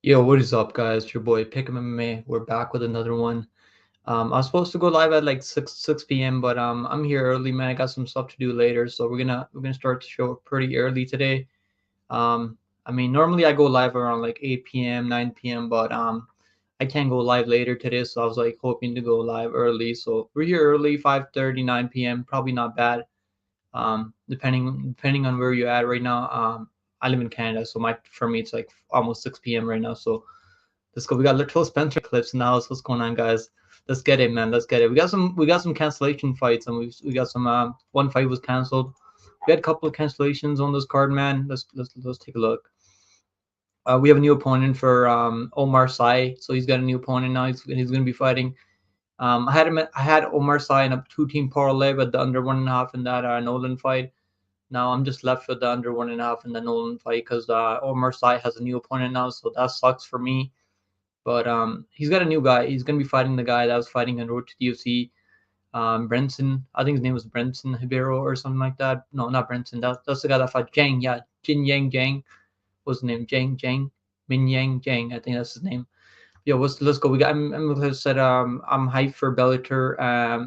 Yo, what is up, guys? It's your boy Pick'em MMA. We're back with another one. I was supposed to go live at like 6 p.m., but I'm here early, man. I got some stuff to do later, so we're gonna start the show pretty early today. Normally I go live around like 8 p.m., 9 p.m., but I can't go live later today, so I was like hoping to go live early. So we're here early, 5:30, 9 p.m. Probably not bad. Depending on where you're at right now. I live in Canada, so my for me it's like almost 6 p.m. right now. So let's go. We got little Spencer clips in the house. What's going on, guys? Let's get it, man. Let's get it. We got some cancellation fights, and we got some one fight was canceled. We had a couple of cancellations on this card, man. Let's take a look. We have a new opponent for Omar Sy, so he's got a new opponent now. He's going to be fighting. I had Omar Sy in a two-team parlay with the under 1.5 in that Nolan fight. Now I'm just left with the under 1.5 in the Nolan fight because Omar Sy has a new opponent now, so that sucks for me. But he's got a new guy. He's gonna be fighting the guy that was fighting on Road to the UFC. Brenson, I think his name was Brenson Hibero or something like that. No, not Brenson. That's the guy that fought Jang. Yeah, Jin Yang Jang. What's his name? Jang. Min Yang Jang. I think that's his name. Yo, let's go. I'm said I'm hyped for Bellator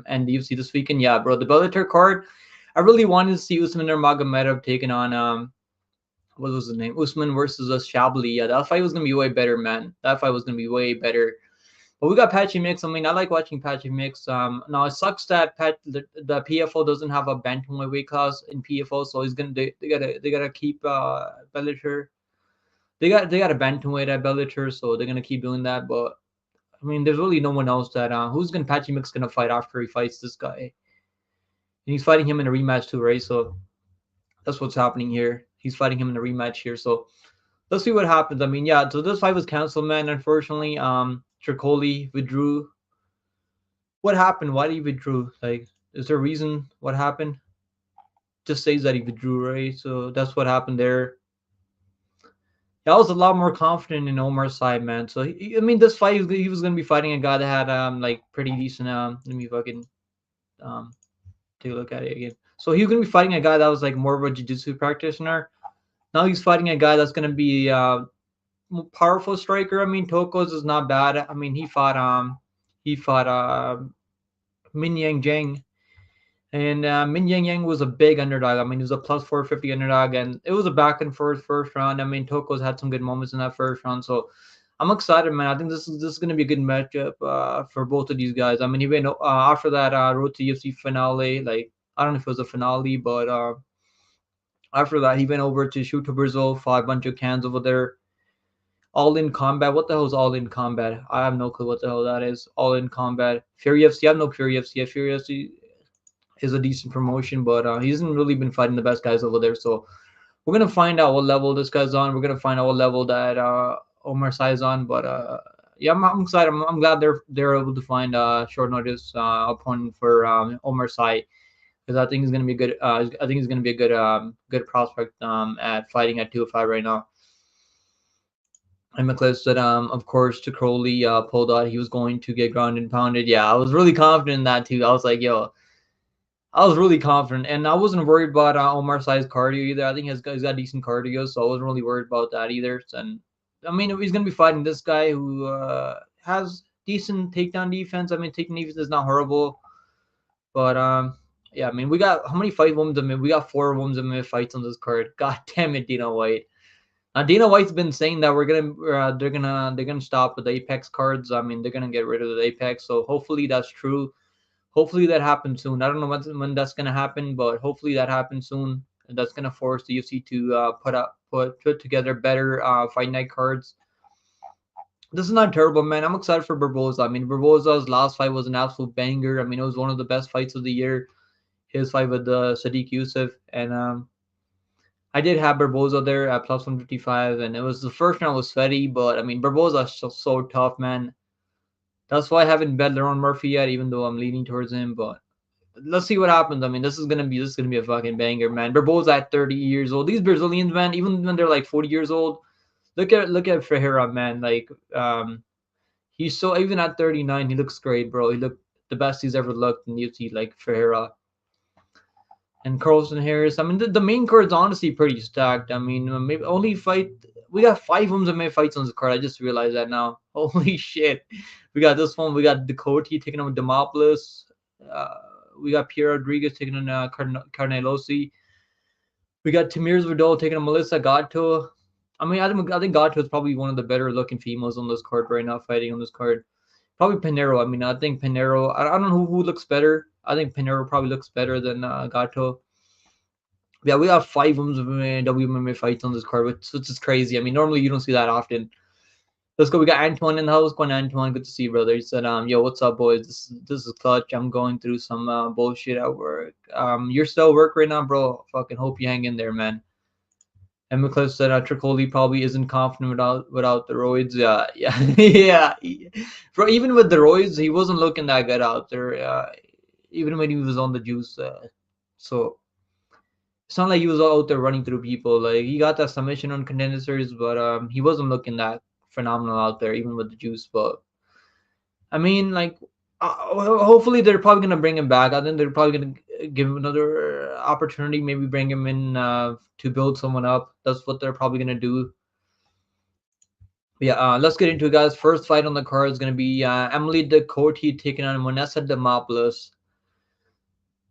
and the UFC this weekend. Yeah, bro, the Bellator card. I really wanted to see Usman or Magomedov taking on what was his name? Usman versus Shabli. Yeah, that fight was gonna be way better, man. That fight was gonna be way better. But we got Patchy Mix. I mean, I like watching Patchy Mix. Now it sucks that the PFO doesn't have a bantamweight weight class in PFO, so they gotta keep Bellator. They got a bantamweight at Bellator, so they're gonna keep doing that. But I mean, there's really no one else that who's gonna Patchy Mix gonna fight after he fights this guy, and he's fighting him in a rematch too, right? So that's what's happening here. He's fighting him in a rematch here, so let's see what happens. I mean, yeah, so this fight was canceled, man. Unfortunately, Tricoli withdrew. What happened? Why did he withdrew? Like, is there a reason what happened? Just says that he withdrew, right? So that's what happened there. Yeah, I was a lot more confident in Omar's side, man. So I mean, this fight he was gonna be fighting a guy that had like pretty decent let me fucking um take a look at it again. So he was gonna be fighting a guy that was like more of a jiu-jitsu practitioner. Now he's fighting a guy that's gonna be powerful striker. I mean, Tokos is not bad. I mean, he fought Min Yang Jang, and Min Yang Yang was a big underdog. I mean, he was a plus 450 underdog, and it was a back and forth first round. I mean, Tokos had some good moments in that first round, so I'm excited, man. I think this is gonna be a good matchup for both of these guys. I mean, he went after that Road to UFC finale. Like, I don't know if it was a finale, but after that he went over to Shoot to Brazil, fought a bunch of cans over there. All in combat. What the hell is all in combat? I have no clue what the hell that is. All in combat. Fury FC. I have no Fury FC. Fury FC is a decent promotion, but he hasn't really been fighting the best guys over there. So we're gonna find out what level this guy's on. We're gonna find out what level that Omar Sy is on. But yeah, I'm excited. I'm glad they're able to find short notice opponent for Omar Sy because I think he's gonna be good. I think he's gonna be a good prospect at fighting at 205 right now. And McCliff said, of course, to Crowley pulled out. He was going to get ground and pounded. Yeah, I was really confident in that too. I was like, yo, I was really confident, and I wasn't worried about Omar Sy's cardio either. I think he's got decent cardio, so I wasn't really worried about that either. And I mean, he's gonna be fighting this guy who has decent takedown defense. I mean, takedown defense is not horrible, but yeah. I mean, we got how many fight women's? I mean, we got 4 women's fights on this card. God damn it, Dina White. Dana White's been saying that they're gonna stop with the Apex cards. I mean, they're gonna get rid of the Apex. So hopefully that's true. Hopefully that happens soon. I don't know when that's gonna happen, but hopefully that happens soon. And that's gonna force the UFC to put together better fight night cards. This is not terrible, man. I'm excited for Barboza. I mean, Barboza's last fight was an absolute banger. I mean, it was one of the best fights of the year. His fight with Sadiq Youssef, and I did have Barboza there at plus 155, and it was the first round was sweaty, but I mean, Barboza is so tough, man. That's why I haven't bet Leron Murphy yet, even though I'm leaning towards him. But let's see what happens. I mean, this is gonna be a fucking banger, man. Barboza at 30 years old. These Brazilians, man, even when they're like 40 years old, look at Ferreira, man. Like, he's so even at 39, he looks great, bro. He looked the best he's ever looked in the UFC, like Ferreira. And Carlson Harris. I mean, the main card's honestly pretty stacked. I mean, maybe only fight we got 5 MMA fights on this card. I just realized that now. Holy shit. We got this one. We got Dakota taking on Demopoulos. Uh, we got Pierre Rodriguez taking on Carnelosi. We got Tamir Vidal taking on Melissa Gatto. I mean, I think Gatto is probably one of the better looking females on this card right now, fighting on this card. Probably Pinheiro. I mean, I think Pinheiro. I don't know who looks better. I think Pinheiro probably looks better than Gatto. Yeah, we got 5 WMMA fights on this card, which is crazy. I mean, normally you don't see that often. Let's go. We got Antoine in the house. Going Antoine, good to see you, brother. He said, yo, what's up, boys? This is clutch. I'm going through some bullshit at work. You're still at work right now, bro. Fucking hope you hang in there, man. And McCliff said Tricoli probably isn't confident without the roids. Yeah. Bro, even with the roids, he wasn't looking that good out there. Even when he was on the juice. So it's not like he was out there running through people. Like he got that submission on Contender Series, but he wasn't looking that phenomenal out there, even with the juice. But I mean, like, hopefully they're probably gonna bring him back. I think they're probably gonna give him another opportunity. Maybe bring him in to build someone up. That's what they're probably gonna do. Yeah, let's get into it, guys. First fight on the card is gonna be Emily Dakota taking on Vanessa Demopoulos.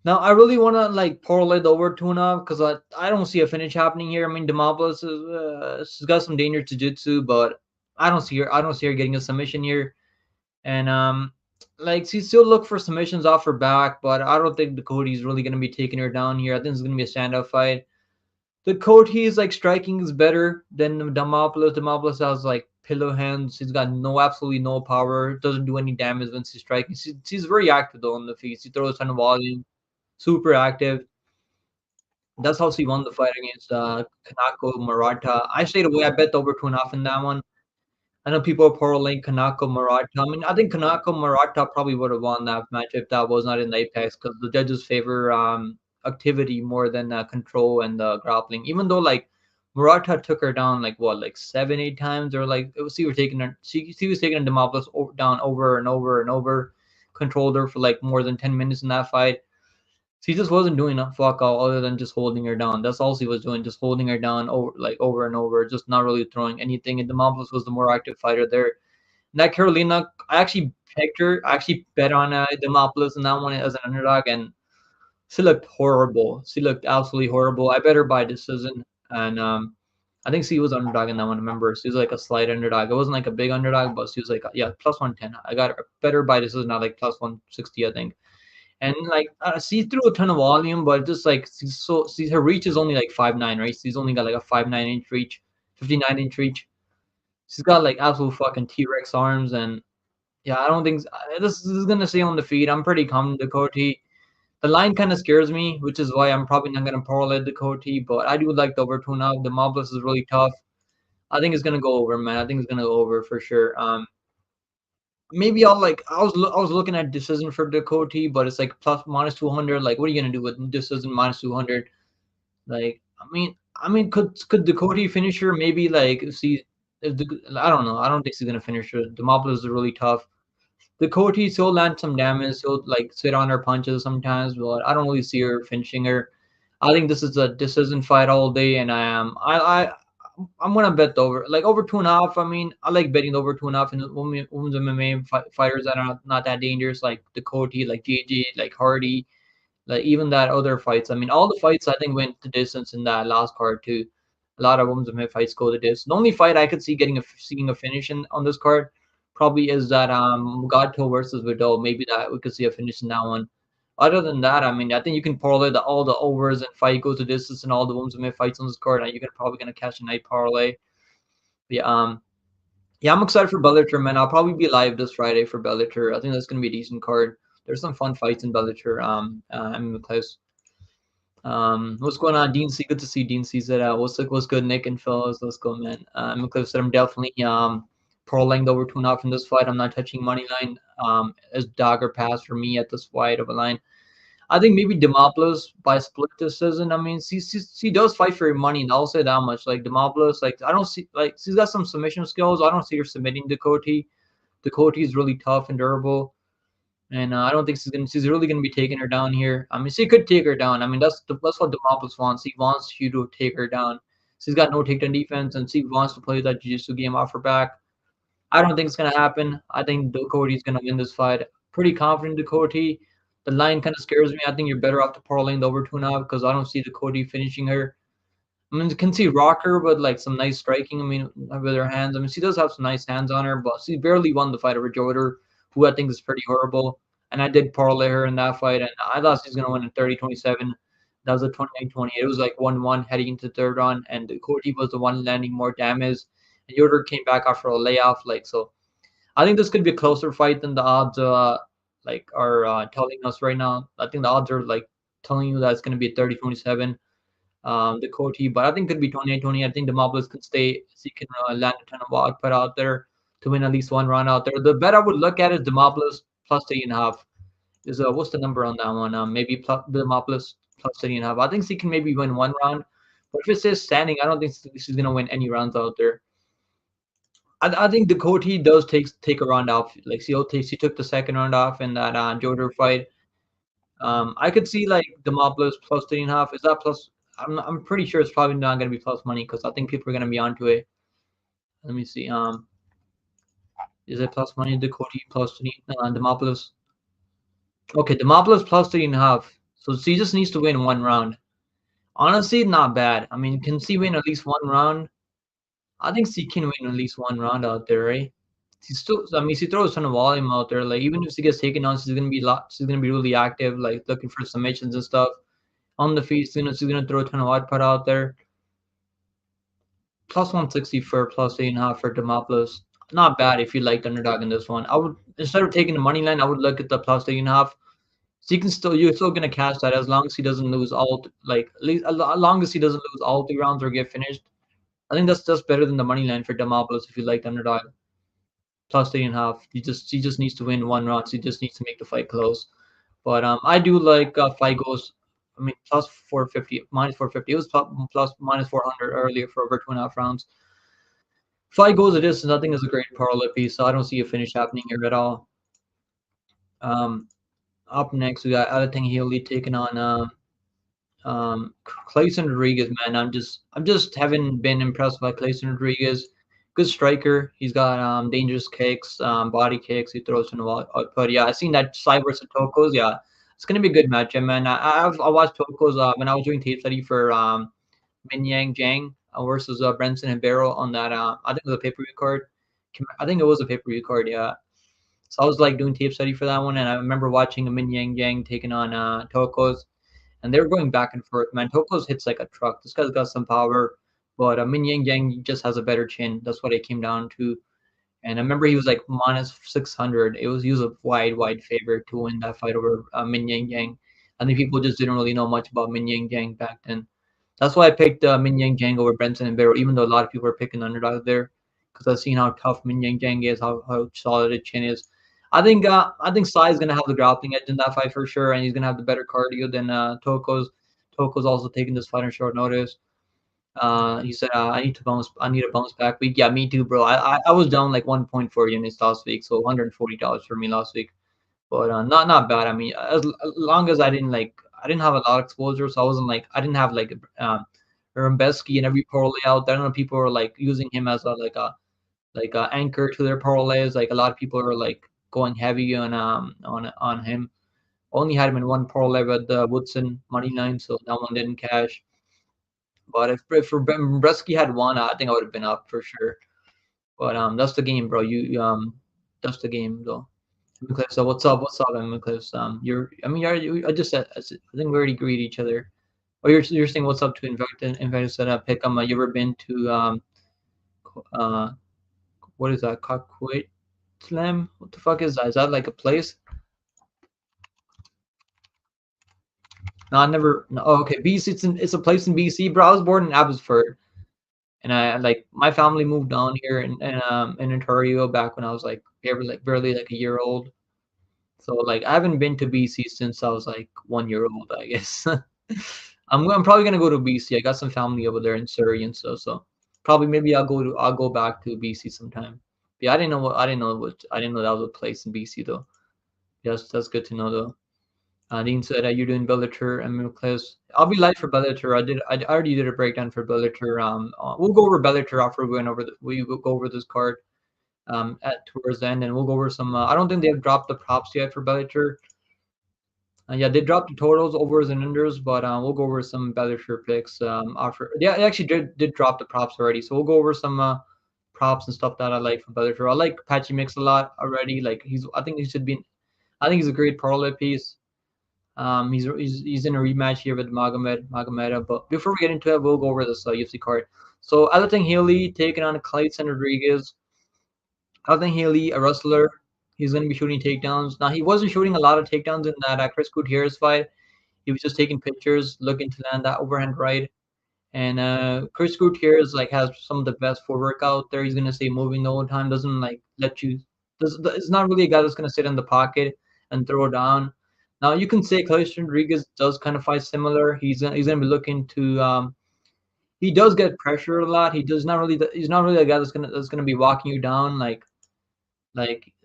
Now, I really want to like parlay the over 2.5 because I don't see a finish happening here. I mean, Demopoulos she's got some danger to jiu-jitsu, but I don't see her getting a submission here. And like she still look for submissions off her back, but I don't think Dakota's really gonna be taking her down here. I think it's gonna be a standout fight. Dakota's like striking is better than Demopoulos. Demopoulos has like pillow hands. She's got absolutely no power. Doesn't do any damage when she's striking. She's very active though on the feet. She throws a ton of volume. Super active. That's how she won the fight against Kanako Murata. I stayed away. I bet over 2.5 in that one. I know people are parlaying Kanako Murata. I mean, I think Kanako Murata probably would have won that match if that was not in the Apex because the judges favor activity more than control and grappling. Even though like Murata took her down like what, like 7, 8 times, or like it was, she was taking her. She was taking Demopoulos down over and over and over. Controlled her for like more than 10 minutes in that fight. She just wasn't doing a fuck all other than just holding her down. That's all she was doing, just holding her down over and over, just not really throwing anything. And Demopoulos was the more active fighter there. And that Carolina, I actually picked her. I actually bet on Demopoulos in that one as an underdog, and she looked horrible. She looked absolutely horrible. I bet her by decision, and I think she was underdog in that one. Remember, she was like a slight underdog. It wasn't like a big underdog, but she was like yeah, plus 110. I got her better by decision, not like plus 160, I think. And like she threw a ton of volume, but just like her reach is only like 5'9", right? She's only got like a 5'9" reach, 59" reach. She's got like absolute fucking T-Rex arms, and yeah, I don't think this is gonna stay on the feet. I'm pretty confident Dakota. The line kind of scares me, which is why I'm probably not gonna parlay Dakota, but I do like the over 2.5. The Mobless is really tough. I think it's gonna go over, man. I think it's gonna go over for sure. Maybe I was looking at decision for Dakota, but it's like plus minus 200. Like, what are you gonna do with decision minus 200? Like, I mean, could Dakota finish her? Maybe like I don't know. I don't think she's gonna finish her. Demopoulos is really tough. Dakota he'll land some damage. He'll like sit on her punches sometimes, but I don't really see her finishing her. I think this is a decision fight all day, and I'm gonna bet the over, like over 2.5. I mean, I like betting over 2.5 in women's MMA fighters that are not that dangerous, like Dakota, like JJ, like Hardy, like even that other fights. I mean, all the fights I think went the distance in that last card too. A lot of women's MMA fights go the distance. The only fight I could see seeing a finish on this card probably is that Mugato versus Vidal. Maybe that we could see a finish in that one. Other than that, I mean, I think you can parlay all the overs and fight goes the distance and all the women's MMA fights on this card, and you're probably gonna catch a night parlay. Yeah, yeah, I'm excited for Bellator, man. I'll probably be live this Friday for Bellator. I think that's gonna be a decent card. There's some fun fights in Bellator. I'm in class. What's going on, Dean C? Good to see Dean C. Said, what's good, Nick and fellas? Let's go, man. Cliff said I'm definitely parlaying the over 2.5 in this fight. I'm not touching money line. As dagger pass for me at this wide of a line. I think maybe Demopoulos by split decision. I mean, she does fight for her money, and I'll say that much. Like Demopoulos, like I don't see like she's got some submission skills. I don't see her submitting Dakota. Dakota is really tough and durable. And I don't think she's really gonna be taking her down here. I mean, she could take her down. I mean, that's what Demopoulos wants. He wants you to take her down. So he's got no takedown defense, and he wants to play that jiu-jitsu game off her back. I don't think it's gonna happen. I think Ducote's gonna win this fight. Pretty confident Ducote. The line kind of scares me. I think you're better off to parlaying the over 2.5 because I don't see Ducote finishing her. I mean, you can see Rocker with like some nice striking. I mean, with her hands. I mean, she does have some nice hands on her, but she barely won the fight over Joder, who I think is pretty horrible. And I did parlay her in that fight, and I thought she was gonna win in 30-27. That was a 29-20. It was like 1-1 heading into the third round, and Cody was the one landing more damage. And Yoder came back after a layoff, like so. I think this could be a closer fight than the odds like are telling us right now. I think the odds are like telling you that it's gonna be 30-27 the Cody, but I think it could be 28-20. I think the Moblins could stay. He can land a ton of output out there to win at least one round out there. The bet I would look at is the Moblins plus 3.5. Is what's the number on that one? Maybe plus, the Moblins plus 3.5. I think he can maybe win one round, but if it says standing, I don't think she's gonna win any rounds out there. I think the Cody does take a round off. Like she took the second round off in that Joder fight. I could see like the Moblins plus 3.5. Is that plus? I'm pretty sure it's probably not going to be plus money because I think people are going to be onto it. Let me see. Is it plus money? The Cody plus 3, Demopolis. Okay, Demopolis plus 3.5. So she just needs to win one round. Honestly, not bad. I mean, can she win at least one round? I think she can win at least one round out there, right? She's still. I mean, she throws a ton of volume out there. Like even if she gets taken on, she's gonna be She's gonna be really active, like looking for submissions and stuff on the feet. She's gonna throw a ton of output out there. Plus 160 for plus 8.5 for Demopoulos. Not bad if you like the underdog in this one. I would instead of taking the money line, I would look at the plus 8.5. So you can still you're still gonna cash that as long as he doesn't lose all like at least as long as he doesn't lose all 3 rounds or get finished. I think that's just better than the money line for Demopoulos if you like the underdog. Plus 3.5. He just needs to win one round. So he just needs to make the fight close. But I do like fight goes. I mean, plus 450, minus 450. It was plus minus 400 earlier for over 2.5 rounds. Fight goes a distance. I think is a great parlay piece. So I don't see a finish happening here at all. Up next, we got Alathing Healy taking on Clayson Rodriguez. Man, I'm just haven't been impressed by Clayson Rodriguez. Good striker. He's got dangerous kicks, body kicks. He throws in the output. Yeah, I seen that side versus Tokos. Yeah, it's gonna be a good matchup, man. I watched Tokos when I was doing tape study for Min Yang Jang versus Brenson and Barrow on that. I think it was a pay-per-view card. I think it was a pay-per-view card. Yeah. So I was like doing tape study for that one, and I remember watching a Min Yang Jang taking on Tokos, and they were going back and forth. Man, Tokos hits like a truck. This guy's got some power, but Min Yang Jang just has a better chin. That's what it came down to. And I remember he was like minus 600. He was a wide favorite to win that fight over Min Yang Yang. I think people just didn't really know much about Min Yang Yang back then. That's why I picked Min Yang Jang over Benson and Barrow, even though a lot of people are picking underdog there, because I've seen how tough Min Yang Jang is, how solid his chin is. I think Sai is gonna have the grappling edge in that fight for sure, and he's gonna have the better cardio than Toko's. Toko's also taking this fight on short notice. He said, I need a bounce back week. Yeah, me too, bro. I was down like 1.4 units last week, so $140 for me last week. But not bad. I mean, as long as I didn't have a lot of exposure, so I wasn't like I didn't have like Rumbeski and every parlay out there. I know people are like using him as a anchor to their parlays. Like a lot of people are like going heavy on him. Only had him in one parlay with the Woodson money line, so that one didn't cash. But if Bresky had won, I think I would have been up for sure. But that's the game, bro. That's the game, though. Cliff, so what's up? What's up, Cliff? I just said, I think we already agreed each other. Oh, you're saying what's up to Invictus said pick you ever been to what is that? Coquit Slam? What the fuck is that? Is that like a place? No, I never. No, oh, okay, BC. It's a place in BC, bro. I was born in Abbotsford, and I like my family moved down here in Ontario back when I was like barely like a year old. So like I haven't been to BC since I was like 1 year old, I guess. I'm probably gonna go to BC. I got some family over there in Surrey and stuff, so probably maybe I'll go back to BC sometime. Yeah, I didn't know that was a place in BC though. Yes, that's good to know though. Dean said you're doing Bellator and Milclis. I'll be live for Bellator. I already did a breakdown for Bellator. We'll go over Bellator after we went over we will go over this card at towards the end, and we'll go over some. I don't think they've dropped the props yet for Bellator. Yeah, they dropped the totals, overs and unders, but we'll go over some Bellator picks. After yeah, they actually did drop the props already, so we'll go over some props and stuff that I like for Bellator. I like Patchy Mix a lot already. Like I think he should be. I think he's a great parlay piece. He's in a rematch here with Magomedov. But before we get into it, we'll go over this UFC card. So Alton Healy taking on Clayton Rodriguez. Alton Healy, a wrestler, he's going to be shooting takedowns. Now he wasn't shooting a lot of takedowns in that Chris Gutierrez fight. He was just taking pictures, looking to land that overhand right. And Chris Gutierrez like has some of the best footwork out there. He's gonna stay moving the whole time. Doesn't like let you. It's not really a guy that's gonna sit in the pocket and throw down. Now you can say Clayton Rodriguez does kind of fight similar. He's gonna be looking to. He does get pressure a lot. He does not really. He's not really a guy that's gonna be walking you down like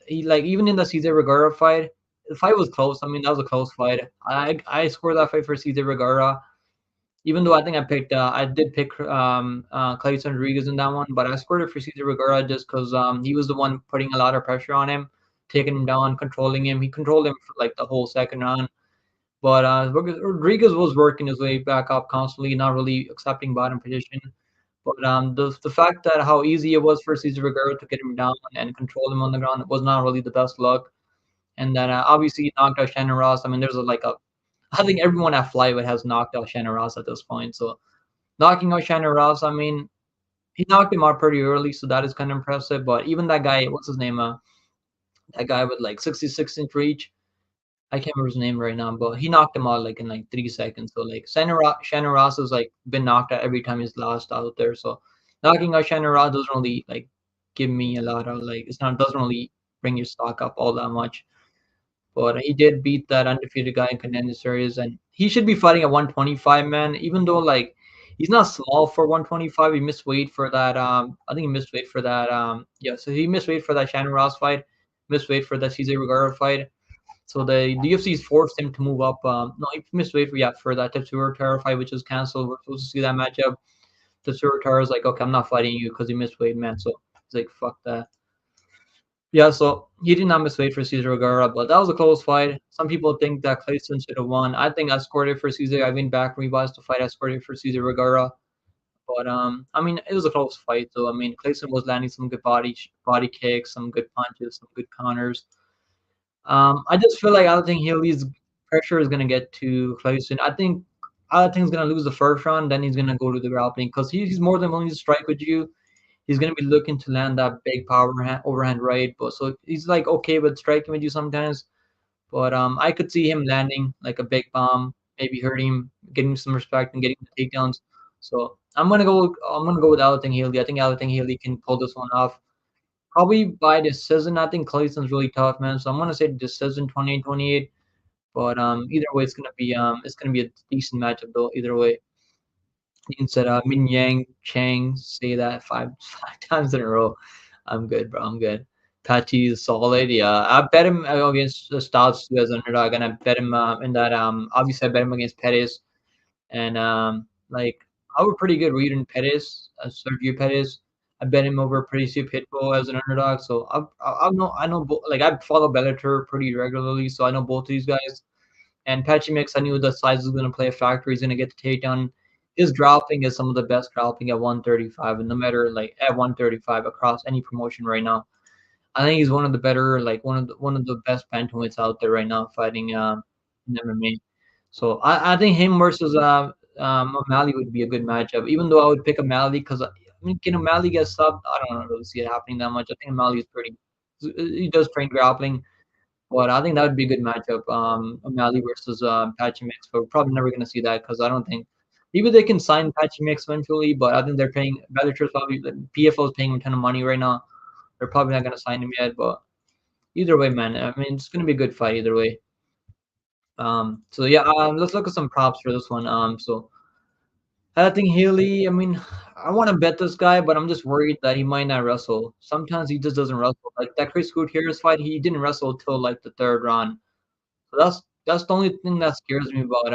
even in the Cesar Vergara fight. The fight was close. I mean that was a close fight. I scored that fight for Cesar Vergara, even though I think I did pick Clayton Rodriguez in that one, but I scored it for Cesar Vergara just because he was the one putting a lot of pressure on him, taking him down, controlling him. He controlled him for like the whole second round. But Rodriguez was working his way back up constantly, not really accepting bottom position. But the fact that how easy it was for Cesar Vergara to get him down and control him on the ground was not really the best luck. And then obviously he knocked out Shannon Ross. I mean, I think everyone at flyweight has knocked out Shannon Ross at this point. So knocking out Shannon Ross, I mean, he knocked him out pretty early, so that is kind of impressive. But even that guy, what's his name? That guy with like 66-inch reach. I can't remember his name right now, but he knocked him out like in like 3 seconds. So like Shannon Ross has like been knocked out every time he's lost out there. So knocking out Shannon Ross doesn't really like give me a lot of like it's not doesn't really bring your stock up all that much. But he did beat that undefeated guy in contender series, and he should be fighting at 125, man. Even though like he's not small for 125, he missed weight for that. I think he missed weight for that. Yeah, so he missed weight for that Shannon Ross fight, missed weight for that Cesar Vergara fight. So the UFC's forced him to move up. No, he missed weight for that Tetsuya Tara fight, which was canceled. We're supposed to see that matchup. Tetsuya Tara is like, okay, I'm not fighting you because you missed weight, man. So he's like, fuck that. Yeah, so he did not miss weight for Cesar Vergara, but that was a close fight. Some people think that Clayton should have won. I think I scored it for Cesar. I went back revised the fight. I scored it for Cesar Vergara. But I mean, it was a close fight. So I mean, Clayton was landing some good body kicks, some good punches, some good counters. I just feel like I don't think Healy's pressure is gonna get to Clayton. I think Alatin's gonna lose the first round, then he's gonna go to the grappling because he's more than willing to strike with you. He's gonna be looking to land that big overhand right, but so he's like okay with striking with you sometimes. But I could see him landing like a big bomb, maybe hurting him, getting some respect and getting the takedowns. So I'm gonna go with Alatin Healy. I think Alatin Healy can pull this one off. Probably by decision. I think Clayton's really tough, man. So I'm gonna say decision 28-28. But either way, it's gonna be a decent matchup though. Either way, instead of Min Yang Chang say that five times in a row. I'm good, bro. I'm good. Tachi is solid. Yeah, I bet him against the Styles too as underdog, and I bet him in that. Obviously, I bet him against Pettis, and like I was pretty good reading Pettis, Sergio Pettis. I bet him over Patricio Pitbull as an underdog. So I know like I follow Bellator pretty regularly, so I know both of these guys. And Patchy Mix, I knew the size was going to play a factor. He's going to get the takedown. His dropping is some of the best dropping at 135, and no matter like at 135 across any promotion right now. I think he's one of the better, like one of the best bantamweights out there right now fighting in MMA. So I think him versus O'Malley would be a good matchup. Even though I would pick O'Malley because I mean, can O'Malley get subbed? I don't really see it happening that much. I think O'Malley is pretty. He does train grappling. But I think that would be a good matchup. O'Malley versus Patchy Mix. But we're probably never going to see that because I don't think maybe they can sign Patchy Mix eventually. But I think they're paying Bellator's probably PFL is paying him a ton of money right now. They're probably not going to sign him yet. But either way, man, I mean it's going to be a good fight either way. So yeah, let's look at some props for this one. So I think Haley. I mean, I want to bet this guy, but I'm just worried that he might not wrestle. Sometimes he just doesn't wrestle. Like that Chris Gutierrez fight, he didn't wrestle till like the third round. So That's the only thing that scares me about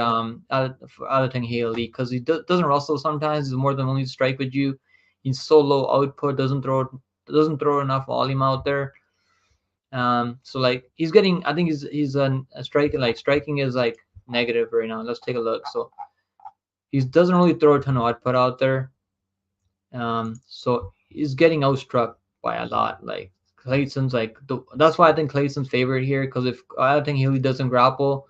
Alatin Haley because he doesn't wrestle sometimes. He's more than only strike with you. He's so low output, doesn't throw enough volume out there. So like he's getting, I think he's a striking, like striking is like negative right now. Let's take a look. So he doesn't really throw a ton of output out there. So he's getting outstruck by a lot. Like Clayton's that's why I think Clayton's favorite here. Because if I think Healy doesn't grapple,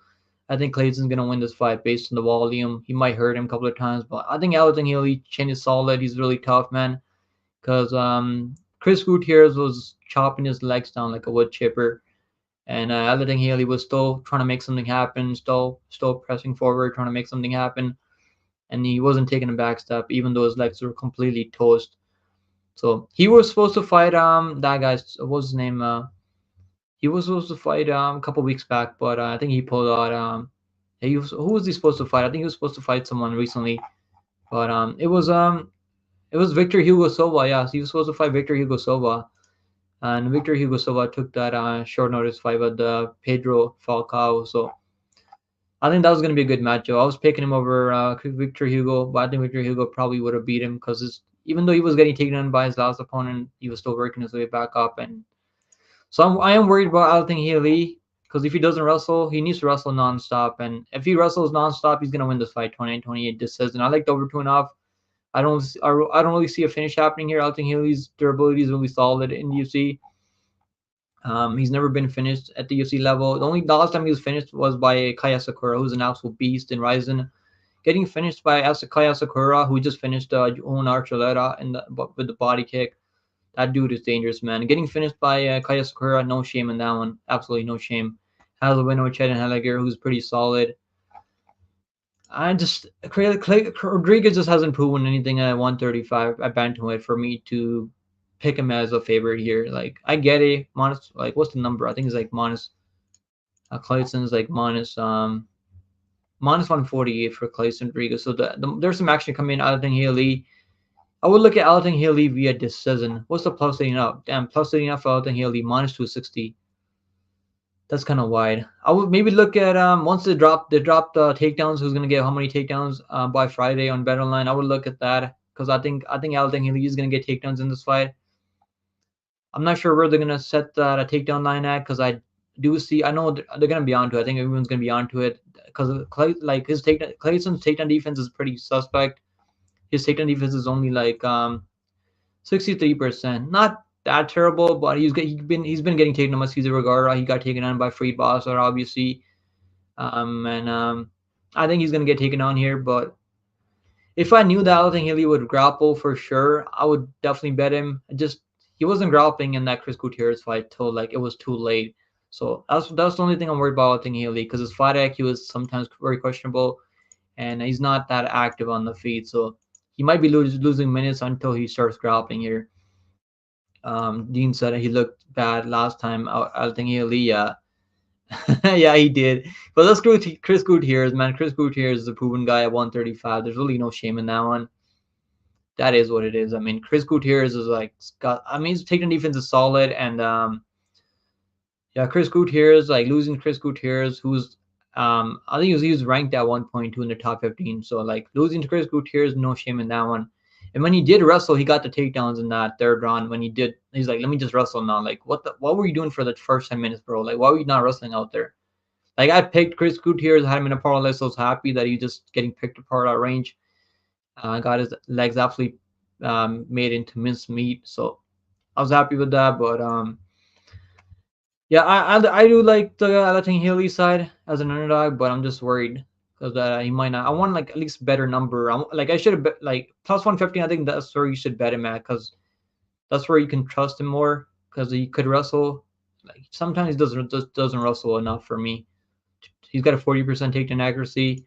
I think Clayton's gonna win this fight based on the volume. He might hurt him a couple of times, but I think Alton Healy chin is solid. He's really tough, man. Because Chris Gutierrez was chopping his legs down like a wood chipper, and Alton Healy was still trying to make something happen, still pressing forward, trying to make something happen, and he wasn't taking a back step, even though his legs were completely toast. So he was supposed to fight that guy. What was his name? He was supposed to fight a couple weeks back, but I think he pulled out. Who was he supposed to fight? I think he was supposed to fight someone recently, but it was Victor Hugo Silva. Yeah, he was supposed to fight Victor Hugo Silva, and Victor Hugo Silva took that short notice fight with Pedro Falcao. So I think that was going to be a good matchup. I was picking him over Victor Hugo, but I think Victor Hugo probably would have beat him because even though he was getting taken down by his last opponent, he was still working his way back up. And so I am worried about Alton Healy because if he doesn't wrestle, he needs to wrestle nonstop. And if he wrestles nonstop, he's going to win this fight 28-28 decision. I like the over 2.5. I don't really see a finish happening here. Alton Healy's durability is really solid in the UFC. He's never been finished at the UFC level. The last time he was finished was by Kaya Sakura, who's an absolute beast in Ryzen. Getting finished by Kaya Sakura, who just finished Owen Archuleta with the body kick. That dude is dangerous, man. Getting finished by Kaya Sakura, no shame in that one. Absolutely no shame. Has a win over Chad Henniger, who's pretty solid. Rodriguez just hasn't proven anything at 135 at bantamweight for me to pick him as a favorite here. Like I get it, minus like what's the number? I think it's like minus. Clayton's like minus 148 for Clayton Rodriguez. So there's some action coming out of Healy. I would look at Alton Healy via decision. What's the plus leading up? Damn, plus leading up for Alton Healy minus 260. That's kind of wide. I would maybe look at once they drop takedowns. Who's gonna get how many takedowns by Friday on BetOnline? I would look at that because I think Alton Healy is gonna get takedowns in this fight. I'm not sure where they're gonna set that takedown line at because I know they're gonna be onto it. I think everyone's gonna be onto it because like Clayton's takedown defense is pretty suspect. His takedown defense is only like 63%. Not that terrible, but he's been getting taken on by Cesar Vergara. He got taken on by Freed Bosser, obviously. I think he's gonna get taken on here, but if I knew that Alton Healy would grapple for sure, I would definitely bet him. He wasn't grappling in that Chris Gutierrez fight till like it was too late. So that's the only thing I'm worried about Alton Healy because his fight IQ is sometimes very questionable, and he's not that active on the feet. So he might be losing minutes until he starts grappling here. Dean said he looked bad last time. I think yeah, yeah, he did. But let's go to Chris Gutierrez, man. Chris Gutierrez is a proven guy at 135. There's really no shame in that one. That is what it is. I mean, Chris Gutierrez is his takedown defense is solid, and Chris Gutierrez, like losing Chris Gutierrez, who's I think he was ranked at 1.2 in the top 15. So like losing to Chris Gutierrez, no shame in that one. And when he did wrestle, he got the takedowns in that third round. When he's like, let me just wrestle now. Like, what were you doing for the first 10 minutes, bro? Like, why were you not wrestling out there? Like, I picked Chris Gutierrez, had him in a parlay, so I was happy that he just getting picked apart at range. Got his legs absolutely made into minced meat. So I was happy with that. But yeah, I do like the Alton Healy side as an underdog, but I'm just worried because he might not. I want like at least better number. I should have bet like plus 150. I think that's where you should bet him at because that's where you can trust him more because he could wrestle. Like sometimes he doesn't wrestle enough for me. He's got a 40% takedown accuracy.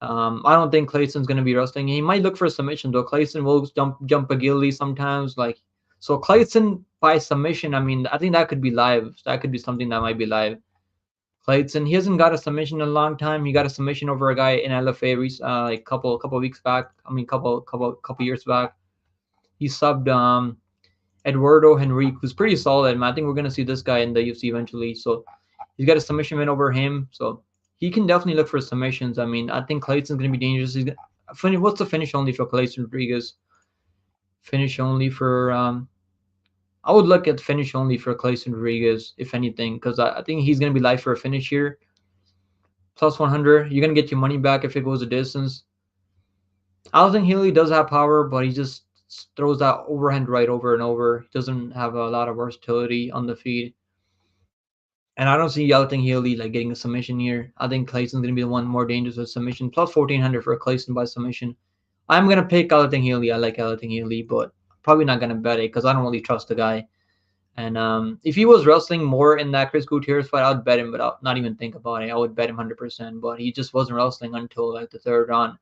I don't think Clayton's gonna be wrestling. He might look for a submission though. Clayton will jump a ghillie sometimes. Like so, Clayton by submission. I mean, I think that could be live. That could be something that might be live. Clayton, he hasn't got a submission in a long time. He got a submission over a guy in LFA like couple weeks back. I mean, couple years back. He subbed Eduardo Henrique, who's pretty solid, man. I think we're gonna see this guy in the UFC eventually. So he's got a submission win over him. So he can definitely look for submissions. I mean, I think Clayton's going to be dangerous. What's the finish only for Clayton Rodriguez? Finish only for I would look at finish only for Clayton Rodriguez, if anything, because I think he's going to be live for a finish here. Plus 100. You're going to get your money back if it goes a distance. Alton Healy does have power, but he just throws that overhand right over and over. He doesn't have a lot of versatility on the feet. And I don't see Alton Healy like getting a submission here. I think Clayton's going to be the one more dangerous with submission. Plus 1400 for Clayton by submission. I'm going to pick Alton Healy. I like Alton Healy, but probably not going to bet it because I don't really trust the guy. And if he was wrestling more in that Chris Gutierrez fight, I would bet him, but I'll not even think about it. I would bet him 100%, but he just wasn't wrestling until like the third round.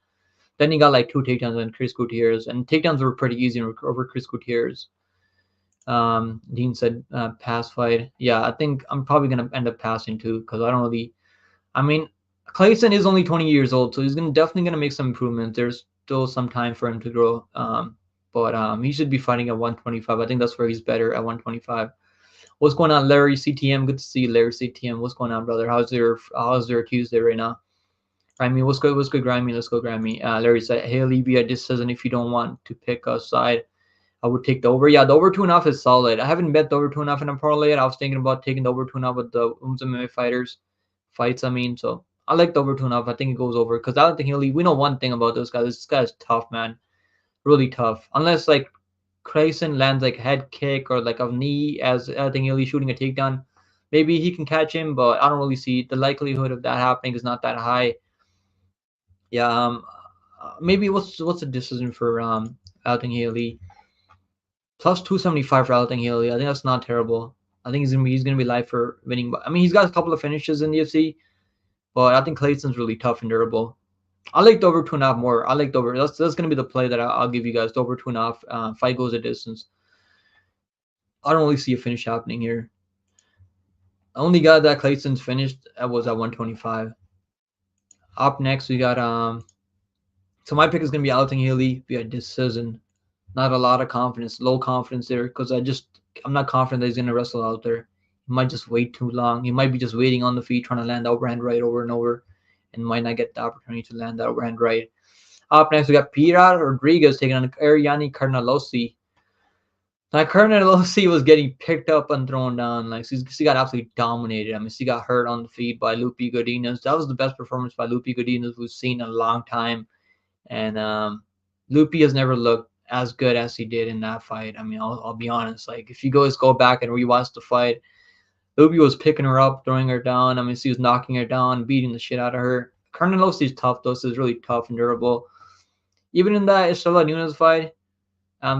Then he got like 2 takedowns on Chris Gutierrez, and takedowns were pretty easy over Chris Gutierrez. Dean said pass fight. Yeah, I think I'm probably going to end up passing too because I don't really. I mean, Clayton is only 20 years old, so he's definitely going to make some improvements. There's still some time for him to grow. But he should be fighting at 125. I think that's where he's better at 125. What's going on, Larry CTM? Good to see you, Larry CTM. What's going on, brother? How's your Tuesday right now? Grimy, what's good? What's good, Grimy? Let's go, Grimy. Larry said, "Hey, Libya, this says, and if you don't want to pick a side, I would take the over." Yeah, the over 2.5 is solid. I haven't bet the over 2.5 in a parlay yet. I was thinking about taking the over 2.5 with the MMA fights. I mean, so I like the over 2.5. I think it goes over because I don't think we know one thing about those guys. This guy is tough, man. Really tough. Unless like Clayson lands like head kick or like a knee as I think Healy shooting a takedown, maybe he can catch him, but I don't really see the likelihood of that happening is not that high. Yeah, maybe what's the decision for Alton Healy? Plus 275 for Alton Healy. I think that's not terrible. I think he's gonna be live for winning. I mean, he's got a couple of finishes in the UFC, but I think Clayton's really tough and durable. I like the over 2.5 more. I like the over. That's gonna be the play that I'll give you guys. The over 2.5. Fight goes a distance. I don't really see a finish happening here. The only guy that Clayton's finished was at 125. Up next we got So my pick is gonna be Alton Healy via decision. Not a lot of confidence, low confidence there, because I'm not confident that he's gonna wrestle out there. He might just wait too long. He might be just waiting on the feet, trying to land the overhand right over and over, and might not get the opportunity to land that overhand right. Up next, we got Pilar Rodriguez taking on Ariane Carnelossi. Now, Carnelossi was getting picked up and thrown down. Like she got absolutely dominated. I mean, she got hurt on the feet by Lupe Godinez. That was the best performance by Lupe Godinez we've seen in a long time. And Lupe has never looked as good as he did in that fight. I mean, I'll be honest. Like, if you guys go back and rewatch the fight, Lupe was picking her up, throwing her down. I mean, she was knocking her down, beating the shit out of her. Carnelossi is tough, though. She's really tough and durable. Even in that Estela Nunes fight,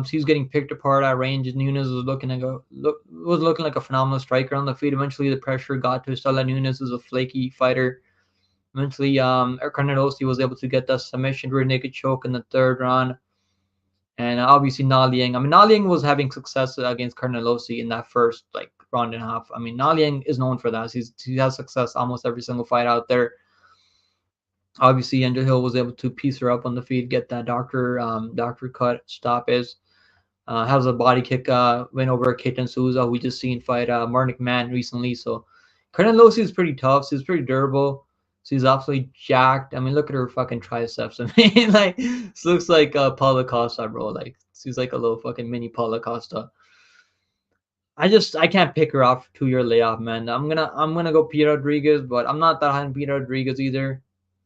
she was getting picked apart at range. Nunes was looking like a phenomenal striker on the feet. Eventually, the pressure got to Estela Nunes, who's a flaky fighter. Eventually, Carnelossi was able to get that submission rear naked choke in the third round. And obviously, Na Liang. I mean, Na Liang was having success against Carnelossi in that first round and a half. I mean, Na Liang is known for that. He has success almost every single fight out there. Obviously, Andrew Hill was able to piece her up on the feet, get that doctor cut stoppage. Has a body kick win over Ketan Souza, who we just seen fight Marnik Man recently. So Carnelossi is pretty tough. She's pretty durable. She's absolutely jacked. I mean, look at her fucking triceps. I mean, like, she looks like Paulo Costa, bro. Like, she's like a little fucking mini Paulo Costa. I can't pick her off 2-year layoff, man. I'm gonna go Peter Rodriguez, but I'm not that high on Peter Rodriguez either.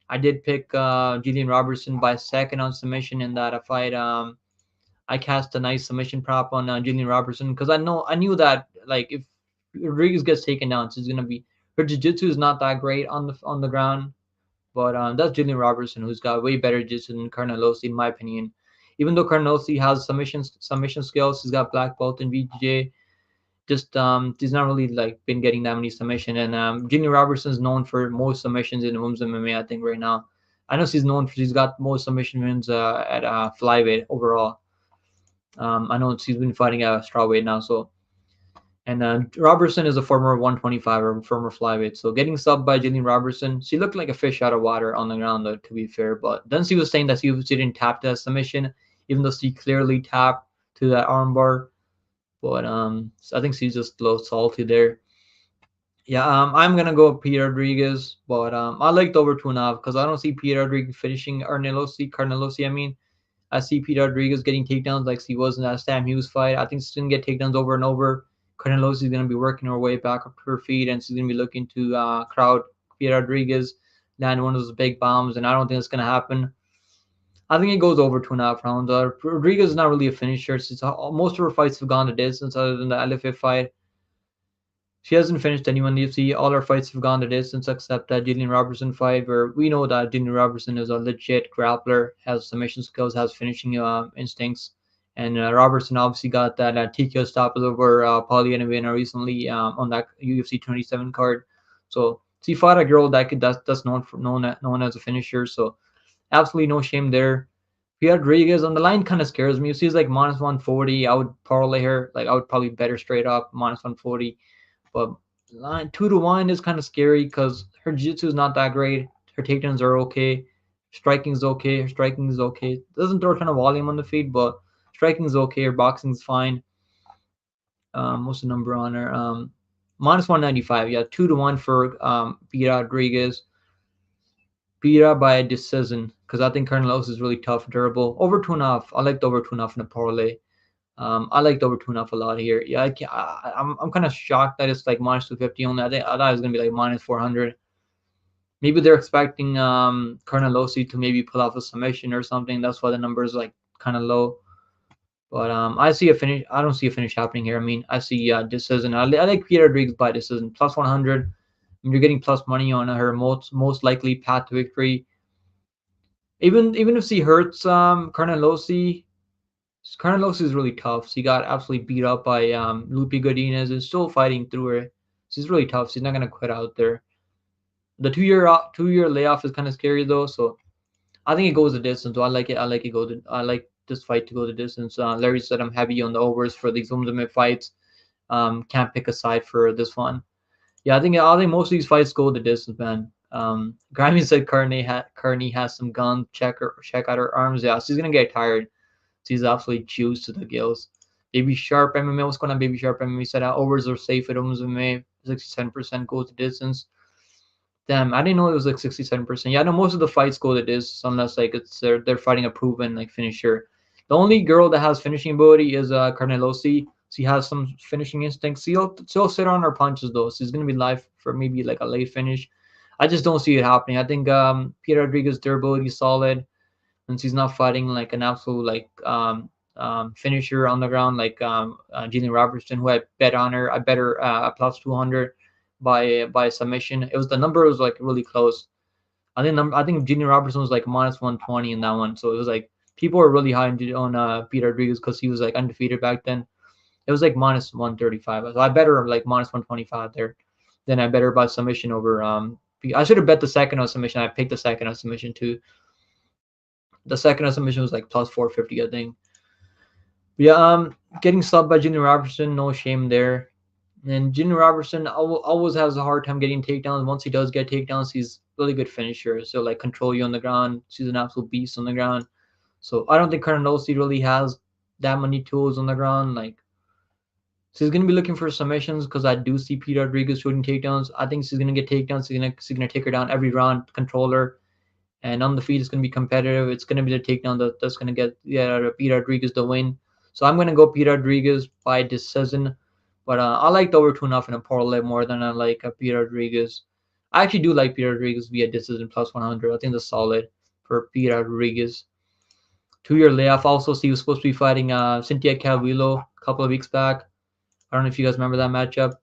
I did pick Jillian Robertson by second on submission in that fight. I cast a nice submission prop on Jillian Robertson because I knew that like if Rodriguez gets taken down, she's gonna be her jiu-jitsu is not that great on the ground, but that's Jillian Robertson who's got way better jiu-jitsu than Carnelossi in my opinion. Even though Carnelossi has submission skills, she's got black belt in BJJ. Just she's not really like been getting that many submission. And Jillian Robertson is known for most submissions in women's MMA. I think right now, I know she's got most submission wins at flyweight overall. I know she's been fighting at strawweight now. So, and Robertson is a former 125 or former flyweight. So getting subbed by Jillian Robertson, she looked like a fish out of water on the ground, though, to be fair. But then she was saying that she didn't tap that submission, even though she clearly tapped to that armbar. But I think she's just a little salty there. Yeah, I'm gonna go with Peter Rodriguez, but I like the over 2.5 because I don't see Peter Rodriguez finishing Carnelosi. I mean, I see Peter Rodriguez getting takedowns like he was in that Sam Hughes fight. I think she's gonna get takedowns over and over. Carnelosi is gonna be working her way back up to her feet, and she's gonna be looking to crowd Peter Rodriguez, land one of those big bombs, and I don't think it's gonna happen. I think it goes over 2.5 rounds. Rodriguez is not really a finisher. Most of her fights have gone the distance, other than the LFA fight. She hasn't finished anyone in the UFC. All her fights have gone the distance except that Jillian Robertson fight, where we know that Jillian Robertson is a legit grappler, has submission skills, has finishing instincts. And Robertson obviously got that TKO stoppage over Polyana recently on that UFC 27 card. So she fought a girl that's known as a finisher. So absolutely no shame there. Pia Rodriguez on the line kind of scares me. If she's like minus 140, I would parlay her. Like I would probably bet her straight up minus 140. But line 2-1 is kind of scary because her jiu-jitsu is not that great. Her takedowns are okay. Striking is okay. Her striking is okay. Doesn't throw a ton of volume on the feet, but striking is okay. Her boxing is fine. What's the number on her? Minus 195. Yeah, 2-1 for Pia Rodriguez. Beat by a decision because I think Carnelos is really tough and durable. Over 2.5. I like the over 2.5 in the parlay. I like the over 2.5 a lot here. Yeah, I'm kind of shocked that it's like minus 250 only. I thought it was gonna be like minus 400. Maybe they're expecting Carnelosi to maybe pull off a submission or something. That's why the number is like kind of low. But I see a finish. I don't see a finish happening here. I mean, I see decision. I like Peter Rodriguez by decision plus 100. You're getting plus money on her most likely path to victory. Even if she hurts Carnelosi is really tough. She got absolutely beat up by Lupi Godinez and still fighting through her. She's really tough. She's not gonna quit out there. The 2-year layoff is kind of scary though, so I think it goes the distance. So I like it. I like this fight to go the distance. Larry said I'm heavy on the overs for these ultimate fights. Can't pick a side for this one. Yeah, I think most of these fights go the distance, man. Grammy said Carney has some gun. Check out her arms. Yeah, she's gonna get tired. She's absolutely juiced to the gills. Baby Sharp MMA, what's going on? Baby Sharp MMA said overs are safe at Women's MMA. 67% go the distance. Damn, I didn't know it was like 67%. Yeah, I know most of the fights go the distance unless like they're fighting a proven like finisher. The only girl that has finishing ability is Carnelosi. She has some finishing instincts. She'll sit on her punches though. She's gonna be live for maybe like a late finish. I just don't see it happening. I think Peter Rodriguez durability is solid and she's not fighting like an absolute like finisher on the ground like Jillian Robertson, who I bet on her. I bet her plus 200 by submission. It was the number was like really close. I think Jillian Robertson was like minus 120 in that one, so it was like people were really high on Peter Rodriguez because he was like undefeated back then. It was like minus 135, so I bet her like minus 125 there. Then I bet her by submission over. I should have bet the second on submission. I picked the second on submission too. The second on submission was like plus 450, I think. Yeah, getting subbed by Junior Robertson, no shame there. And Junior Robertson always has a hard time getting takedowns. Once he does get takedowns, he's really good finisher. So like control you on the ground. She's an absolute beast on the ground. So I don't think Carnosi really has that many tools on the ground. Like she's gonna be looking for submissions because I do see Peter Rodriguez shooting takedowns. I think she's gonna get takedowns. She's gonna take her down every round, control her. And on the feet, it's going to be competitive. It's going to be the takedown that's going to get Peter Rodriguez the win. So I'm going to go Peter Rodriguez by decision. But I like the over 2.5 in a parlay more than I like Peter Rodriguez. I actually do like Peter Rodriguez via decision plus 100. I think that's solid for Peter Rodriguez. 2-year layoff. Also, he was supposed to be fighting Cynthia Calvillo a couple of weeks back. I don't know if you guys remember that matchup.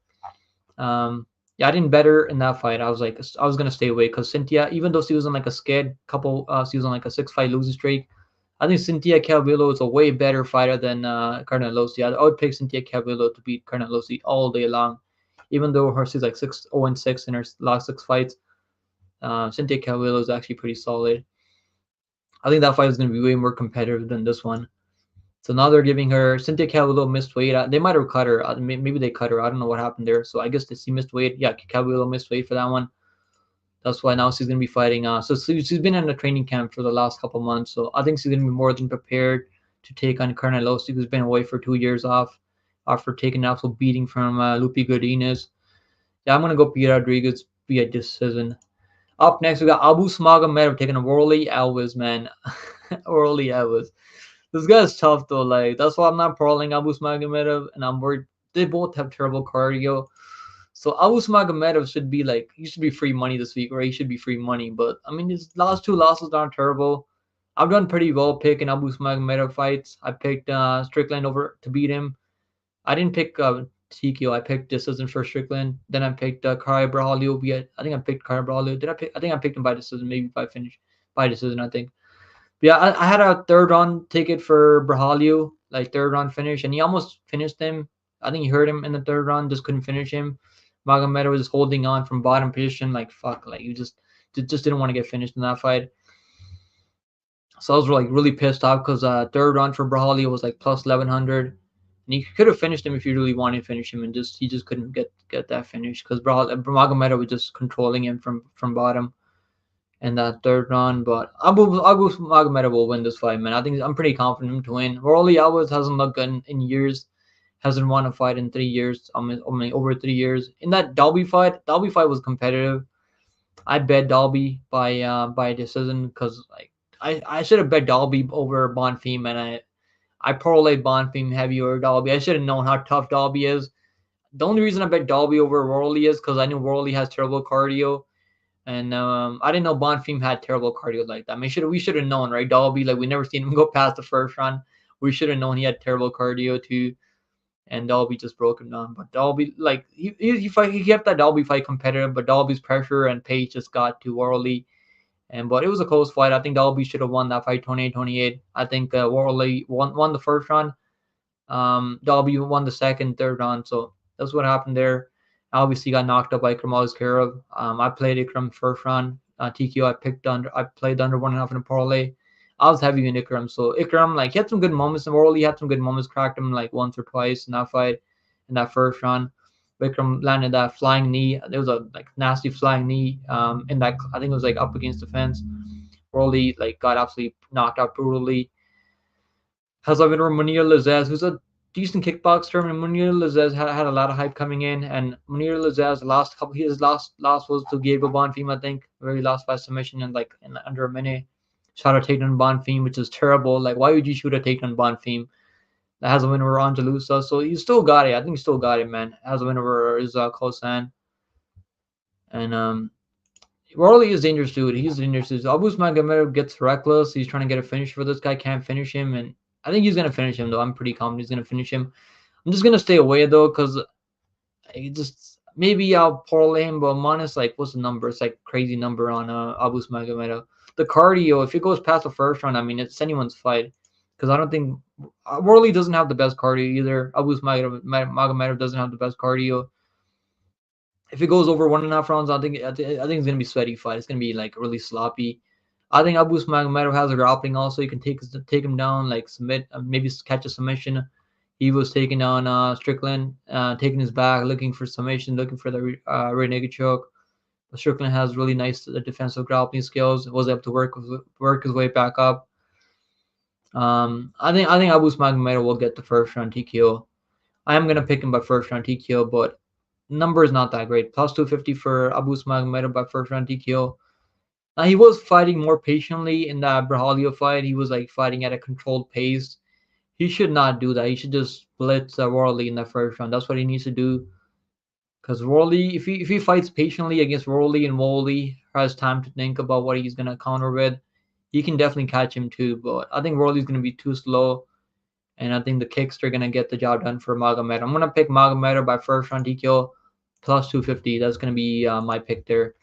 Yeah, I didn't bet her in that fight. I was gonna stay away because Cynthia, even though she was on like a scared couple, she was on like a 6-fight losing streak. I think Cynthia Calvillo is a way better fighter than Carnelosi. I would pick Cynthia Calvillo to beat Carnelosi all day long, even though she's like 6-0-6 in her last 6 fights. Cynthia Calvillo is actually pretty solid. I think that fight is gonna be way more competitive than this one. So now they're giving her Cynthia Calvillo missed weight. They might have cut her. Maybe they cut her. I don't know what happened there. So I guess she missed weight. Yeah, Calvillo missed weight for that one. That's why now she's gonna be fighting. So she's been in a training camp for the last couple months. So I think she's gonna be more than prepared to take on Carnelosi, who's been away for 2 years off after taking an absolute beating from Lupi Godinez. Yeah, I'm gonna go Peter Rodriguez via decision. Up next, we got Abu Smagomedov taking a Worley Alves, man. Worley Alves. This guy's tough though. Like that's why I'm not paroling Abu Smagomedov, and I'm worried they both have terrible cardio. So Abu Smagomedov should be like he should be free money this week, or he should be free money. But I mean, his last two losses aren't terrible. I've done pretty well picking Abu Smagomedov fights. I picked Strickland over to beat him. I didn't pick TKO. I picked decision for Strickland. Then I picked Kari Braulio. I think I picked Kari Braulio. Did I pick? I think I picked him by decision. Maybe by finish. By decision, I think. But yeah, I had a third round ticket for Braulio, like third round finish, and he almost finished him. I think he hurt him in the third round, just couldn't finish him. Magomedov was holding on from bottom position, like fuck, like you just didn't want to get finished in that fight. So I was like really pissed off because third round for Braulio was like plus 1100. And he could have finished him if you really wanted to finish him, and he just couldn't get that finish because Magomedov was just controlling him from bottom in that third round. But Abu Magomedov will win this fight, man. I'm pretty confident him to win. Rolly Alves hasn't looked good in years. Hasn't won a fight in 3 years. I mean, over 3 years. In that Dalby fight was competitive. I bet Dalby by decision because like I should have bet Dalby over Bonfim, and I parlayed Bonfim heavy over Dalby. I should have known how tough Dalby is. The only reason I bet Dalby over Worley is because I knew Worley has terrible cardio. And I didn't know Bonfim had terrible cardio like that. I mean, we should have known, right? Dalby, like we never seen him go past the first round. We should have known he had terrible cardio too. And Dalby just broke him down. But Dalby, like he kept that Dalby fight competitive, but Dalby's pressure and pace just got too Worley. But it was a close fight. I think Dalby should have won that fight 28-28. I think Worley won the first round. Dalby won the second, third round. So that's what happened there. Obviously got knocked up by Ikram Alizkarov. I played Ikram first round. TKO I played under 1.5 in a parlay. I was heavy in Ikram. So Ikram, like he had some good moments in Worley. He had some good moments, cracked him like once or twice in that fight, in that first round. Vikram landed that flying knee. There was a like nasty flying knee. In that I think it was like up against the fence. Worley like got absolutely knocked out brutally. Has been Munir Lazez, who's a decent kickboxer. I mean, Munir Lazez had a lot of hype coming in, and Munir Lazez his last was to Gabriel Bonfim, I think, where he lost by submission in under a minute. Shot a takedown Bonfim, which is terrible. Like, why would you shoot a takedown Bonfim? That has a win over Angelusa, so he still got it. I think he still got it, man. Has a win over Kosan. And Worley is dangerous, dude. He's dangerous. Abu Magomedov gets reckless. He's trying to get a finish for this guy. Can't finish him, and I think he's gonna finish him though. I'm pretty confident he's gonna finish him. I'm just gonna stay away though, cause maybe I'll parlay him, but I'm honest, like what's the number? It's like crazy number on Abu Magomedov. The cardio, if it goes past the first round, I mean it's anyone's fight. Cause I don't think Worley doesn't have the best cardio either. Abu Magomedov doesn't have the best cardio. If it goes over 1.5 rounds, I think it's gonna be a sweaty fight. It's gonna be like really sloppy. I think Abu Magomedov has a grappling also. You can take him down, like submit, maybe catch a submission. He was taking down Strickland, taking his back, looking for submission, looking for the rear naked choke. But Strickland has really nice defensive grappling skills. Was able to work his way back up. I think Abu Magomedov will get the first round TKO. I am gonna pick him by first round TKO, but number is not that great. Plus 250 for Abu Magomedov by first round TKO. Now he was fighting more patiently in that Braulio fight. He was like fighting at a controlled pace. He should not do that. He should just blitz Worley in the first round. That's what he needs to do. Because Worley, if he fights patiently against Worley and Worley has time to think about what he's gonna counter with, he can definitely catch him too. But I think Worley's gonna be too slow, and I think the kicks are gonna get the job done for Magomedov. I'm gonna pick Magomedov by first round TKO plus 250. That's gonna be my pick there.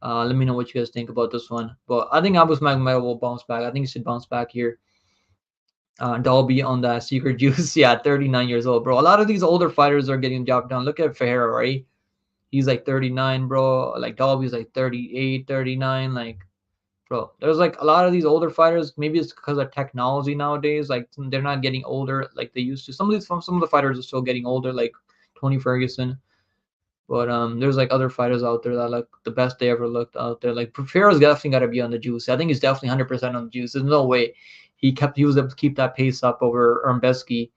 Let me know what you guys think about this one. But I think Abu Magomedov will bounce back. I think he should bounce back here. Dalby on that secret juice. Yeah, 39 years old, bro. A lot of these older fighters are getting the job done. Look at Ferreira, right? He's like 39, bro. Like Dalby's like 38, 39. Like, bro, there's like a lot of these older fighters. Maybe it's because of technology nowadays. Like they're not getting older like they used to. Some of the fighters are still getting older, like Tony Ferguson. But there's like other fighters out there that look the best they ever looked out there. Like Ferreira's definitely got to be on the juice. I think he's definitely 100% on the juice. There's no way he was able to keep that pace up over Ermbesky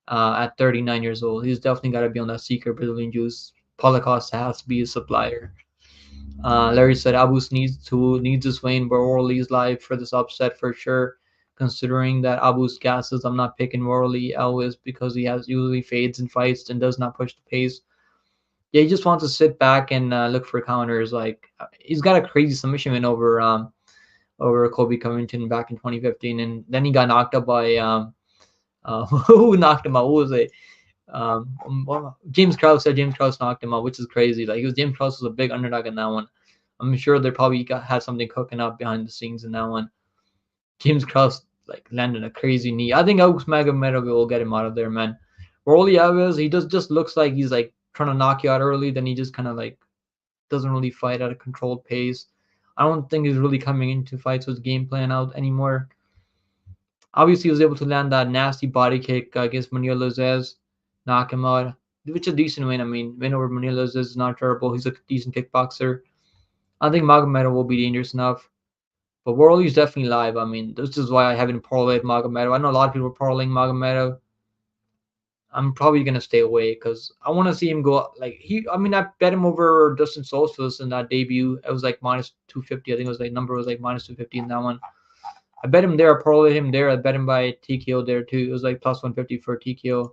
at 39 years old. He's definitely got to be on that secret Brazilian juice. Holocaust has to be a supplier. Larry said Abus needs this win, but Worley's live for this upset for sure. Considering that Abus gasses, I'm not picking Worley always because he has usually fades and fights and does not push the pace. Yeah, he just wants to sit back and look for counters. Like he's got a crazy submission win over Kobe Covington back in 2015, and then he got knocked up by who knocked him out? What was it? James Krause said James Krause knocked him out, which is crazy. Like James Krause was a big underdog in that one. I'm sure they probably had something cooking up behind the scenes in that one. James Krause like landed a crazy knee. I think Alex Magomedov will get him out of there, man. Rolly Alves, he just looks like he's like trying to knock you out early, then he just kind of like doesn't really fight at a controlled pace. I don't think he's really coming into fights with game plan out anymore. Obviously, he was able to land that nasty body kick against Manuel Lozez, knock him out, which is a decent win. I mean, win over Manuel Lozez is not terrible. He's a decent kickboxer. I think Magomedov will be dangerous enough. But Worley's definitely live. I mean, this is why I haven't parlayed Magomedov. I know a lot of people are parlaying Magomedov. I'm probably gonna stay away because I want to see him go like he. I mean, I bet him over Dustin Solstice in that debut. It was like minus 250. I think it was like number was like minus 250 in that one. I bet him there. I parlayed him there. I bet him by TKO there too. It was like plus 150 for TKO.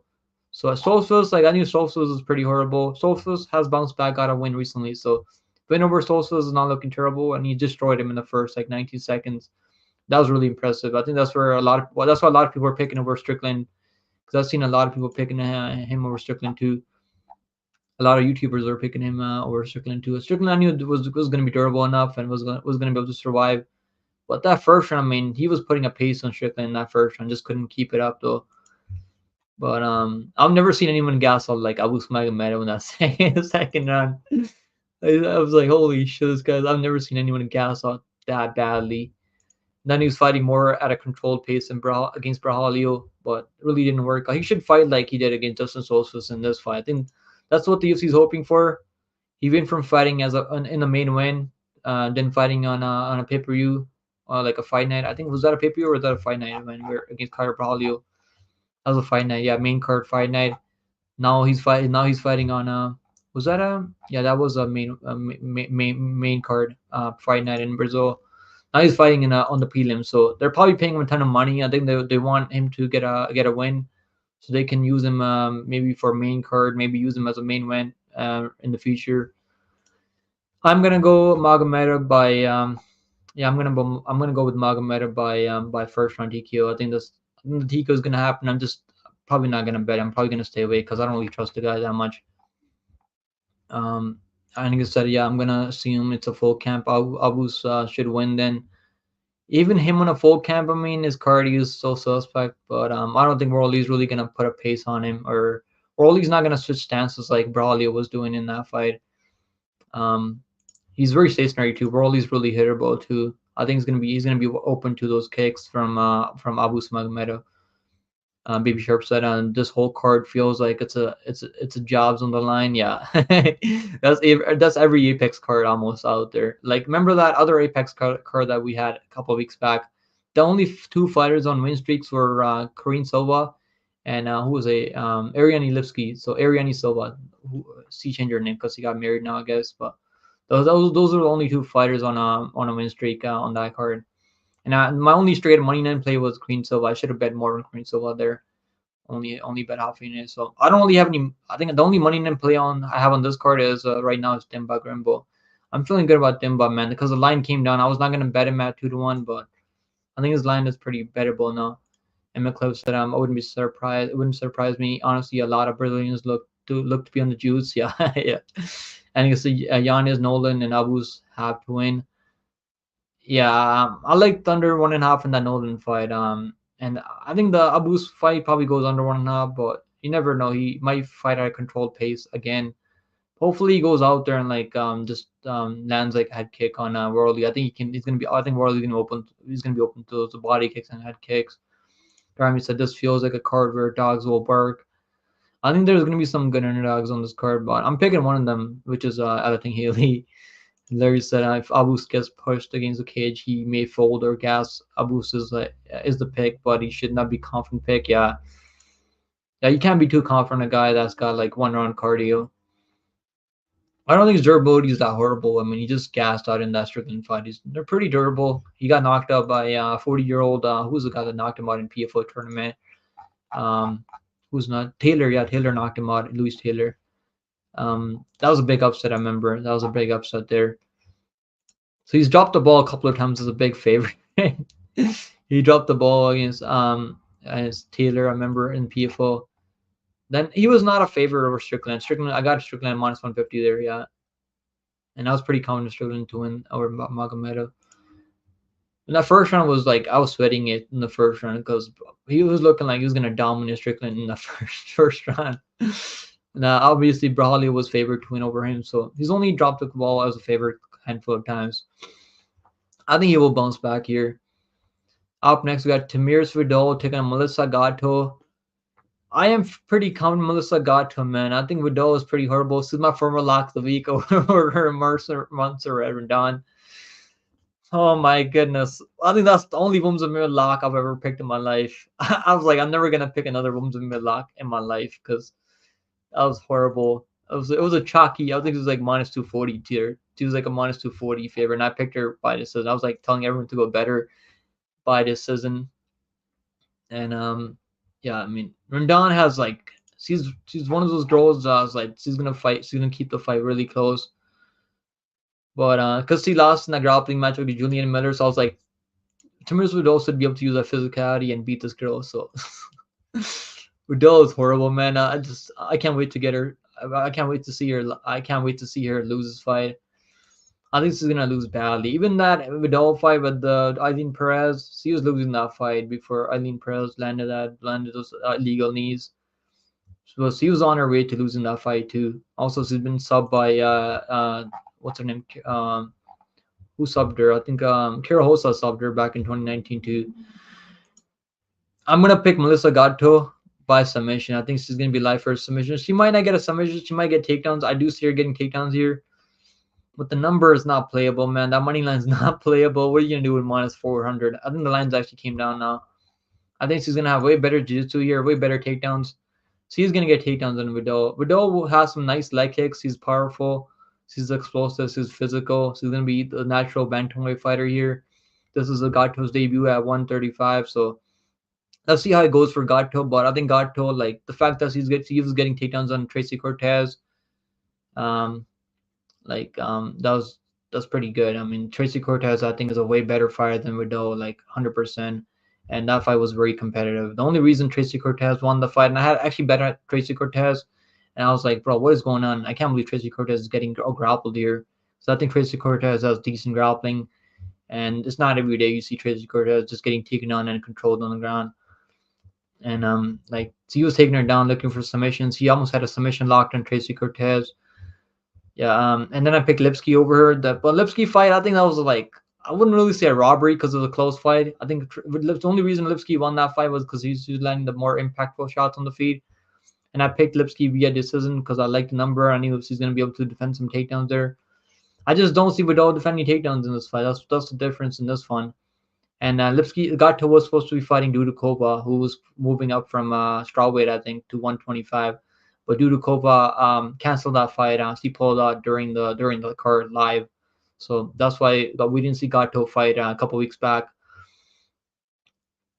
So Solstice, like I knew Solstice was pretty horrible. Solstice has bounced back, got a win recently. So win over Solstice is not looking terrible, and he destroyed him in the first like 19 seconds. That was really impressive. I think that's where that's why a lot of people are picking over Strickland because I've seen a lot of people picking him over Strickland too. A lot of YouTubers are picking him over Strickland too. Strickland I knew was going to be durable enough and was going to be able to survive. But that first round, I mean, he was putting a pace on Strickland in that first round, just couldn't keep it up though. But I've never seen anyone gas out like Abu Magomedov in that second round. I was like, holy shit, this guy! I've never seen anyone gas out that badly. Then he was fighting more at a controlled pace than against Brahalio, but it really didn't work. He should fight like he did against Justin Solstice in this fight. I think that's what the UFC is hoping for. He went from fighting in the main win, then fighting on a pay per view, like a fight night. I think was that a pay per view or was that a fight night when we were against Kyle Brahalio? That was a fight night, yeah, main card fight night. Now he's fighting. Now he's fighting on was that a yeah that was a main card fight night in Brazil. Now he's fighting on the prelim, so they're probably paying him a ton of money. I think they want him to get a win, so they can use him maybe for main card, maybe use him as a main win in the future. I'm gonna go Magomedov by yeah I'm gonna go with Magomedov by first round TKO. I think the TKO is gonna happen. I'm just probably not gonna bet. I'm probably gonna stay away because I don't really trust the guy that much. I think I said, yeah, I'm gonna assume it's a full camp. Abus should win then. Even him on a full camp, I mean, his cardio is so suspect. But I don't think Worley's really gonna put a pace on him, or Worley's not gonna switch stances like Braulio was doing in that fight. Um, he's very stationary too. Worley's really hittable too. I think he's gonna be open to those kicks from Abu Magomedov. Baby Sharp said, this whole card feels like it's a jobs on the line. Yeah, that's every Apex card almost out there. Like remember that other Apex card that we had a couple of weeks back? The only two fighters on win streaks were Kareem Silva and who was Ariane Lipsky. So Ariane Silva, she changed her name because he got married now, I guess. But those are the only two fighters on a win streak on that card. And my only straight money line play was Queen Silva. I should have bet more on Queen Silva there. Only bet half unit. So I don't really have any. I think the only money line play I have on this card is right now is Dimba Grimbo. I'm feeling good about Dimba, man, because the line came down. I was not gonna bet him at 2-1, but I think his line is pretty bettable now. And McClellan said, I wouldn't be surprised. It wouldn't surprise me. Honestly, a lot of Brazilians look to be on the juice. Yeah, yeah. And you see, Giannis, Nolan, and Abus have to win. Yeah, I like Thunder 1.5 in that Nolan fight. And I think the Abus fight probably goes under 1.5, but you never know. He might fight at a controlled pace again. Hopefully, he goes out there and just lands like a head kick on Worley. I think he can. He's gonna be. I think Worley's gonna open. He's gonna be open to those body kicks and head kicks. Rami said this feels like a card where dogs will bark. I think there's gonna be some good underdogs on this card, but I'm picking one of them, which is I think Haley. Larry said if Abus gets pushed against the cage, he may fold or gas. Abus is the pick, but he should not be confident pick. Yeah, yeah, you can't be too confident a guy that's got like 1 round cardio. I don't think his durability is that horrible. I mean, he just gassed out in that Strickland fight. They're pretty durable. He got knocked out by 40-year-old. Who was the guy that knocked him out in PFO tournament? Um, who's not Taylor? Yeah, Taylor knocked him out. Louis Taylor. That was a big upset. I remember that was a big upset there. So he's dropped the ball a couple of times as a big favorite. He dropped the ball against Taylor. I remember in PFO. Then he was not a favorite over Strickland. I got Strickland minus 150 there. Yeah, and I was pretty confident Strickland to win over Magomedov. And that first round was like I was sweating it in the first round because he was looking like he was gonna dominate Strickland in the first round. Now obviously Brawley was favored to win over him, so he's only dropped the ball as a favorite a handful of times. I think he will bounce back here. Up next we got Tamir Vidal taking on Melissa Gatto. I am pretty confident Melissa Gatto, man. I think Vidal is pretty horrible. This is my former lock of the week over her Mercer Rendon. Oh my goodness. I think that's the only women's mid lock I've ever picked in my life. I was like, I'm never gonna pick another women's mid lock in my life because that was horrible. It was a chalky. I think it was like minus 240 tier. She was like a minus 240 favorite, and I picked her by decision. I was like telling everyone to go better by decision. And yeah, I mean Rendon has like she's one of those girls I was like she's gonna fight, she's gonna keep the fight really close. But because she lost in that grappling match with Julian Miller, so I was like, Tamir Vidal should be able to use that physicality and beat this girl. So Vidal is horrible, man. I can't wait to get her. I can't wait to see her. I can't wait to see her lose this fight. I think she's gonna lose badly. Even that Vidal fight with the Eileen Perez, she was losing that fight before Eileen Perez landed those illegal knees. So she was on her way to losing that fight too. Also, she's been subbed by what's her name? Who subbed her? I think Kira Hosa subbed her back in 2019 too. I'm gonna pick Melissa Gatto by submission. I think she's gonna be live for a submission. She might not get a submission. She might get takedowns. I do see her getting takedowns here, but the number is not playable, man. That money line is not playable. What are you gonna do with minus 400? I think the lines actually came down now. I think she's gonna have way better jiu-jitsu here, way better takedowns. She's gonna get takedowns than Vidal. Vidal has some nice leg kicks. He's powerful. She's explosive. She's physical. She's gonna be the natural bantamweight fighter here. This is a Gatto's debut at 135, so let's see how it goes for Gatto. But I think Gatto, like the fact that he was getting takedowns on Tracy Cortez, um, that's pretty good. I mean, Tracy Cortez I think is a way better fighter than Vidal, like 100%. And that fight was very competitive. The only reason Tracy Cortez won the fight, and I had actually bet at Tracy Cortez, and I was like, bro, what is going on? I can't believe Tracy Cortez is getting grappled here. So I think Tracy Cortez has decent grappling, and it's not every day you see Tracy Cortez just getting taken on and controlled on the ground. And like so he was taking her down looking for submissions. He almost had a submission locked on Tracy Cortez. Yeah, and then I picked Lipsky over her. But Lipsky fight, I think that was like I wouldn't really say a robbery because it was a close fight. I think the only reason Lipsky won that fight was because he's landing the more impactful shots on the feet. And I picked Lipsky via decision because I liked the number. I knew she's going to be able to defend some takedowns there. I just don't see Vidal defending takedowns in this fight. That's the difference in this one. And Lipsky Gatto was supposed to be fighting Dudukova, who was moving up from strawweight, I think, to 125. But Dudukova canceled that fight. She pulled out during the card live, so that's why we didn't see Gatto fight a couple weeks back.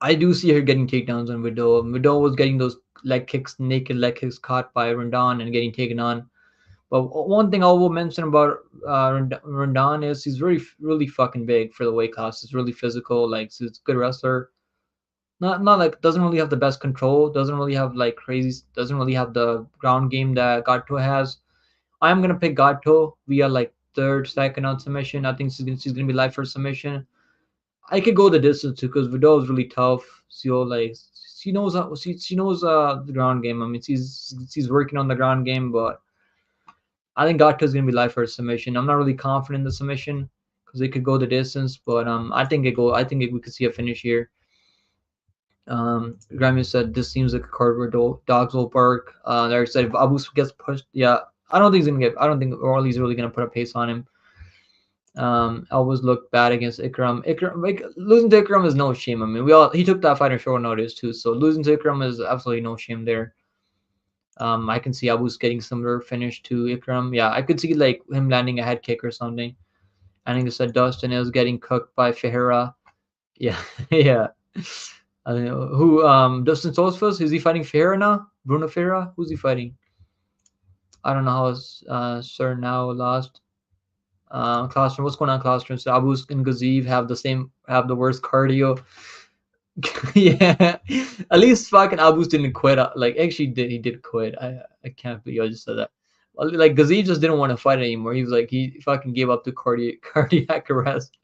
I do see her getting takedowns on Vidal. Vidal was getting those naked leg kicks caught by Rendon and getting taken on. But one thing I will mention about Rendon is he's really fucking big for the weight class. He's really physical. Like he's a good wrestler. Not like doesn't really have the best control. Doesn't really have like crazy. Doesn't really have the ground game that Gatto has. I'm gonna pick Gatto via like third, second on submission. I think she's gonna be live for submission. I could go the distance too because Vidal is really tough. So like she knows the ground game. I mean she's working on the ground game, but I think Gatto is gonna be live for a submission. I'm not really confident in the submission because it could go the distance, but we could see a finish here. Grammy said this seems like a card where dogs will bark. Derek said if Abu gets pushed, yeah, I don't think Orly's really gonna put a pace on him. Always looked bad against Ikram. Like, losing to Ikram is no shame. I mean, he took that fight on short notice too, so losing to Ikram is absolutely no shame there. I can see Abus getting similar finish to Ikram. Yeah, I could see like him landing a head kick or something. I think it's Dustin is getting cooked by Ferreira. Yeah, yeah. I don't know who Dustin Solsfus, is he fighting Ferreira now? Bruno Ferreira? Who's he fighting? I don't know how his Sir now lost. Claustrum, what's going on, Claustrum? So Abus and Gaziv have the worst cardio. Yeah, at least fucking Abus didn't quit. Like actually he did quit. I can't believe I just said that. Like Gaziv just didn't want to fight anymore. He was like he fucking gave up to cardiac arrest.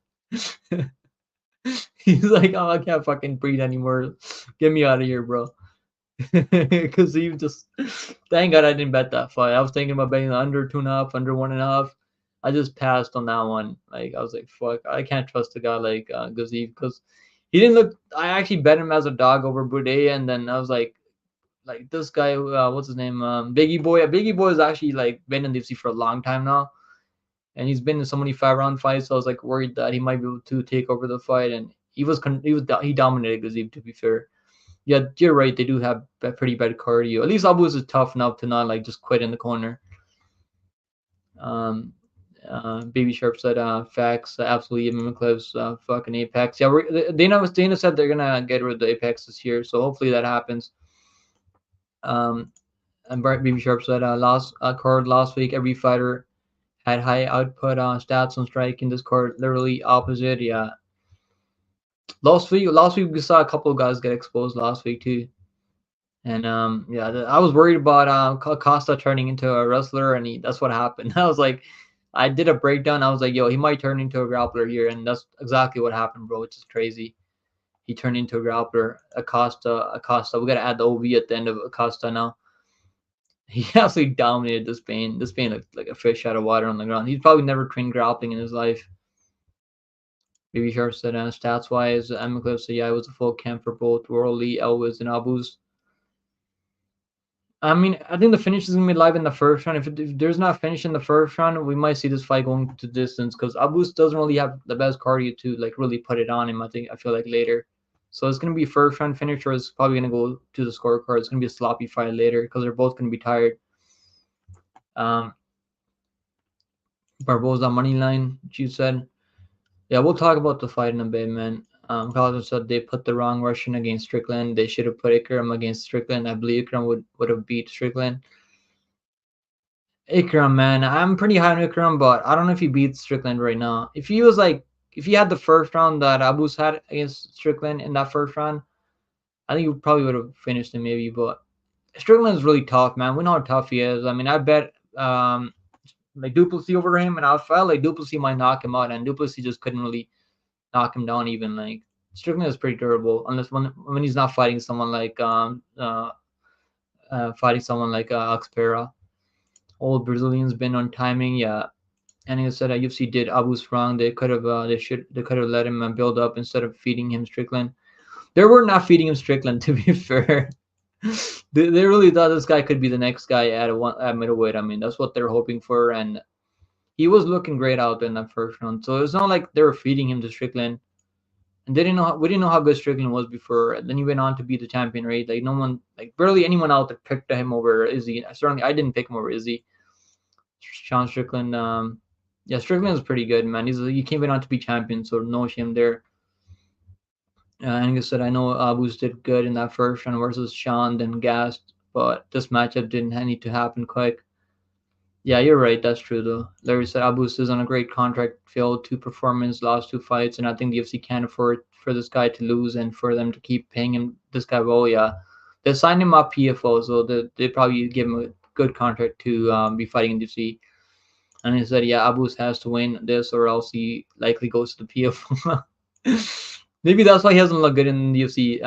He's like, oh, I can't fucking breathe anymore. Get me out of here, bro. Because he just, thank God I didn't bet that fight. I was thinking about betting under 2.5, under 1.5. I just passed on that one. Like, I was like, fuck, I can't trust a guy like Gaziv because he didn't look. I actually bet him as a dog over Boudet, and then I was like this guy, what's his name? Biggie Boy. Biggie Boy has actually like been in the UFC for a long time now, and he's been in so many 5-round fights. So I was like worried that he might be able to take over the fight, and he dominated Gaziv, to be fair. Yeah, you're right. They do have pretty bad cardio. At least Abus is tough enough to not like just quit in the corner. Um, Baby Sharp said, "Facts, absolutely." Mimiclips, fucking Apex. Yeah, Dana said they're gonna get rid of the Apex this year, so hopefully that happens. And Baby Sharp said, last card last week, every fighter had high output stats on strike. In this card, literally opposite. Yeah, last week we saw a couple of guys get exposed last week too. And yeah, I was worried about Costa turning into a wrestler, and that's what happened. I was like, I did a breakdown. I was like, yo, he might turn into a grappler here, and that's exactly what happened, bro. It's just crazy. He turned into a grappler. Acosta. We gotta add the OV at the end of Acosta now. He absolutely dominated this Spain. This Spain looked like a fish out of water on the ground. He's probably never trained grappling in his life. Baby Sharp said, stats wise, Emma said, yeah, it was a full camp for both Worley, Elvis, and Abus. I mean, I think the finish is gonna be live in the first round. If there's not a finish in the first round, we might see this fight going to distance because Abus doesn't really have the best cardio to like really put it on him. I feel like later, so it's gonna be first round finish, or it's probably gonna go to the scorecard. It's gonna be a sloppy fight later because they're both gonna be tired. Barboza money line, you said. Yeah, we'll talk about the fight in a bit, man. Carlton said they put the wrong Russian against Strickland. They should have put Ikram against Strickland. I believe Ikram would have beat Strickland. Ikram, man, I'm pretty high on Ikram, but I don't know if he beats Strickland right now. If he had the first round that Abus had against Strickland in that first round, I think he probably would have finished him maybe. But Strickland is really tough, man. We know how tough he is. I mean, I bet like Duplessis over him, and I felt like Duplessis might knock him out, and Duplessis just couldn't really knock him down even. Like Strickland is pretty durable, unless when he's not fighting someone like Oxpera. Old Brazilians been on timing, yeah. And he said UFC did Abus wrong. They could have let him build up instead of feeding him Strickland. They were not feeding him Strickland, to be fair. They really thought this guy could be the next guy at middleweight. I mean, that's what they're hoping for, and he was looking great out there in that first round. So it's not like they were feeding him to Strickland. And we didn't know how good Strickland was before. And then he went on to be the champion, right? Like no one, like barely anyone out there picked him over Izzy. Certainly, I didn't pick him over Izzy. Sean Strickland, yeah, Strickland is pretty good, man. He came on to be champion, so no shame there. And like I said, I know Abus did good in that first round versus Sean, then gassed, but this matchup didn't need to happen quick. Yeah, you're right. That's true, though. Larry said Abus is on a great contract, failed to perform in his last 2 fights, and I think the UFC can't afford for this guy to lose and for them to keep paying him this guy well. Yeah, they signed him up PFO, so they probably give him a good contract to be fighting in the UFC. And he said, yeah, Abus has to win this, or else he likely goes to the PFO. Maybe that's why he doesn't look good in the UFC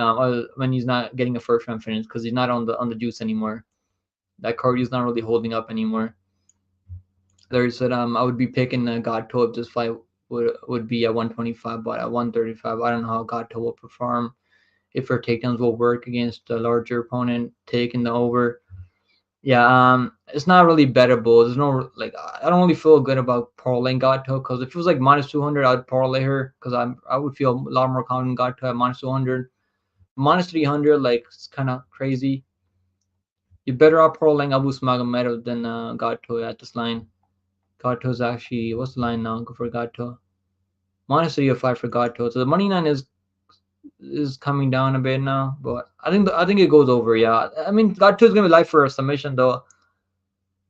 when he's not getting a first round finish, because he's not on the juice anymore. That cardio is not really holding up anymore. Larry said, I would be picking Gato if this fight would be at 125, but at 135, I don't know how Gato will perform. If her takedowns will work against a larger opponent, taking the over. Yeah, it's not really bettable. There's no I don't really feel good about parlaying Gato, because if it was like minus 200, I'd parlay her because I would feel a lot more confident Gato at minus 200. Minus 300, like it's kind of crazy. You're better off paroling Abu Smagomedov than Gato at this line. Gato's actually, what's the line now for Gato? -305 for Gato. So the money line is coming down a bit now, but I think it goes over. Yeah, I mean Gato is gonna be live for a submission though.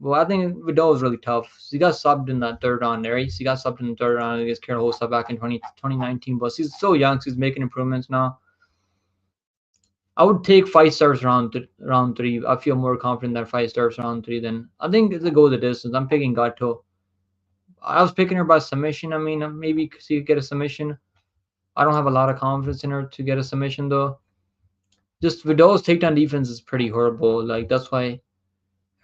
Well, I think Vidal is really tough. He got subbed in that third round there. He got subbed in the third round against Karen Hosta back in 2019, but he's so young, so he's making improvements now. I would take 5 stars round three. I feel more confident that 5 stars round three than I think it goes the distance. I'm picking Gato. I was picking her by submission. I mean, maybe she could get a submission. I don't have a lot of confidence in her to get a submission though. Just Vidal's takedown defense is pretty horrible. Like that's why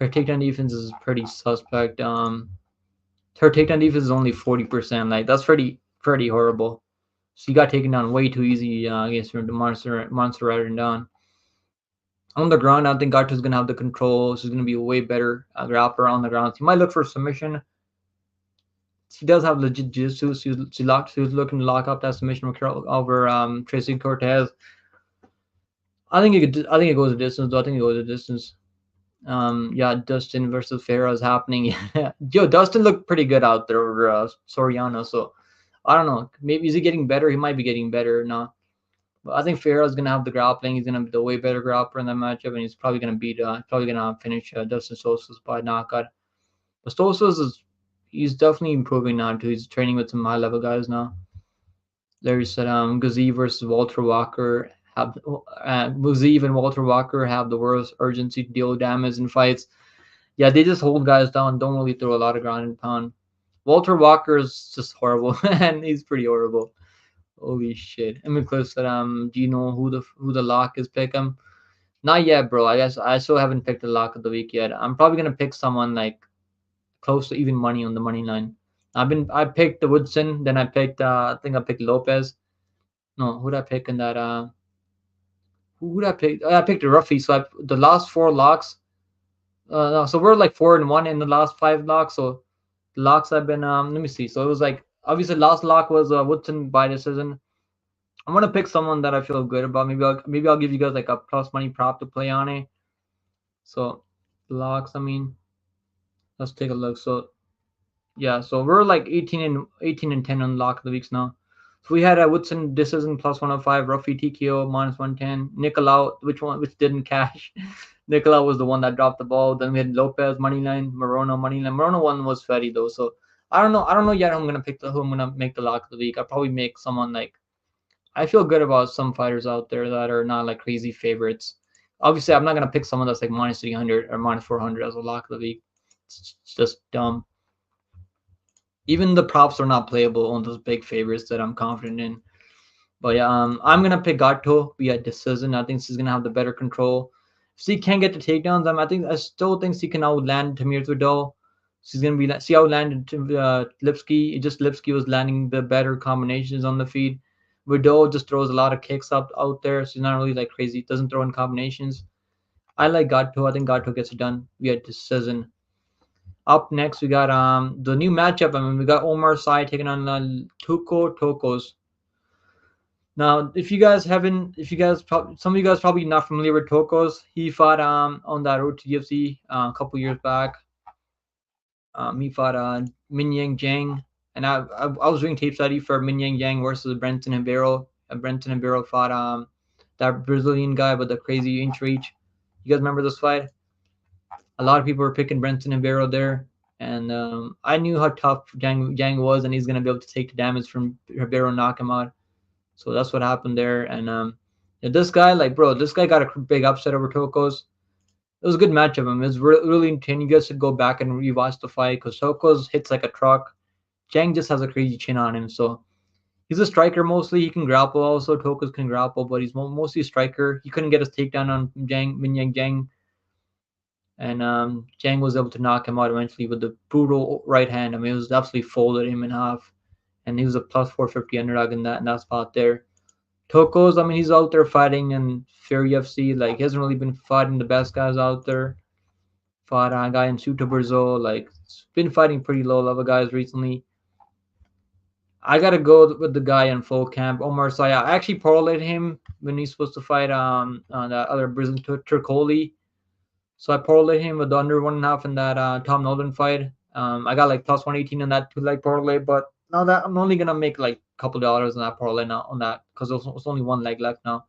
her takedown defense is pretty suspect. Her takedown defense is only 40%. Like that's pretty horrible. She got taken down way too easy against the monster right and down. On the ground, I think Gato's gonna have the control. She's gonna be a way better grappler on the ground. She might look for submission. She does have legit jiu-jitsu. She was looking to lock up that submission over Tracy Cortez. I think it goes a distance. Though. I think it goes a distance. Yeah, Dustin versus Farah is happening. Yo, Dustin looked pretty good out there over Soriano. So I don't know. Maybe is he getting better? He might be getting better now. But I think Farah is gonna have the grappling. He's gonna be the way better grappler in that matchup, and he's probably gonna finish Dustin Sosa's by knockout. But he's definitely improving now too. He's training with some high level guys now. Larry said, Ghazi versus Walter Walker. Muzeev and Walter Walker have the worst urgency to deal damage in fights. Yeah, they just hold guys down, don't really throw a lot of ground and pound. Walter Walker is just horrible, and he's pretty horrible. Holy shit! I mean, Cliff said, do you know who the lock is? Pick him. Not yet, bro. I guess I still haven't picked the lock of the week yet. I'm probably gonna pick someone like close to even money on the money line. I picked the Woodson, then I picked I think I picked Lopez. No, who did I pick in that who did I pick? I picked the Ruffy. So the last 4 locks. No, so we're like 4-1 in the last 5 locks. So the locks I've been let me see. So it was like obviously last lock was Woodson by decision. I'm gonna pick someone that I feel good about. Maybe I'll give you guys like a plus money prop to play on it. So locks. I mean, let's take a look. So yeah, so we're like 18 and 10 on lock of the weeks now. So we had a Woodson decision plus 105, Ruffy TKO minus 110, Nicolau, which didn't cash. Nicolau was the one that dropped the ball. Then we had Lopez moneyline, Morono moneyline. Morono one was Fetty though, so I don't know yet who I'm gonna make the lock of the week. I'll probably make someone like I feel good about some fighters out there that are not like crazy favorites. Obviously, I'm not gonna pick someone that's like minus 300 or minus 400 as a lock of the week. It's just dumb. Even the props are not playable on those big favorites that I'm confident in. But yeah, I'm gonna pick Gato via decision. I think she's gonna have the better control. If she can't get the takedowns, I still think she can outland Tamir Vidal. She's gonna be she outlanded Lipsky. It just Lipsky was landing the better combinations on the feed. Vidal just throws a lot of kicks out there. She's not really like crazy. Doesn't throw in combinations. I like Gato. I think Gato gets it done via decision. Up next, we got the new matchup. I mean, we got Omar Sy taking on Tuco Tokos. Now, some of you guys probably not familiar with Tokos. He fought on that road to UFC a couple years back. He fought Min Yang Jang, and I was doing tape study for Min Yang Jang versus Brenton Hibero. Brenton Hibero fought that Brazilian guy with the crazy inch reach. You guys remember this fight? A lot of people were picking Brenton Hibero there, and I knew how tough Jang was, and he's gonna be able to take the damage from Hibero and knock him out. So that's what happened there. And this guy, this guy got a big upset over Tokos. It was a good matchup. I mean, it was really intense. You guys should go back and rewatch the fight because Tokos hits like a truck. Jang just has a crazy chin on him, so he's a striker mostly. He can grapple also. Tokos can grapple, but he's mostly a striker. He couldn't get his takedown on Min Yang Jang. And Jang was able to knock him out eventually with the brutal right hand. I mean, it was absolutely folded him in half. And he was a plus 450 underdog in that spot there. Tokos, I mean, he's out there fighting in fair UFC. Like, he hasn't really been fighting the best guys out there. Fought a guy in Suto Brazil. Like, been fighting pretty low-level guys recently. I got to go with the guy in full camp, Omar Sy. I actually parlayed him when he's supposed to fight that other Brazilian Turcoli. So I parlayed him with the under 1.5 in that Tom Nolan fight. I got like plus 118 in that 2 leg parlay, but now that I'm only gonna make like a couple dollars on that parlay now on that because there's only 1 leg left now.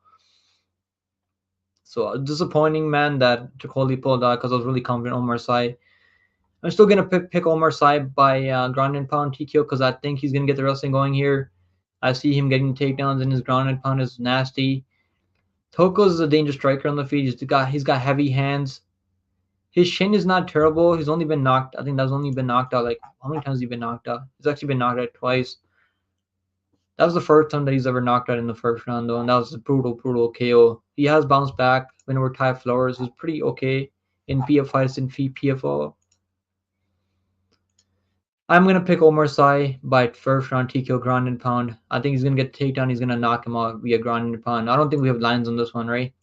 So disappointing, man, that Chikoli pulled out because I was really confident Omar Sy. I'm still gonna pick Omar Sy by ground and pound TKO because I think he's gonna get the wrestling going here. I see him getting takedowns, and his ground and pound is nasty. Toko's a dangerous striker on the feet. He's got heavy hands. His shin is not terrible. He's only been knocked. I think that's only been knocked out. Like how many times has he been knocked out? He's actually been knocked out twice. That was the first time that he's ever knocked out in the first round, though, and that was a brutal KO. He has bounced back when we're Ty Flowers, who's pretty okay in PF fights and PFO. I'm gonna pick Omar Sy by first round TKO ground and pound. I think he's gonna get the takedown. He's gonna knock him out via ground and pound. I don't think we have lines on this one, right?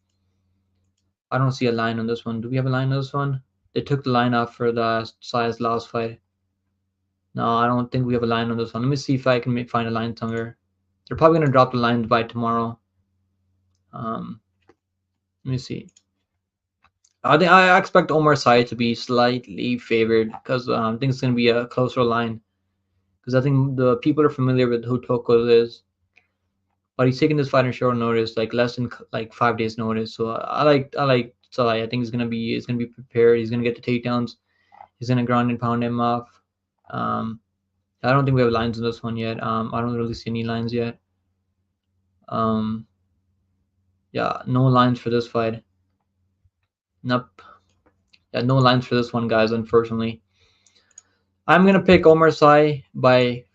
I don't see a line on this one. Do we have a line on this one? They took the line off for the Sy's last fight. No, I don't think we have a line on this one. Let me see if I can find a line somewhere. They're probably gonna drop the lines by tomorrow. Let me see. I expect Omar Sy to be slightly favored because I think it's gonna be a closer line. Because I think the people are familiar with who Toko is, but he's taking this fight on short notice, like less than like 5 days notice. So I like Sy. I think he's gonna be prepared. He's gonna get the takedowns. He's gonna ground and pound him off. I don't think we have lines on this one yet. I don't really see any lines yet. Yeah, no lines for this fight. Nope. Yeah, no lines for this one, guys, unfortunately. I'm gonna pick Omar Sy by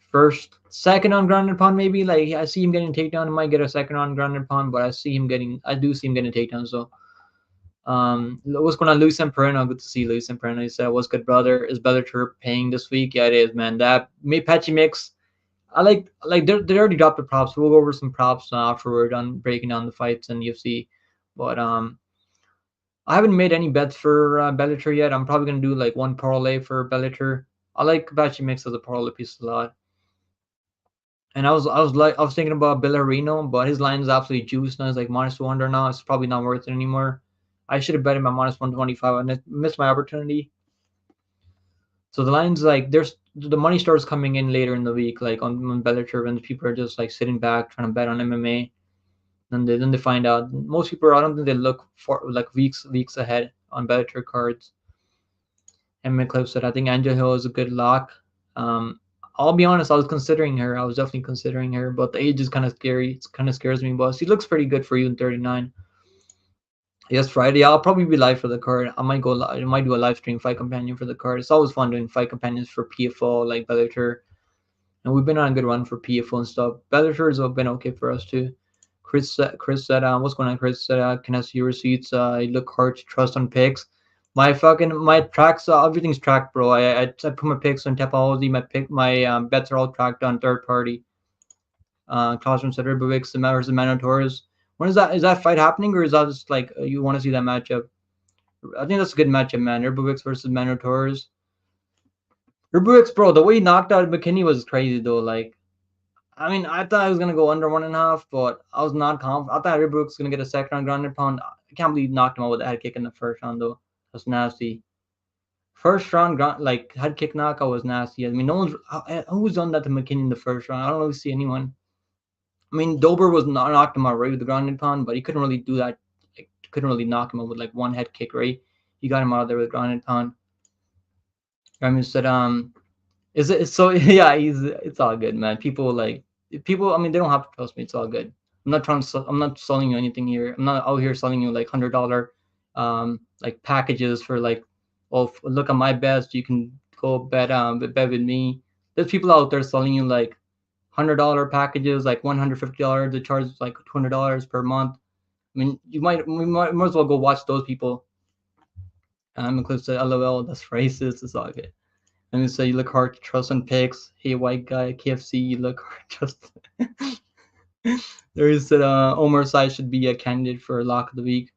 second on ground and pound, maybe. Like I see him getting takedown. He might get a second on ground and pound, but I do see him getting takedown. So what's going on, Luis Semperino? Good to see Luis Semperino. He said, "What's good, brother? Is Bellator paying this week?" Yeah, it is, man. That Patchy Mix. I like they already dropped the props. We'll go over some props afterward on breaking down the fights in UFC. But I haven't made any bets for Bellator yet. I'm probably gonna do like one parlay for Bellator. I like Patchy Mix as a parlay piece a lot. And I was thinking about Bellarino, but his line is absolutely juiced now. It's like minus 200 now. It's probably not worth it anymore. I should have bet him at minus 125 and missed my opportunity. So the line's like the money starts coming in later in the week, like on Bellator, when people are just like sitting back trying to bet on MMA. Then they find out. Most people, I don't think they look for like weeks ahead on Bellator cards. MMA Clip said, I think Angel Hill is a good lock. I'll be honest, I was considering her. I was definitely considering her, but the age is kind of scary. It kind of scares me, but she looks pretty good for you in 39. Yes, Friday. I'll probably be live for the card. I might do a live stream fight companion for the card. It's always fun doing fight companions for PFO like Bellator, and we've been on a good run for PFO and stuff. Bellator's have been okay for us too. Chris said, what's going on? Chris said, can I see your receipts? You look hard to trust on picks. My tracks, everything's tracked, bro. I put my picks on Tapology. My bets are all tracked on third party. Classroom said Ribowicz versus Mano Torres. When is that? Is that fight happening, or is that just like you want to see that matchup? I think that's a good matchup, man. Ribowicz versus Mano Torres. Ribowicz, bro, the way he knocked out McKinney was crazy, though. Like, I mean, I thought I was gonna go under 1.5, but I was not confident. I thought Ribowicz was gonna get a second round ground and pound. I can't believe he knocked him out with a head kick in the first round, though. That's nasty. First round head kick knockout was nasty. I mean, no one's who's done that to McKinney in the first round. I don't really see anyone. I mean, Dober was knocked him out right with the ground and pound, but he couldn't really do that. Like, couldn't really knock him out with like one head kick, right? He got him out of there with ground and pound. Remy said, is it so? Yeah, it's all good, man. People. I mean, they don't have to trust me. It's all good. I'm not selling you anything here. I'm not out here selling you like $100 like packages for like, oh, look at my bets. You can go bet with me. There's people out there selling you like $100 packages, like $150. They charge like $200 per month. I mean, we might as well go watch those people. Include said, LOL, that's racist. It's all good. And you say you look hard to trust on picks. Hey, white guy, KFC, you look hard to trust. There is said Omar Sy should be a candidate for lock of the week.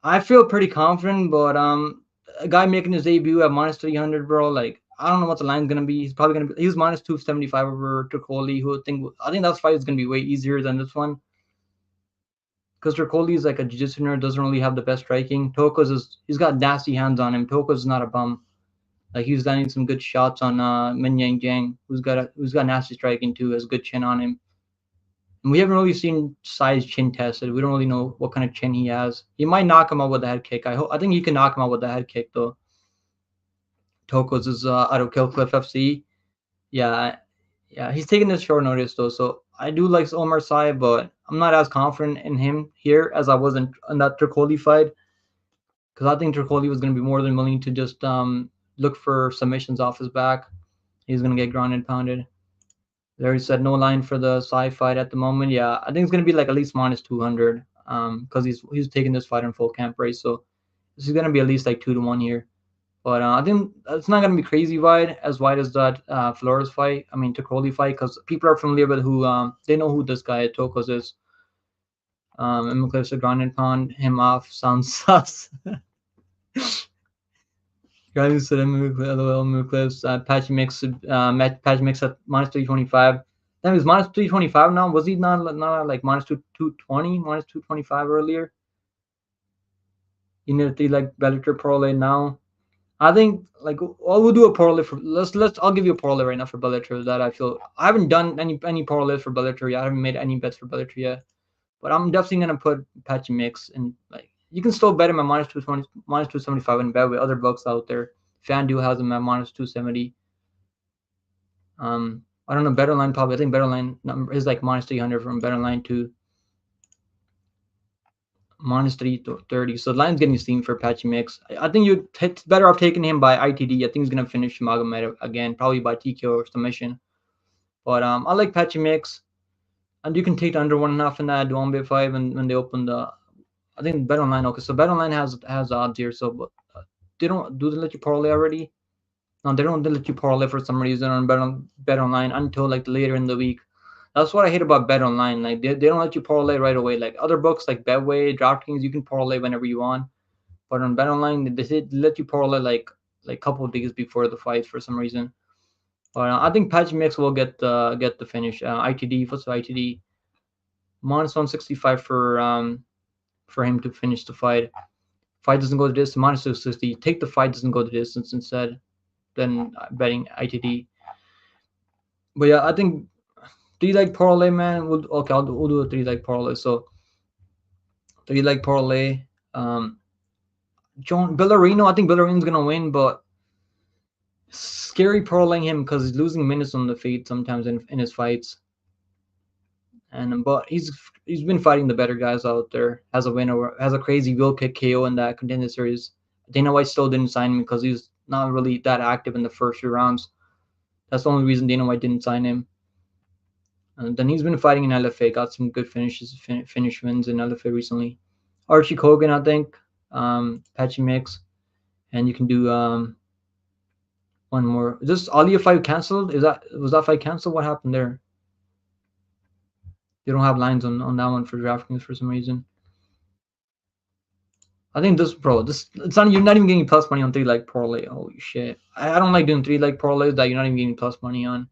I feel pretty confident, but a guy making his debut at minus 300, bro. Like, I don't know what the line's gonna be. He's probably gonna be. He was minus 275 over Tricoli, I think that fight is gonna be way easier than this one. because Tricoli is like a jiu-jitsu nerd, doesn't really have the best striking. Toko's he's got nasty hands on him. Toko's not a bum. Like he was landing some good shots on Min Yang Jiang, who's got nasty striking too, has good chin on him. And we haven't really seen Sai's chin tested. We don't really know what kind of chin he has. He might knock him out with a head kick. I think he can knock him out with a head kick though. Toko's is out of Killcliff FC. Yeah, yeah, he's taking this short notice though. So I do like Omar Sy, but I'm not as confident in him here as I was in that Tricoli fight, because I think Tricoli was going to be more than willing to just look for submissions off his back. He's going to get grounded and pounded. They already said no line for the Psy fight at the moment. Yeah, I think it's going to be like at least minus 200 because he's taking this fight in full camp race. So this is going to be at least like 2-1 here. But I think it's not going to be crazy wide as that Flores fight. I mean, Tricoli fight, because people are familiar with who they know who this guy Tokos is. And McCliff's a ground and pound him off sounds sus. Guys said LOL McCliff's Patchy Mix Patchy Mix at minus 325. That was minus 325 now. Was he not like minus 220, minus 225 earlier? You need to like Bellator parlay now. I think like we'll do a parlay for I'll give you a parlay right now for Bellator that I feel I haven't done any parlays for Bellator yet. I haven't made any bets for Bellator yet. But I'm definitely gonna put Patchy Mix, and like you can still bet him at minus 220, minus 275 and bet with other books out there. FanDuel has him at minus 270. I don't know, Betterline probably. I think Betterline number is like minus 300 from Betterline to minus 330. So the line's getting steamed for Patchy Mix. I think it's better off taking him by ITD. I think he's gonna finish Magomed again, probably by TKO or submission. But I like Patchy Mix, and you can take the under 1.5 in that Duombe 5 when they open the. I think BetOnline. Okay, so BetOnline has odds here. So, but they let you parlay already? No, they don't let you parlay for some reason on BetOnline until like later in the week. That's what I hate about BetOnline. Like they don't let you parlay right away. Like other books like Betway, DraftKings, you can parlay whenever you want. But on BetOnline, they let you parlay like a couple of days before the fight for some reason. But I think Patchy Mix will get the finish. ITD, what's the ITD? Minus 165 for him to finish the fight. Fight doesn't go the distance, minus 260. Take the fight doesn't go the distance instead than betting ITD. But yeah, I think 3-leg parlay, man. We'll do a 3-leg parlay. So 3-leg parlay. John Bellarino, I think Bellarino's gonna win, but scary parlaying him because he's losing minutes on the feet sometimes in his fights. But he's been fighting the better guys out there. Has a crazy wheel kick KO in that Contender Series. Dana White still didn't sign him because he's not really that active in the first few rounds. That's the only reason Dana White didn't sign him. And then he's been fighting in LFA, got some good finish wins in LFA recently. Archie Kogan, I think, Patchy Mix, and you can do one more. Is this Alia fight canceled? Was that fight canceled? What happened there? They don't have lines on that one for DraftKings for some reason. I think it's not, you're not even getting plus money on 3-leg parlay. Holy shit. I don't like doing 3-leg parlays that you're not even getting plus money on.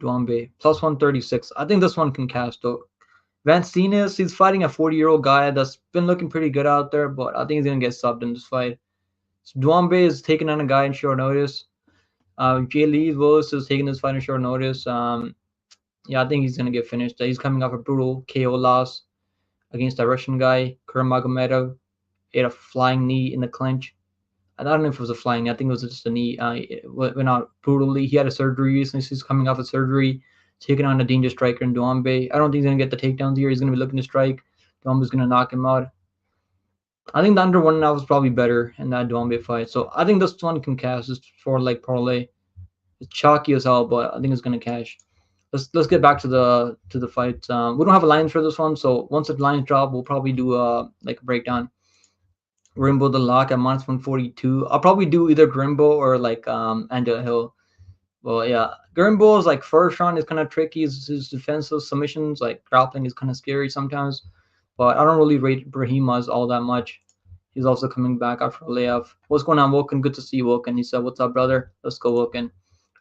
Duombe, plus 136. I think this one can cash though. Vancinas, he's fighting a 40-year-old guy that's been looking pretty good out there, but I think he's gonna get subbed in this fight. So Duombe is taking on a guy in short notice. Jay Lee Willis is taking this fight in short notice. Yeah, I think he's gonna get finished. He's coming off a brutal KO loss against a Russian guy, Kurmagomedov. He had a flying knee in the clinch. I don't know if it was a flying knee. I think it was just a knee. It went out brutally. He had a surgery recently. So he's coming off a surgery, taking on a dangerous striker in Duombe. I don't think he's going to get the takedowns here. He's going to be looking to strike. Duombe's going to knock him out. I think the under 1.5 was probably better in that Duombe fight. So I think this one can cash. This 4-leg parlay. It's chalky as hell, but I think it's going to cash. Let's get back to the fight. We don't have a line for this one, so once the lines drop, we'll probably do like a breakdown. Grimbo the lock at minus 142. I'll probably do either Grimbo or like Angela Hill. Well, yeah, Grimbo is like first round is kind of tricky. His defensive submissions, like grappling, is kind of scary sometimes. But I don't really rate Brahimaz all that much. He's also coming back after a layoff. What's going on, Woken? Good to see you, Woken. He said, "What's up, brother? Let's go, Woken."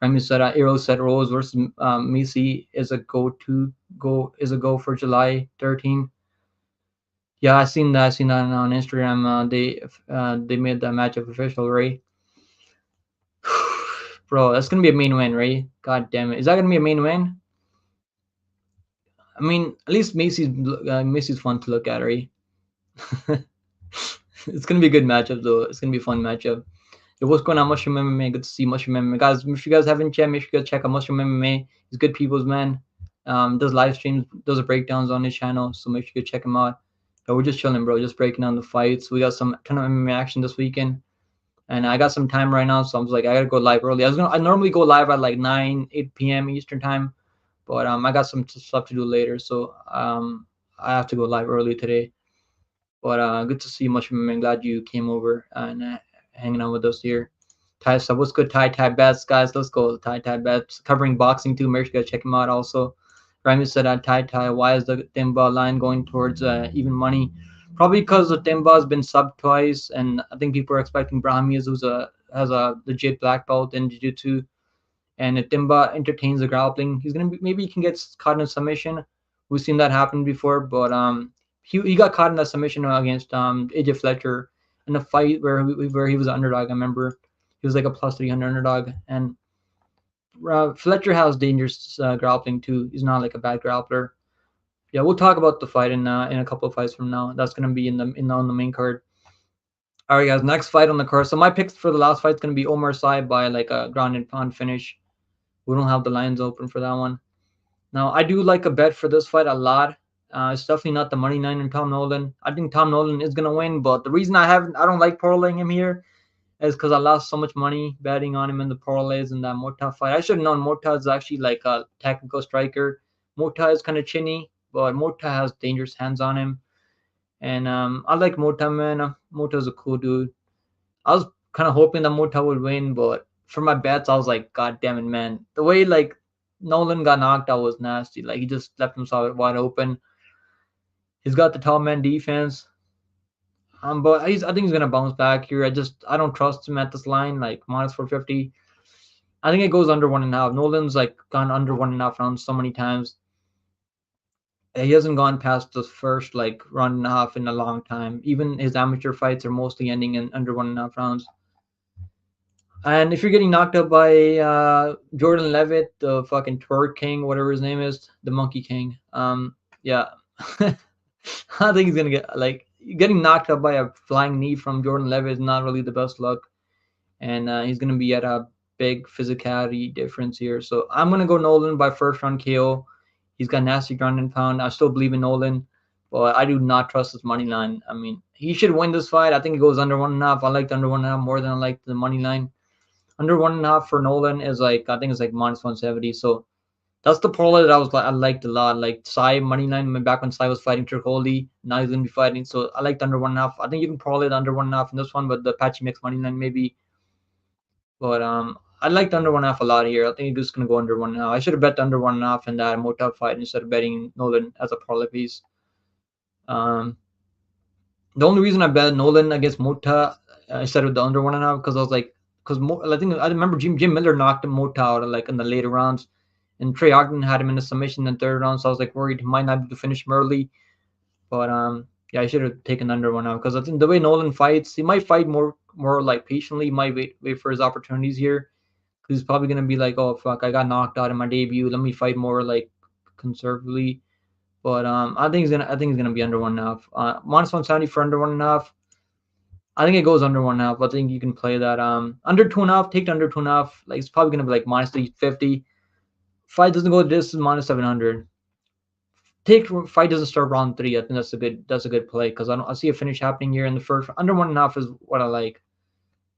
Remy said, "Aero said Rose versus Misi is a go for July 13." Yeah, I seen that. I seen that on Instagram. They made that matchup official, right? Bro, that's gonna be a main win, right? God damn it. Is that gonna be a main win? I mean, at least Macy's fun to look at, right? It's gonna be a good matchup though. It's gonna be a fun matchup. Yo, what's going on, Mushroom MMA? Good to see Mushroom MMA, guys. If you guys haven't checked, make sure you guys check out Mushroom MMA. He's good people's man. Does live streams, does breakdowns on his channel, so make sure you check him out. But we're just chilling, bro. Just breaking down the fights. We got some ton of MMA action this weekend, and I got some time right now, so I was like, I gotta go live early. I normally go live at like 8 p.m. Eastern time, but I got some stuff to do later, so I have to go live early today. But good to see you, Mushroom. I'm glad you came over and hanging out with us here. Ty, so what's good? Ty Bets, guys. Let's go. Ty Bets covering boxing too. Make sure you guys check him out. Also, Remy said Ty. Why is the Timba line going towards even money? Probably because the Timba has been sub twice, and I think people are expecting Brahmi who's has a legit black belt in jiu-jitsu, and if Timba entertains the grappling, he's gonna be, maybe he can get caught in a submission. We've seen that happen before, but he got caught in a submission against AJ Fletcher in a fight where he was an underdog. I remember he was like a plus 300 underdog, and Fletcher has dangerous grappling too. He's not like a bad grappler. Yeah, we'll talk about the fight in a couple of fights from now. That's gonna be on the main card. All right, guys. Next fight on the card. So my picks for the last fight is gonna be Omar Sy by like a ground and pound finish. We don't have the lines open for that one. Now, I do like a bet for this fight a lot. It's definitely not the money line in Tom Nolan. I think Tom Nolan is gonna win, but the reason I don't like parlaying him here is because I lost so much money betting on him in the parlays in that Mota fight. I should have known Mota is actually like a technical striker. Mota is kind of chinny, but Mota has dangerous hands on him, and I like Mota, man. Mota's a cool dude. I was kind of hoping that Mota would win, but for my bets, I was like, God damn it, man. The way like Nolan got knocked out was nasty. Like he just left himself wide open. He's got the tall man defense. But I think he's gonna bounce back here. I don't trust him at this line, like minus 450. I think it goes under 1.5. Nolan's like gone under 1.5 rounds so many times. He hasn't gone past the first like round and a half in a long time. Even his amateur fights are mostly ending in under 1.5 rounds. And if you're getting knocked up by Jordan Levitt, the fucking twerk king, whatever his name is, the monkey king, yeah, I think he's gonna get like getting knocked up by a flying knee from Jordan Levitt is not really the best luck, and he's gonna be at a big physicality difference here. So I'm gonna go Nolan by first round KO. He's got nasty ground and pound. I still believe in Nolan, but I do not trust his money line. I mean, he should win this fight. I think it goes under 1.5. I like the under 1.5 more than I like the money line. Under 1.5 for Nolan is like I think it's like minus 170. So that's the parlay that I liked a lot. Like Sai money line back when Sai was fighting Turkoli. Now he's gonna be fighting. So I liked under 1.5. I think you can parlay the under 1.5 in this one, but the Apache mix money line maybe. But I liked under 1.5 a lot here. I think it's just gonna go under 1.5. I should have bet under 1.5 in that Mota fight instead of betting Nolan as a parlay piece. Um, the only reason I bet Nolan against Mota instead of the under 1.5 because I was like, because I think I remember Jim Miller knocked Mota out like in the later rounds, and Trey Ogden had him in the submission in the third round, so I was like worried he might not be able to finish him early. But yeah, I should have taken under 1.5 because I think the way Nolan fights, he might fight more like patiently. He might wait for his opportunities here because he's probably gonna be like, oh fuck, I got knocked out in my debut. Let me fight more like conservatively. But I think he's gonna be under 1.5. Minus 170 for under 1.5. I think it goes under 1.5. I think you can play that. Under 2.5, take the under 2.5. Like it's probably gonna be like minus 350. Fight doesn't go this is minus 700. Take fight doesn't start round 3. I think that's a good play because I see a finish happening here in the first. Under 1.5 is what I like.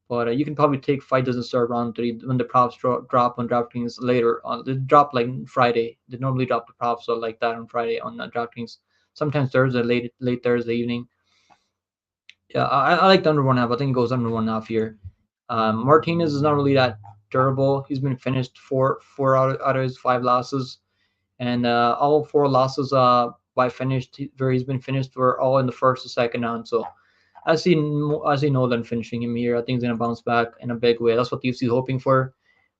But you can probably take fight doesn't start round 3 when the props drop on DraftKings later on. They drop like Friday. They normally drop the props so like that on Friday on DraftKings. Sometimes Thursday, late Thursday evening. Yeah, I like the under 1.5. I think it goes under 1.5 here. Martinez is not really that durable. He's been finished four out of his 5 losses, and all 4 losses by finished where he's been finished were all in the first or second round. So I see Nolan finishing him here. I think he's gonna bounce back in a big way. That's what the UFC is hoping for,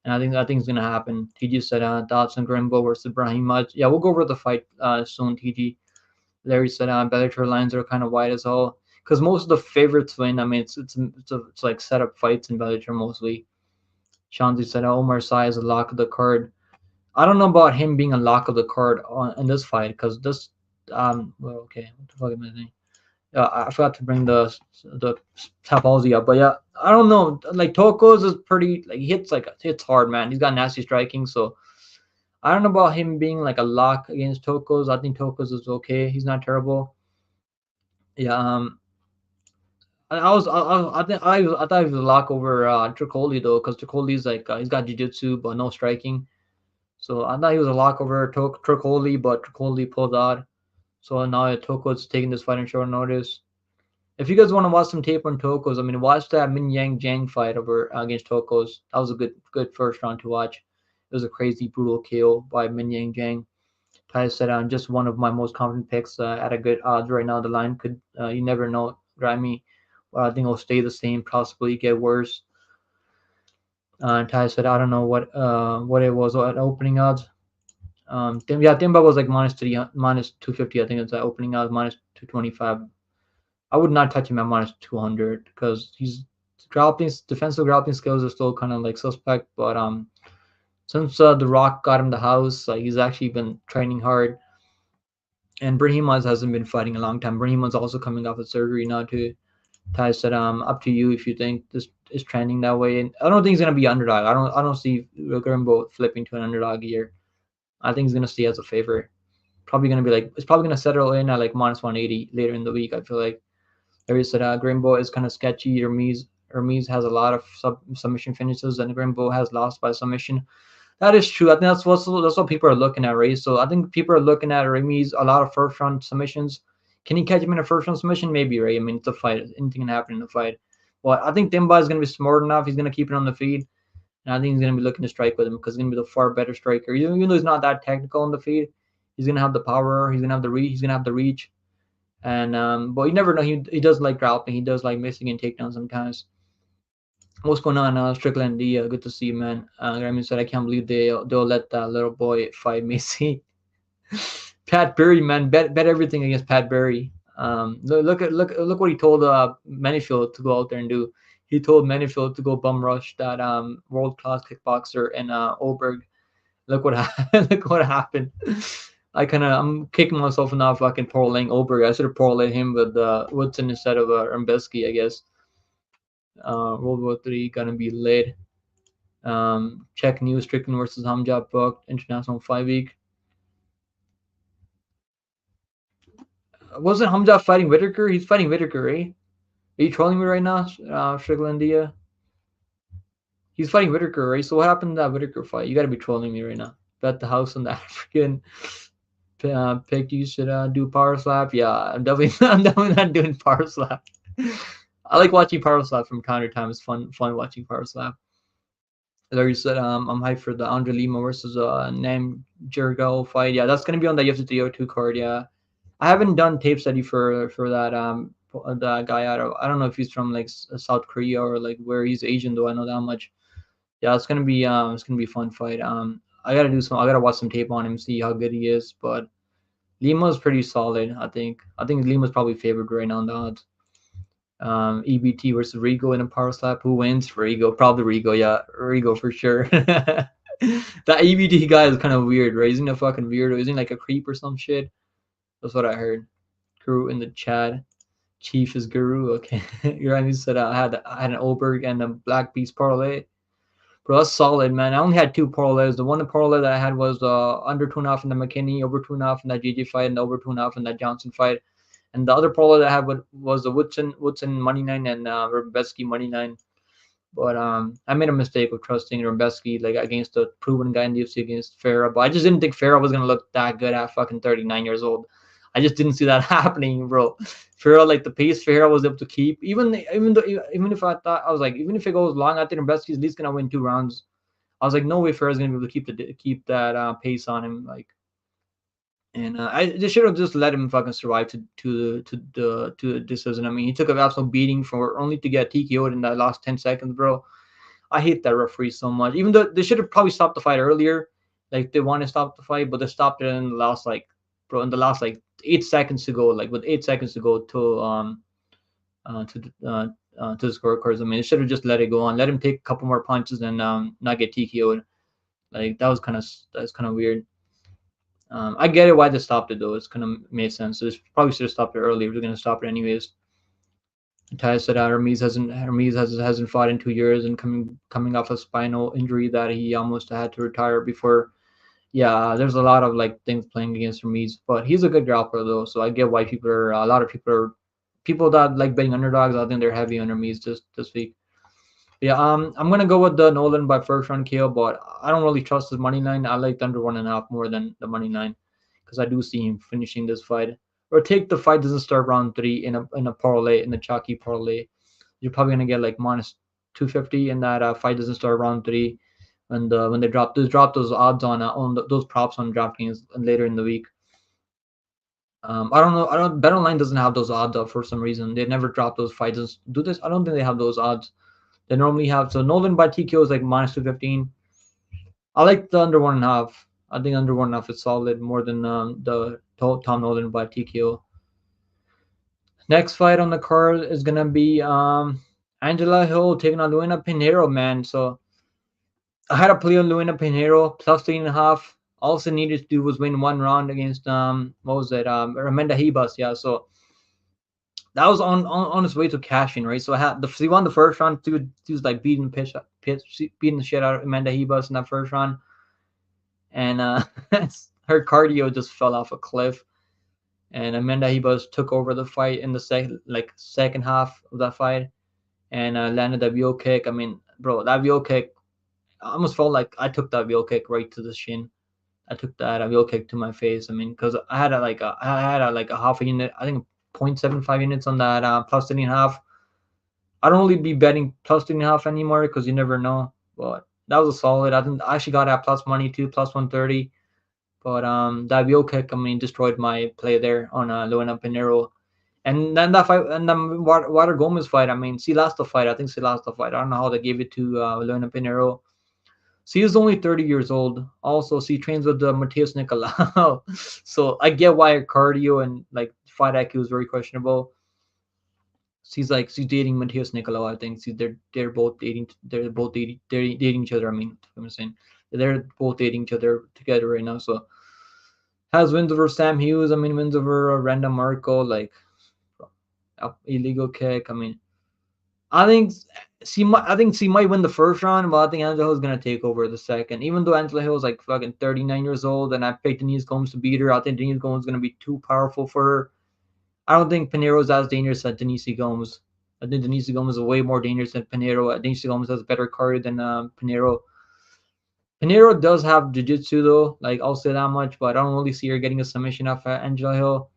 and I think it's gonna happen. TG said Dodson Grimbo versus Brahim Mudge. Yeah, we'll go over the fight soon, TG. Larry said Bellator lines are kind of wide as well because most of the favorites win. I mean, it's like setup fights in Bellator mostly. Shanzi said Omar Sy is a lock of the card. I don't know about him being a lock of the card in this fight because this well, okay, what the fuck am I saying? I forgot to bring the Tapalzi up, but yeah, I don't know. Like Tokos is pretty like he hits hard, man. He's got nasty striking, so I don't know about him being like a lock against Tokos. I think Tokos is okay. He's not terrible. Yeah, I thought he was a lock over Tricoli though, because Tricoli's like he's got jiu-jitsu but no striking. So I thought he was a lock over Tricoli, but Tricoli pulled out. So now Toko's taking this fight on short notice. If you guys want to watch some tape on Tokos, I mean, watch that Min Yang Jang fight over against Tokos. That was a good first round to watch. It was a crazy brutal KO by Min Yang Jang. Ty said I'm just one of my most confident picks at a good odds right now. The line could you never know, Grammy. Well, I think it'll stay the same, possibly get worse. Ty said I don't know what it was at opening odds. Timba was like minus 250. I think it's at opening odds minus 225. I would not touch him at minus 200 because he's defensive grappling skills are still kind of like suspect. But since The Rock got him the house, he's actually been training hard. And Brahimaz hasn't been fighting a long time. Brahimaz also coming off of surgery now too. Ty said, up to you if you think this is trending that way. And I don't think he's gonna be underdog. I don't see Grimbo flipping to an underdog here. I think he's gonna stay as a favorite. Probably gonna be like it's probably gonna settle in at like minus 180 later in the week. I feel like. Larry said Grimbo is kind of sketchy. Hermes has a lot of submission finishes, and Grimbo has lost by submission. That is true. I think that's what people are looking at, right? So I think people are looking at Hermes a lot of first round submissions. Can he catch him in a first round submission? Maybe, right? I mean, it's a fight. Anything can happen in the fight. But I think Dimba is going to be smart enough. He's going to keep it on the feed. And I think he's going to be looking to strike with him because he's going to be the far better striker. Even though he's not that technical on the feed, he's going to have the power. He's going to have the reach. He's going to have the reach. And but you never know. He does like grappling. He does like missing and takedowns sometimes. What's going on, Strickland? Good to see you, man. Grammy said, I can't believe they'll let that little boy fight Macy. Pat Berry, man, bet everything against Pat Berry. Look what he told Manifield to go out there and do. He told Manifield to go bum rush that world class kickboxer and Oberg. Look what happened. Look what happened. I'm kicking myself now fucking parlaying Oberg. I should have parlayed him with Woodson instead of Rambesky, I guess. World War III gonna be lit. Check news: Strickland versus Hamza booked international fight week. Wasn't Hamza fighting Whitaker? He's fighting Whitaker, right? Are you trolling me right now, Strickland? He's fighting Whitaker, right? So what happened in that Whitaker fight? You gotta be trolling me right now. Bet the house on that freaking pick. You should do power slap. Yeah, I'm definitely not doing power slap. I like watching power slap from time to time. It's fun watching power slap. Larry said, I'm hyped for the Andre Lima versus Nam Jurgel fight. Yeah, that's gonna be on the UFC 302 card. Yeah, I haven't done tape study for that guy I don't know if he's from like South Korea or like where he's Asian though. I know that much. Yeah, it's gonna be a fun fight. I gotta watch some tape on him, see how good he is. But Lima's pretty solid. I think Lima's probably favored right now in the odds. EBT versus Rigo in a power slap. Who wins? Rigo. Probably Rigo. Yeah, Rigo for sure. That EBT guy is kind of weird, right? Isn't he a fucking weirdo? Isn't he like a creep or some shit? That's what I heard. Guru in the chat. Chief is Guru. Okay. Rami said I had an Oberg and a Black Beast parlay. Bro, that's solid, man. I only had two parlays. The one parlay that I had was under 2.5 in the McKinney, over 2.5 in that JJ fight, and over 2.5 in that Johnson fight. And the other parlay that I had was the Woodson money line and Rebesky money line. But I made a mistake of trusting Rebesky like against a proven guy in the UFC against Farah. But I just didn't think Farah was gonna look that good at fucking 39 years old. I just didn't see that happening, bro. Farah, like the pace Farah was able to keep, even if I thought I was like, even if it goes long, I think Rebesky's at least gonna win 2 rounds. I was like, no way Farah's gonna be able to keep that pace on him, like. And they should have just let him fucking survive to the decision. I mean, he took an absolute beating for only to get TKO'd in that last 10 seconds, bro. I hate that referee so much. Even though they should have probably stopped the fight earlier, like they want to stop the fight, but they stopped it in the last like bro, in the last like 8 seconds to go, like with 8 seconds to go to to the scorecards. I mean, it should have just let it go on, let him take a couple more punches and not get TKO'd. Like that's kind of weird. I get it why they stopped it though. It's kind of made sense. So they probably should have stopped it earlier. They're gonna stop it anyways. Ty said Hermes hasn't fought in 2 years and coming off a spinal injury that he almost had to retire before. Yeah, there's a lot of like things playing against Hermes, but he's a good grappler though. So I get why a lot of people that like betting underdogs. I think they're heavy on Hermes this week. Yeah, I'm gonna go with the Nolan by first round KO, but I don't really trust his money line. I like the under 1.5 more than the money line because I do see him finishing this fight. Or take the fight doesn't start round 3 in a parlay in the chalky parlay. You're probably gonna get like minus 250 in that fight doesn't start round 3, and when they drop those odds on those props on DraftKings later in the week. I don't know. I don't. BetOnline doesn't have those odds up for some reason. They never drop those fights. Do this? I don't think they have those odds. They normally have. So Nolan by TKO is like minus 215. I like the under 1.5. I think under 1.5 is solid more than the Tom Nolan by TKO. Next fight on the card is gonna be Angela Hill taking on Luana Pinheiro, man. So I had a play on Luana Pinheiro plus 3.5. All she needed to do was win one round against what was it? Ramenda Hibas, yeah. So that was on his way to cashing, right? So she won the first round. She was like beating beating the shit out of Amanda Hibas in that first round, and her cardio just fell off a cliff. And Amanda Hibas took over the fight in the second half of that fight, and landed that VO kick. I mean, bro, that VO kick, I almost felt like I took that VO kick right to the shin. I took that VO kick to my face. I mean, because I had a half a unit. I think 0.75 units on that plus 3.5. I don't really be betting plus 3.5 anymore because you never know. But that was a solid. I actually got at plus money too, plus 130. But that VO kick, I mean, destroyed my play there on Luana Pinheiro. And then that fight, and then Water Gomez fight. I mean, she lost the fight. I think she lost the fight. I don't know how they gave it to Luana Pinheiro. She is only 30 years old. Also, she trains with Mateus Nicolau. So I get why her cardio and like fight IQ is very questionable. She's dating Mateus Nicolau. I think they're both dating. They're dating each other. I mean, I'm saying they're both dating each other together right now. So has wins over Sam Hughes. I mean, wins over Randa Marco. Like illegal kick. I mean, I think she might win the first round, but I think Angela Hill is gonna take over the second. Even though Angela Hill is like fucking 39 years old, and I picked Denise Gomes to beat her, I think Denise Gomes is gonna be too powerful for her. I don't think Pinheiro is as dangerous as Denise Gomes. I think Denise Gomes is way more dangerous than Pinheiro. Denise Gomes has better cardio than Pinheiro. Pinheiro does have jiu-jitsu though, like I'll say that much, but I don't really see her getting a submission off Angela Hill.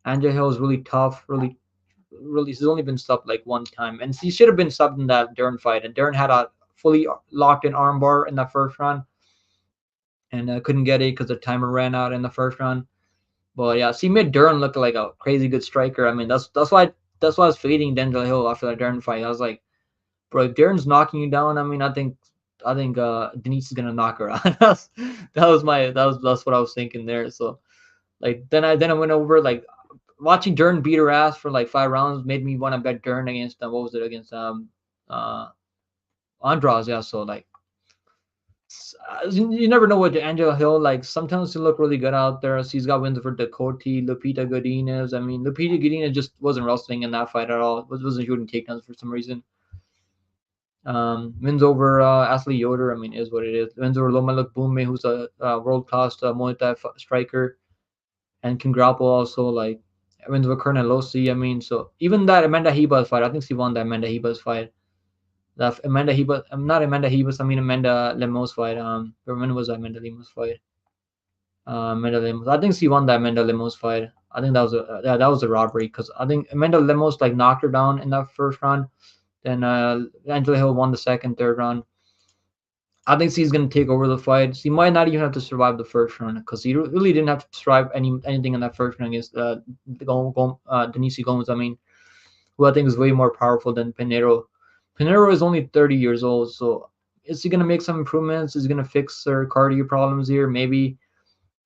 Angela Hill is really tough, really. She's only been stopped like one time, and she should have been stopped in that Dern fight. And Dern had a fully locked in armbar in that first round, and couldn't get it because the timer ran out in the first round. But yeah, she made Dern look like a crazy good striker. I mean, that's why I was fading Denzel Hill after that Dern fight. I was like, bro, if Dern's knocking you down, I mean, I think Denise is gonna knock her out. That's what I was thinking there. So like then I went over like watching Dern beat her ass for like 5 rounds made me want to bet Dern against what was it against Andras. Yeah, so like you never know what Angela Hill like. Sometimes she look really good out there. She's got wins for Dakota, Lupita Godinez. I mean, Lupita Godinez just wasn't wrestling in that fight at all. Wasn't shooting takedowns for some reason. Wins over Ashley Yoder. I mean, is what it is. Wins over Lomaluk Bume, who's a world class Muay Thai striker, and can grapple also. Like wins over Colonel Losi. I mean, so even that Amanda Hibas fight, I think she won that Amanda Hibas fight. That Amanda Hibas, not Amanda Hibas. I mean Amanda Lemos fight. When was Amanda Lemos fight? Amanda Lemos. I think she won that Amanda Lemos fight. I think that was a robbery because I think Amanda Lemos like knocked her down in that first round. Then Angela Hill won the second, third round. I think she's gonna take over the fight. She might not even have to survive the first round because he really didn't have to survive anything in that first round against Denise Gomes. I mean, who I think is way more powerful than Pinheiro. Pinheiro is only 30 years old, so is he gonna make some improvements? Is he gonna fix her cardio problems here? Maybe.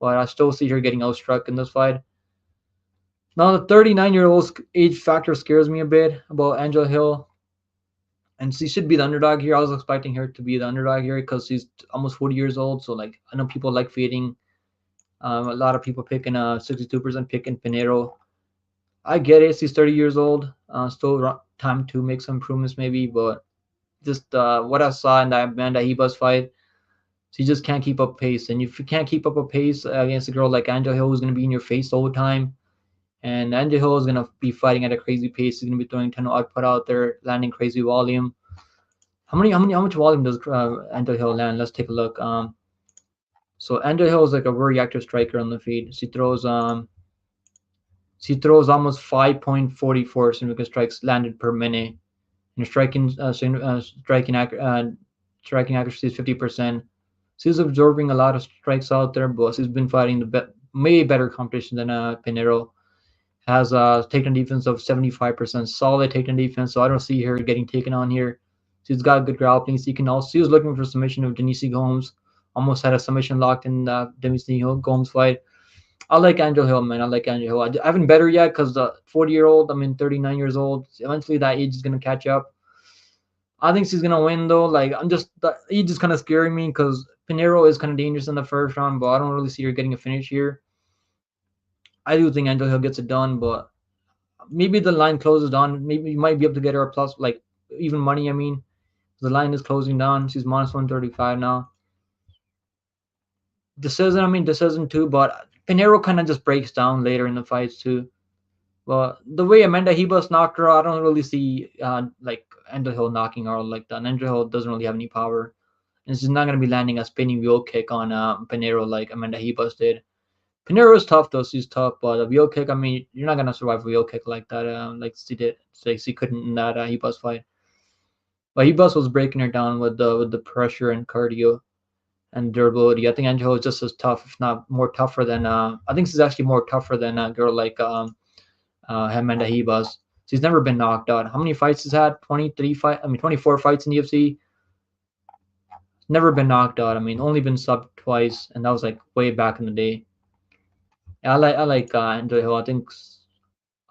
but I still see her getting outstruck in this fight. Now, the 39-year-old age factor scares me a bit about Angela Hill, and she should be the underdog here. I was expecting her to be the underdog here because she's almost 40 years old. So, like, I know people like fading. A lot of people picking 62% picking Pinero. I get it. She's 30 years old. Still time to make some improvements, maybe, but just what I saw in that Amanda Hebus fight, she just can't keep up pace. And if you can't keep up a pace against a girl like Angela Hill, who's going to be in your face all the time, and Angela Hill is going to be fighting at a crazy pace. He's going to be throwing a ton of output out there, landing crazy volume. How much volume does Angela Hill land? Let's take a look. So Angela Hill is like a very active striker on the feed. She throws almost 5.44 significant strikes landed per minute. And striking accuracy is 50%. She's absorbing a lot of strikes out there, but she's been fighting the way better competition than Pinero. Has a takedown defense of 75%, solid takedown defense. So I don't see her getting taken on here. She's got good grappling. She was looking for submission of Denise Gomes. Almost had a submission locked in the Denise Gomes fight. I like Angel Hill, man. I like Angel Hill. I haven't bet her yet because the 40-year-old, 39 years old. Eventually, that age is gonna catch up. I think she's gonna win though. Like the age is kind of scaring me because Pinero is kind of dangerous in the first round, but I don't really see her getting a finish here. I do think Angel Hill gets it done, but maybe the line closes down. Maybe you might be able to get her a plus, like even money. I mean, the line is closing down. She's minus 135 now. Decision too, but Pinero kind of just breaks down later in the fights too. Well, the way Amanda Hebus knocked her, I don't really see like Angel Hill knocking her out like that. Angel Hill doesn't really have any power, and she's not going to be landing a spinning wheel kick on Pinero like Amanda Hebus did. Pinero is tough though; she's tough, but a wheel kick, I mean, you're not going to survive a wheel kick like that. Like she did, like she couldn't in that Hebus fight. But Hebus was breaking her down with the pressure and cardio and durability. I think Angel is just as tough, if not more tougher than. I think she's actually more tougher than a girl like Amanda Hebus. She's never been knocked out. How many fights has had? 24 fights in the UFC. Never been knocked out. I mean, only been subbed twice, and that was like way back in the day. Yeah, I like Angela Hill. I think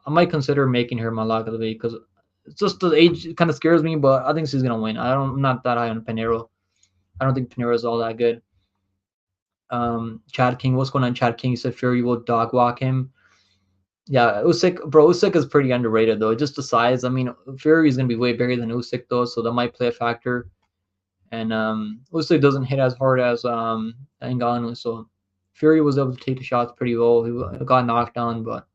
I might consider making her my lock of the week because it's just the age kind of scares me, but I think she's gonna win. I'm not that high on Pinero. I don't think Pinero is all that good. Chad King, what's going on? Chad King, he said Fury will dog walk him. Yeah, Usyk is pretty underrated though. Just the size. I mean, Fury is gonna be way bigger than Usyk though, so that might play a factor. And Usyk doesn't hit as hard as Ngannou, so Fury was able to take the shots pretty well. He got knocked down, but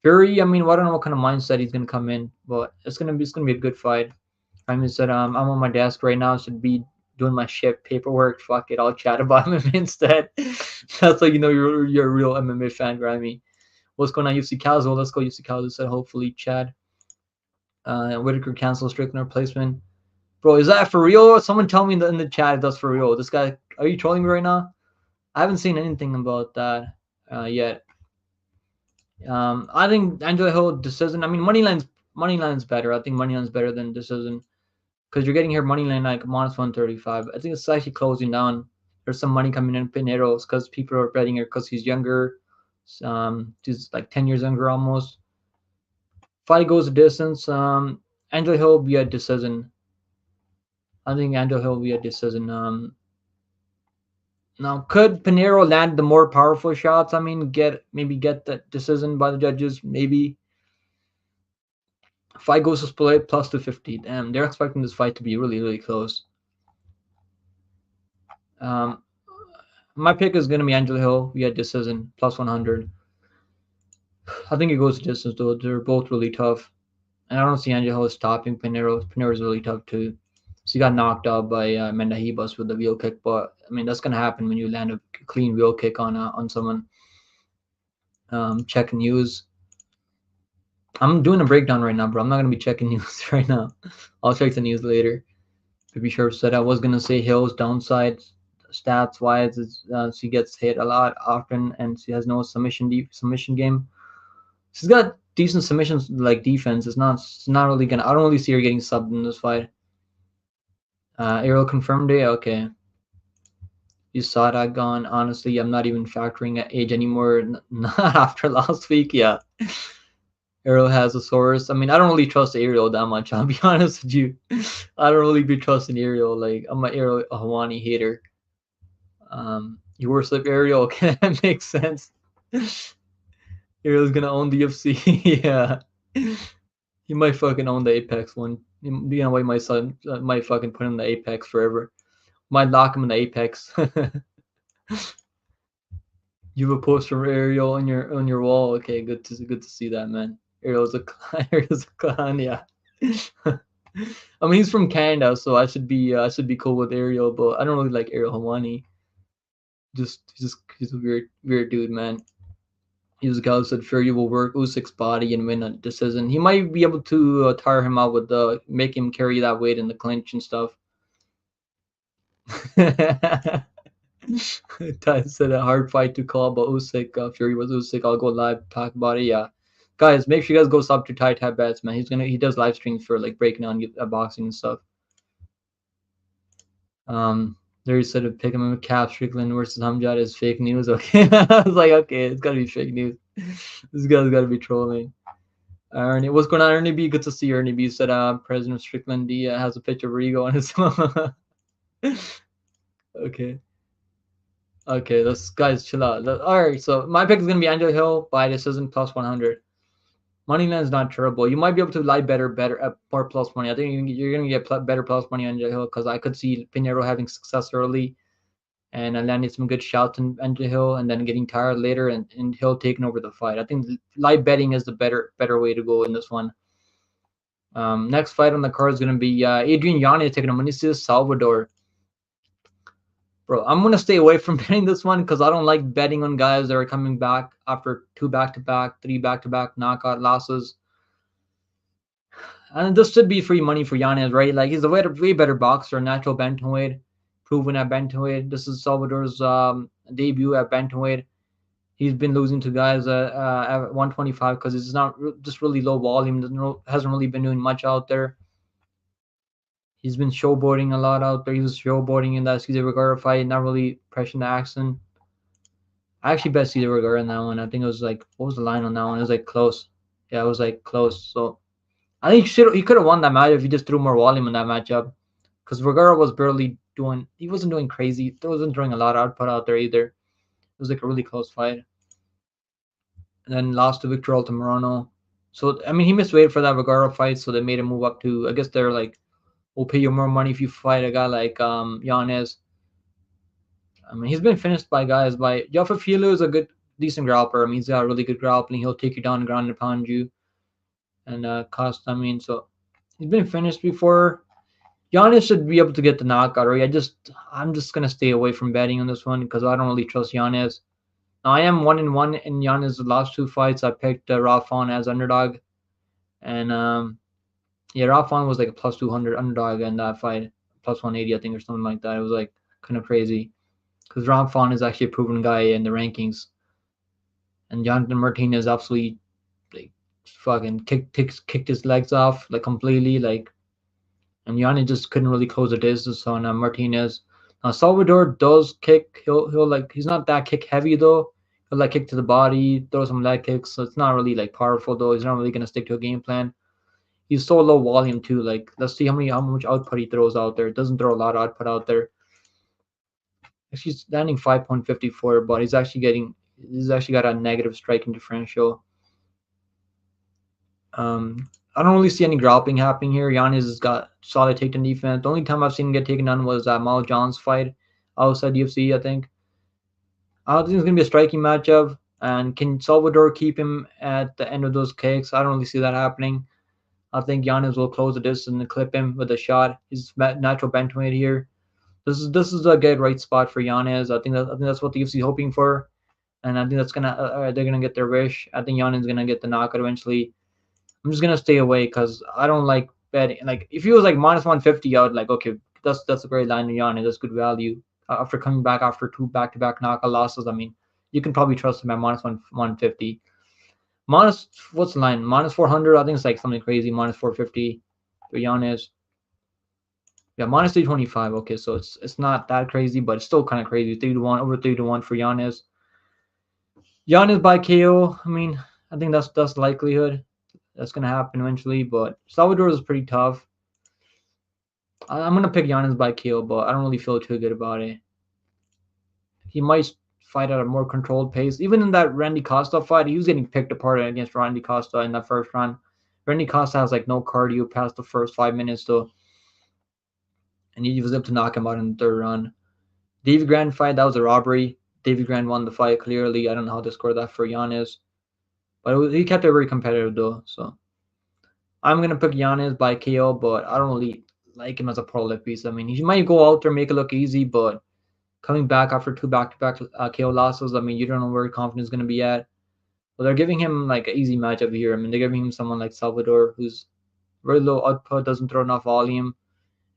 Fury, I mean, I don't know what kind of mindset he's gonna come in, but it's gonna be a good fight. I mean, said I'm on my desk right now, should be doing my shit paperwork. Fuck it, I'll chat about MMA instead. That's like you're a real MMA fan, Grammy. What's going on, UFC Casual? Let's go, UFC Casual said hopefully Chad. Whitaker cancel Strickland replacement. Bro, is that for real? Someone tell me in the chat if that's for real. This guy, are you trolling me right now? I haven't seen anything about that yet. I think Angela Hill decision. I mean, moneyline's better. I think moneyline's better than decision because you're getting here moneyline like minus 135. I think it's actually closing down. There's some money coming in Pineros because people are betting her because he's younger. She's like 10 years younger almost. Fight goes a distance. Angela Hill will be a decision. I think Angela Hill will be a decision. Now, could Pinero land the more powerful shots? I mean, get the decision by the judges. Maybe. Fight goes to split plus 250. Damn, they're expecting this fight to be really, really close. My pick is gonna be Angela Hill via decision plus 100. I think it goes to distance though. They're both really tough, and I don't see Angela Hill stopping Pinero. Pinero's really tough too. She got knocked out by Amanda Hebus with the wheel kick, but I mean that's gonna happen when you land a clean wheel kick on someone. Checking news. I'm doing a breakdown right now, bro. I'm not gonna be checking news right now. I'll check the news later. Pretty sure said I was gonna say Hill's downside stats wise is she gets hit a lot often and she has no submission game. She's got decent submissions like defense. It's not really gonna. I don't really see her getting subbed in this fight. Ariel confirmed it. Okay. You saw that gone. Honestly, I'm not even factoring at age anymore. Not after last week. Yeah, Ariel has a source. I mean, I don't really trust Ariel that much. I'll be honest with you. I don't really be trusting Ariel. Like, I'm an Ariel Hawani hater. You worship Ariel. Okay, that makes sense. Ariel's gonna own the UFC. Yeah, he might fucking own the Apex one. You know why my son might fucking put him in the Apex forever. Might lock him in the Apex. You have a poster of Ariel on your wall. Okay, good to see that, man. Ariel's a clown. Ariel's a clown. Yeah. I mean, he's from Canada, so I should be cool with Ariel, but I don't really like Ariel Hawani. He's a weird dude, man. He was a guy who said Fury will work Usyk's body and win a decision. He might be able to tire him out with make him carry that weight in the clinch and stuff. Ty said a hard fight to call, but Usyk, Fury was Usyk. I'll go live, talk about it. Yeah, guys, make sure you guys go sub to Ty Tab Bets, man. He does live streams for like breaking down boxing and stuff. There he said to pick him up Cap Strickland versus Hamjad is fake news. Okay, I was like, okay, it's gotta be fake news. This guy's gotta be trolling. Ernie, what's going on, Ernie B? Good to see you, Ernie B. Said President Strickland D has a picture of Rigo on his. Okay. Okay, let's guys chill out. All right, so my pick is gonna be Angel Hill by decision plus 100. Moneyline is not terrible. You might be able to lie better at more plus money. I think you're gonna get better plus money on Angel Hill because I could see Pinheiro having success early and landing some good shots in Angel Hill and then getting tired later and Hill taking over the fight. I think live betting is the better way to go in this one. Next fight on the card is gonna be Adrian Yanez taking on Mauricio Salvador. Bro, I'm gonna stay away from betting this one because I don't like betting on guys that are coming back after 2 back-to-back, 3 back-to-back knockout losses. And this should be free money for Yanez, right? Like he's a way better boxer, natural bantamweight, proven at bantamweight. This is Salvador's debut at bantamweight. He's been losing to guys at 125 because it's not just really low volume. Hasn't really been doing much out there. He's been showboarding a lot out there. He was showboarding in that Cesar Vergara fight, not really pressing the action. I actually bet Cesar Vergara in that one. I think it was like, what was the line on that one? It was like close. Yeah, it was like close. So I think he could have won that match if he just threw more volume in that matchup. Because Vergara was barely doing, he wasn't doing crazy. He wasn't throwing a lot of output out there either. It was like a really close fight. And then lost to Victor Altamirano. So, I mean, he missed weight for that Vergara fight, so they made him move up to, I guess they're like, we'll pay you more money if you fight a guy like Yanez. I mean, he's been finished by guys by Jofa Filu is a decent grappler. I mean, he's got really good grappling. He'll take you down, ground and pound you, and cost. I mean, so he's been finished before. Yanez should be able to get the knockout. Right? I'm just gonna stay away from betting on this one because I don't really trust Yanez. Now I am 1-1 in Yanez's last 2 fights. I picked Rafon as underdog, and yeah, Rafon was like a plus 200 underdog in that fight, plus 180 I think or something like that. It was like kind of crazy because Rafon is actually a proven guy in the rankings, and Jonathan Martinez absolutely like fucking kicked his legs off like completely like, and Yanni just couldn't really close the distance on Martinez. Now Salvador does kick. He'll like he's not that kick heavy though. He'll like kick to the body, throw some leg kicks. So it's not really like powerful though. He's not really gonna stick to a game plan. He's so low volume too. Like let's see how much output he throws out there. Doesn't throw a lot of output out there. He's landing 5.54, but he's actually got a negative striking differential. I don't really see any grappling happening here. Yanez has got solid takedown defense. The only time I've seen him get taken down was Mal John's fight outside UFC, I think. I don't think it's going to be a striking matchup. And can Salvador keep him at the end of those kicks? I don't really see that happening. I think Yanez will close the distance and clip him with a shot. He's natural bantamweight here. This is a good right spot for Yanez. I think that's what the UFC is hoping for, and I think that's they're gonna get their wish. I think Yanez is gonna get the knockout eventually. I'm just gonna stay away because I don't like betting. Like if he was like minus 150, I would like okay, that's a great line in Yanez. That's good value after coming back after 2 back-to-back knockout losses. I mean, you can probably trust him at minus 150. Minus what's the line? Minus 400. I think it's like something crazy. Minus 450 for Yanez. Yeah, minus 325. Okay, so it's not that crazy, but it's still kind of crazy. 3-1, over 3-1 for Giannis. Giannis by KO. I mean, I think that's the likelihood that's gonna happen eventually. But Salvador is pretty tough. I'm gonna pick Giannis by KO, but I don't really feel too good about it. He might fight at a more controlled pace. Even in that Randy Costa fight, he was getting picked apart against Randy Costa in that first round. Randy Costa has like no cardio past the first 5 minutes, though, and he was able to knock him out in the third round. David Grand fight, that was a robbery. David Grand won the fight clearly. I don't know how they scored that for Giannis, but he kept it very competitive though. So I'm gonna pick Giannis by KO, but I don't really like him as a pro lift piece. I mean, he might go out there make it look easy, but coming back after two back-to-back KO losses, I mean, you don't know where confidence is gonna be at. But they're giving him like an easy matchup here. I mean, they're giving him someone like Salvador, who's very low output, doesn't throw enough volume,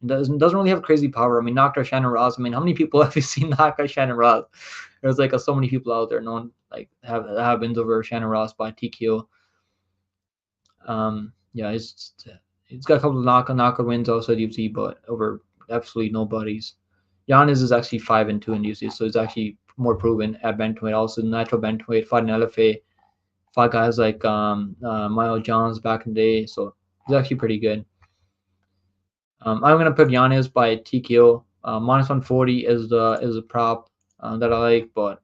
and doesn't really have crazy power. I mean, knocked out Shannon Ross. I mean, how many people have you seen knock out Shannon Ross? There's like so many people out there known like have wins over Shannon Ross by TKO. Yeah, it's got a couple of knockout wins also at UFC, but over absolutely nobody's. Giannis is actually 5-2 in UFC, so it's actually more proven at bantamweight. Also, natural bantamweight, fought in LFA, fought guys like Miles Jones back in the day, so he's actually pretty good. I'm gonna pick Giannis by TKO. Minus 140 is the prop that I like, but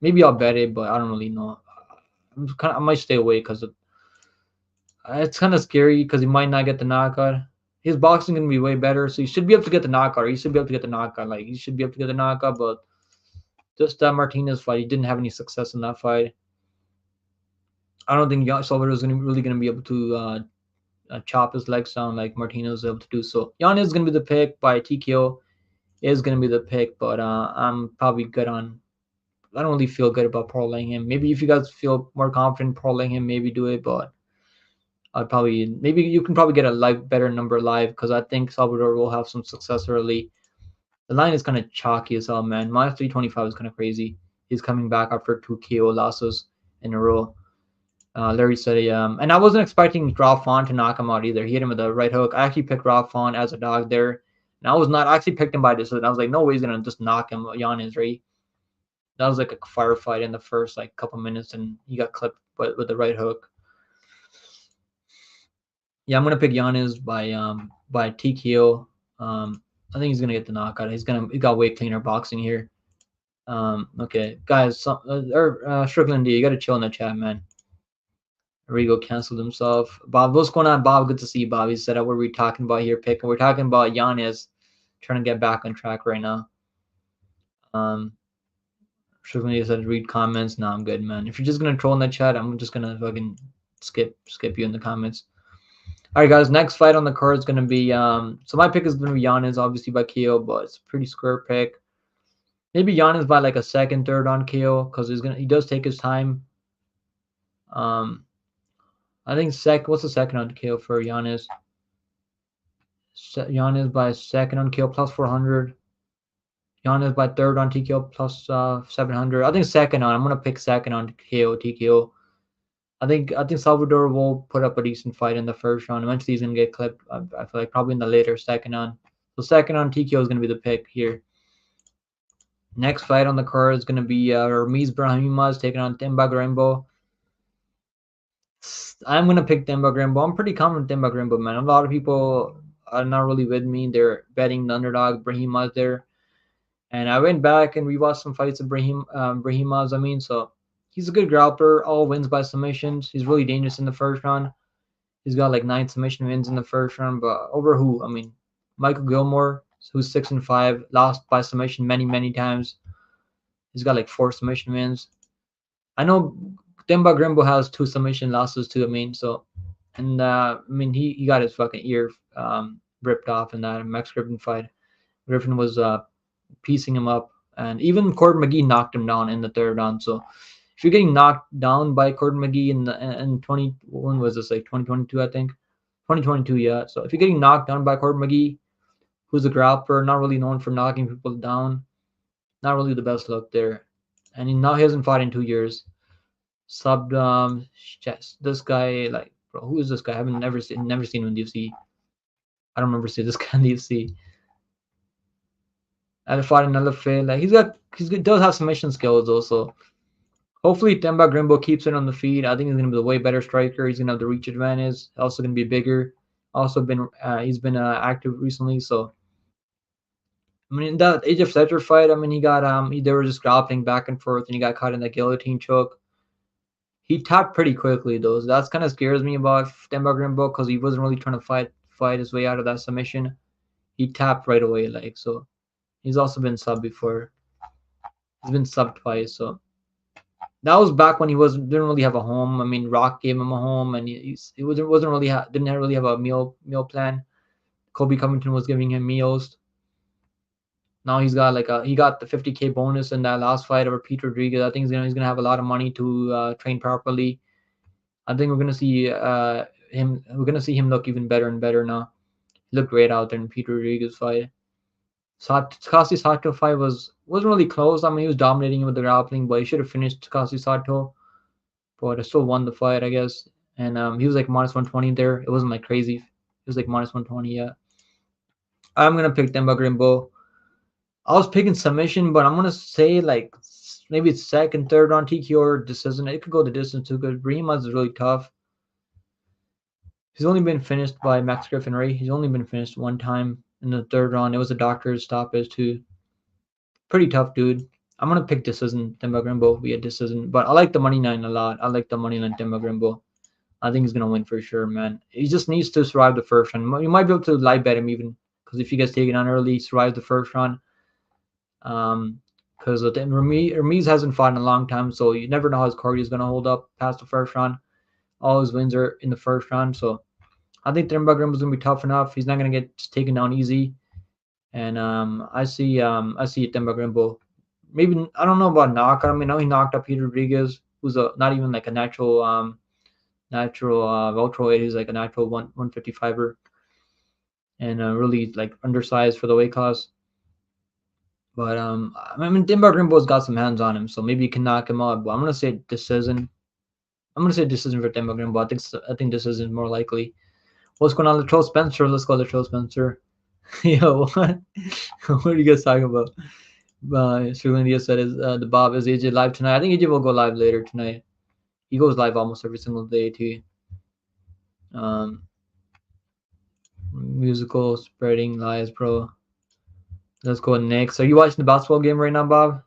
maybe I'll bet it, but I don't really know. I might stay away because it's kind of scary because he might not get the knockout. His boxing gonna be way better, so he should be able to get the knockout. He should be able to get the knockout. Like he should be able to get the knockout, but just that Martinez fight, he didn't have any success in that fight. I don't think Salvador is really gonna be able to chop his legs down like Martinez was able to do. So Giannis is gonna be the pick by TKO. Is gonna be the pick, but I'm probably good on. I don't really feel good about parlaying him. Maybe if you guys feel more confident parlaying him, maybe do it, but I'd probably maybe you can probably get a better number live because I think Salvador will have some success early. The line is kind of chalky as hell, man. Minus 325 is kind of crazy. He's coming back after two KO losses in a row. Larry said, and I wasn't expecting Rob Font to knock him out either. He hit him with a right hook. I actually picked Rob Font as a dog there, and I was not. I actually picked him by decision. I was like, no way he's gonna just knock him. Giannis, right? That was like a firefight in the first like couple minutes, and he got clipped with the right hook. Yeah, I'm gonna pick Giannis by TKO. I think he's gonna get the knockout. He got way cleaner boxing here. Okay, guys, Strickland D, you gotta chill in the chat, man. Rigo canceled himself. Bob, what's going on, Bob? Good to see you, Bob. He said, what were we talking about here, picking? We're talking about Giannis trying to get back on track right now. Strickland D said, read comments. No, I'm good, man. If you're just gonna troll in the chat, I'm just gonna fucking skip you in the comments. All right, guys. Next fight on the card is gonna be so my pick is gonna be Giannis, obviously by KO, but it's a pretty square pick. Maybe Giannis by like a second, third on KO because he does take his time. I think what's the second on KO for Giannis? Giannis by second on KO plus 400. Giannis by third on TKO plus 700. I think second on. I'm gonna pick second on KO TKO. I think Salvador will put up a decent fight in the first round. Eventually he's gonna get clipped. I feel like probably in the later second on. So second on TKO is gonna be the pick here. Next fight on the card is gonna be Ramiz Brahimaj taking on Themba Grimbo. I'm gonna pick Themba Grimbo. I'm pretty confident Themba Grimbo, man. A lot of people are not really with me. They're betting the underdog Brahimaj there. And I went back and rewatched some fights of Brahimaj. I mean, so he's a good grappler. All wins by submissions. He's really dangerous in the first round. He's got like 9 submission wins in the first round, but over who? I mean, Michael Gilmore, who's 6-5, lost by submission many times. He's got like 4 submission wins. I know Themba Grimbo has 2 submission losses too. I mean, so and I mean he got his fucking ear ripped off in that Max Griffin fight. Griffin was piecing him up, and even Gordon McGee knocked him down in the third round. So if you're getting knocked down by Gordon McGee in 21 was this like 2022, I think 2022, yeah. So if you're getting knocked down by Gordon McGee, who's a grappler, not really known for knocking people down, not really the best look there. And he hasn't fought in 2 years. Subbed this guy, like, bro, who is this guy? I haven't never seen him in the UFC. I don't remember seeing this guy in the UFC. and fought another fit. Like does have submission skills also. Hopefully, Demba Grimbo keeps it on the feet. I think he's gonna be a way better striker. He's gonna have the reach advantage. Also gonna be bigger. Also been he's been active recently. So I mean, in that Age of Fletcher fight, I mean, they were just grappling back and forth, and he got caught in the guillotine choke. He tapped pretty quickly though. So that's kind of scares me about Demba Grimbo because he wasn't really trying to fight his way out of that submission. He tapped right away, like so. He's also been subbed before. He's been subbed twice, so that was back when he didn't really have a home. I mean, Rock gave him a home, and he wasn't really didn't really have a meal plan. Kobe Covington was giving him meals. Now he got the 50K bonus in that last fight over Pete Rodriguez. I think he's gonna have a lot of money to train properly. I think we're gonna see him. We're gonna see him look even better and better now. He looked great out there in Pete Rodriguez fight. Takashi Sato fight wasn't really close. I mean, he was dominating with the grappling, but he should have finished Takashi Sato. But I still won the fight, I guess. And he was like minus 120 there. It wasn't like crazy. It was like minus 120. Yeah. I'm gonna pick Demba Grimbo. I was picking submission, but I'm gonna say like maybe it's second, third round TKO or decision. It could go the distance too because Brahimaz is really tough. He's only been finished by Max Griffin Ray. He's only been finished one time in the third round. It was a doctor's stoppage too. Pretty tough dude. I'm gonna pick decision Demba Grimbo via decision, but I like the money line a lot. I like the money line Demba Grimbo. I think he's gonna win for sure, man. He just needs to survive the first round. You might be able to live bet him even because if he gets taken on early, survive the first round. Because Ramiz hasn't fought in a long time, so you never know how his cardio is gonna hold up past the first round. All his wins are in the first round, so I think Demba Grimbo is gonna be tough enough. He's not gonna get taken down easy, and I see Demba Grimbo. Maybe I don't know about knockout. I mean, I know he knocked up Peter Rodriguez, who's not even like a natural welterweight. He's like a natural 155er and really like undersized for the weight class. But I mean, Demba Grimbo's got some hands on him, so maybe you can knock him out. But I'm gonna say decision. I'm gonna say decision for Demba Grimbo. I think decision is more likely. What's going on, Latrell Spencer? Let's go, Latrell Spencer. Yo, what? What are you guys talking about? Sri India said is the Bob is AJ live tonight. I think AJ will go live later tonight. He goes live almost every single day too. Musical spreading lies, bro. Let's go next. Are you watching the basketball game right now, Bob?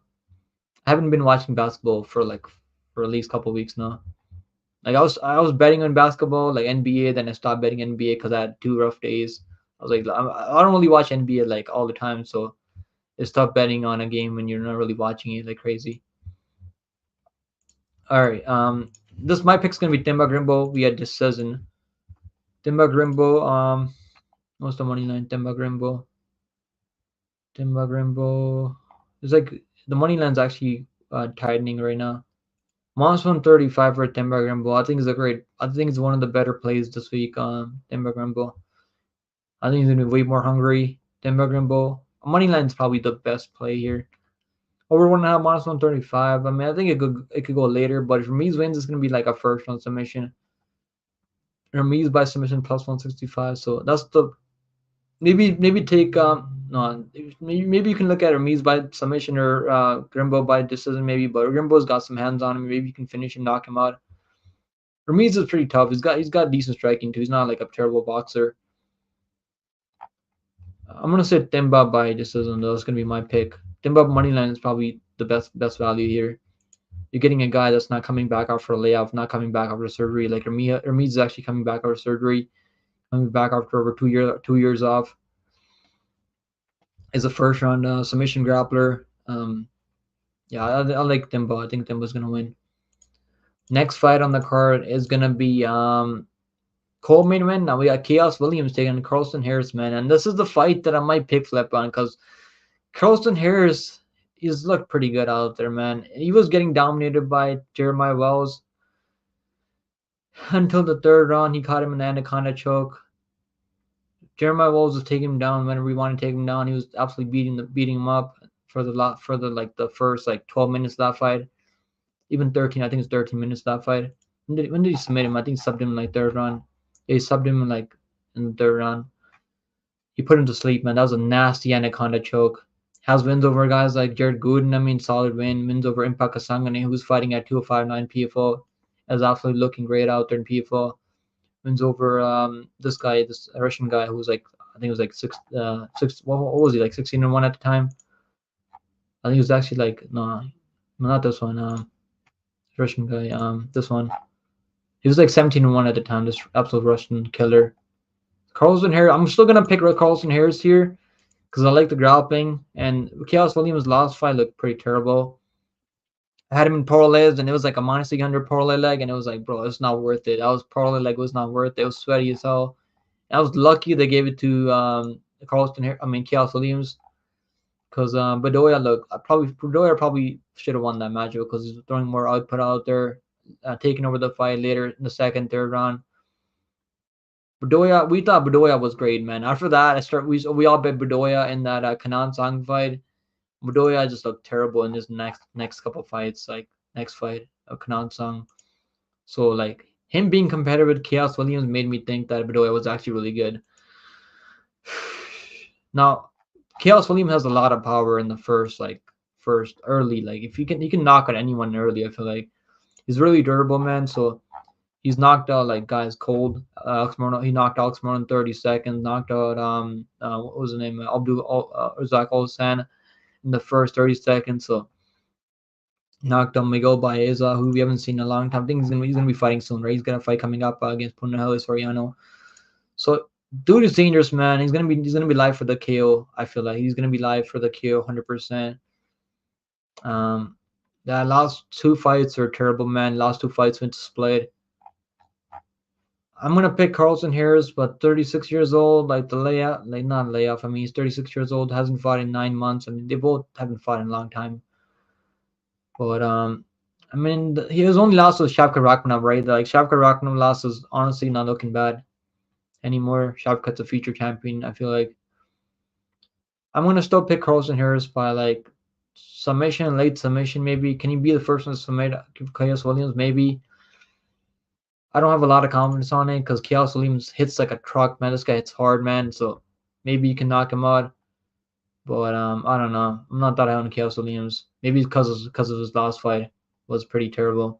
I haven't been watching basketball for at least a couple of weeks now. Like I was betting on basketball, like NBA, then I stopped betting NBA because I had 2 rough days. I was like, I don't really watch NBA like all the time, so it's tough betting on a game when you're not really watching it like crazy. All right, my pick's gonna be Demba Grimbo. We had decision. Demba Grimbo. What's the money line? Demba Grimbo. It's like the money line's actually tightening right now. Minus 135 for Demba Grimbo. I think it's one of the better plays this week on Demba Grimbo. I think he's gonna be way more hungry. Demba Grimbo. Money line's probably the best play here. Over 1.5 minus 135. I mean, I think it could go later, but if Ramiz wins, it's gonna be like a first round submission. Ramiz by submission plus 165. So that's the maybe take no maybe you can look at Ramiz by submission or Grimbo by decision maybe, but Grimbo's got some hands on him. Maybe you can finish and knock him out. Ramiz is pretty tough. He's got decent striking too. He's not like a terrible boxer. I'm gonna say Demba by decision though. It's gonna be my pick. Demba moneyline is probably the best value here. You're getting a guy that's not coming back after a layoff, not coming back after surgery. Like Ramiz is actually coming back after surgery, coming back after over 2 years off. Is a first round submission grappler. Yeah, I like Demba. I think Demba's gonna win. Next fight on the card is gonna be co-main event. Now we got Chaos Williams taking Carlston Harris, man, and this is the fight that I might pick flip on because Carlston Harris he's looked pretty good out there, man. He was getting dominated by Jeremiah Wells until the third round. He caught him in the anaconda choke. Jeremiah Wells was taking him down whenever he wanted to take him down. He was absolutely beating him up for the first 12 minutes of that fight. Even 13, I think it's 13 minutes of that fight. When did he submit him? I think he subbed him in third round. Yeah, he subbed him in the third round. He put him to sleep, man. That was a nasty anaconda choke. Has wins over guys like Jared Gooden. I mean, solid win. Wins over Impact Kasangane, who's fighting at 205.9 PFO. Is absolutely looking great out there in PFO. Wins over this guy, this Russian guy who was like, I think it was like six. What was he, like 16-1 at the time? I think he was actually like, no, not this one. Russian guy. This one. He was like 17-1 at the time. This absolute Russian killer. Carlson Harris. I'm still gonna pick Carlson Harris here because I like the grappling. And Chaos Williams' last fight looked pretty terrible. I had him in parlays, and it was like a minus 300 parlay leg, and it was like, bro, it's not worth it. That was parlay leg was not worth it. It was sweaty as hell. And I was lucky they gave it to Chaos Williams, because Bedoya, look, Bedoya probably should have won that match because he's throwing more output out there, taking over the fight later in the second, third round. Bedoya, we thought Bedoya was great, man. After that, we all bet Bedoya in that Kanan Sang fight. Bedoya just looked terrible in his next couple fights, like next fight of Kanan Sang. So like him being competitive with Chaos Williams made me think that Bedoya was actually really good. Now, Chaos Williams has a lot of power in the first early. Like if you can knock out anyone early, I feel like he's really durable, man. So he's knocked out like guys cold. Alex Morono, he knocked Alex Morono in 30 seconds. Knocked out what was the name? Abdul Razak Olsan in the first 30 seconds. So knocked out Miguel Baeza, who we haven't seen in a long time. I think he's gonna be fighting soon, right? He's got a fight coming up against Punahele Soriano. So dude is dangerous, man. He's gonna be live for the KO. I feel like he's gonna be live for the KO 100%. That last two fights are terrible, man. Last two fights went to split. I'm gonna pick Carlson Harris, but 36 years old, like the layoff, like not layoff. I mean, he's 36 years old, hasn't fought in 9 months. I mean, they both haven't fought in a long time. But I mean, his only loss was Shavkat Rakhmonov, right? Like Shavkat Rakhmonov loss is honestly not looking bad anymore. Shavkat's a future champion. I feel like I'm gonna still pick Carlson Harris by like submission, late submission, maybe. Can he be the first one to submit Chaos Williams? Maybe. I don't have a lot of confidence on it because Chaos Williams hits like a truck, man. This guy hits hard, man. So maybe you can knock him out. But I don't know. I'm not that high on Chaos Williams. Maybe because of his last fight was pretty terrible.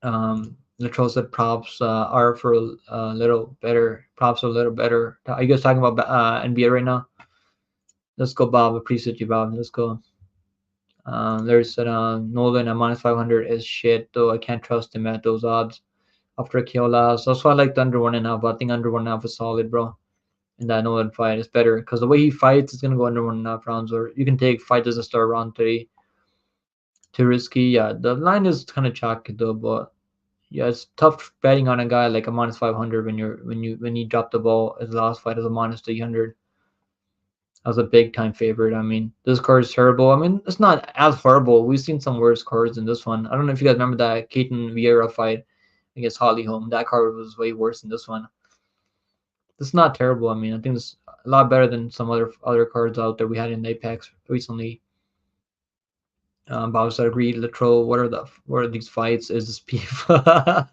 Latrell said props are for a little better. Props are a little better. Are you guys talking about NBA right now? Let's go, Bob. Appreciate you, Bob. Let's go. Larry said Nolan at minus 500 is shit, though I can't trust him at those odds after a KO loss. That's why I like the under 1.5. I think under 1.5 is solid, bro. In that Nolan fight, it's better because the way he fights is gonna go under 1.5 rounds, or you can take fight doesn't start round 3. Too risky. Yeah, the line is kind of chalky though, but yeah, it's tough betting on a guy like a minus 500 when you drop the ball. His last fight as a minus 300. As a big time favorite. I mean, this card is terrible. I mean, it's not as horrible. We've seen some worse cards than this one. I don't know if you guys remember that Keaton Vieira fight against Holly Holm. That card was way worse than this one. This is not terrible. I mean, I think it's a lot better than some other cards out there we had in Apex recently. Barboza agreed. Latrell, what are these fights? Is this FIFA?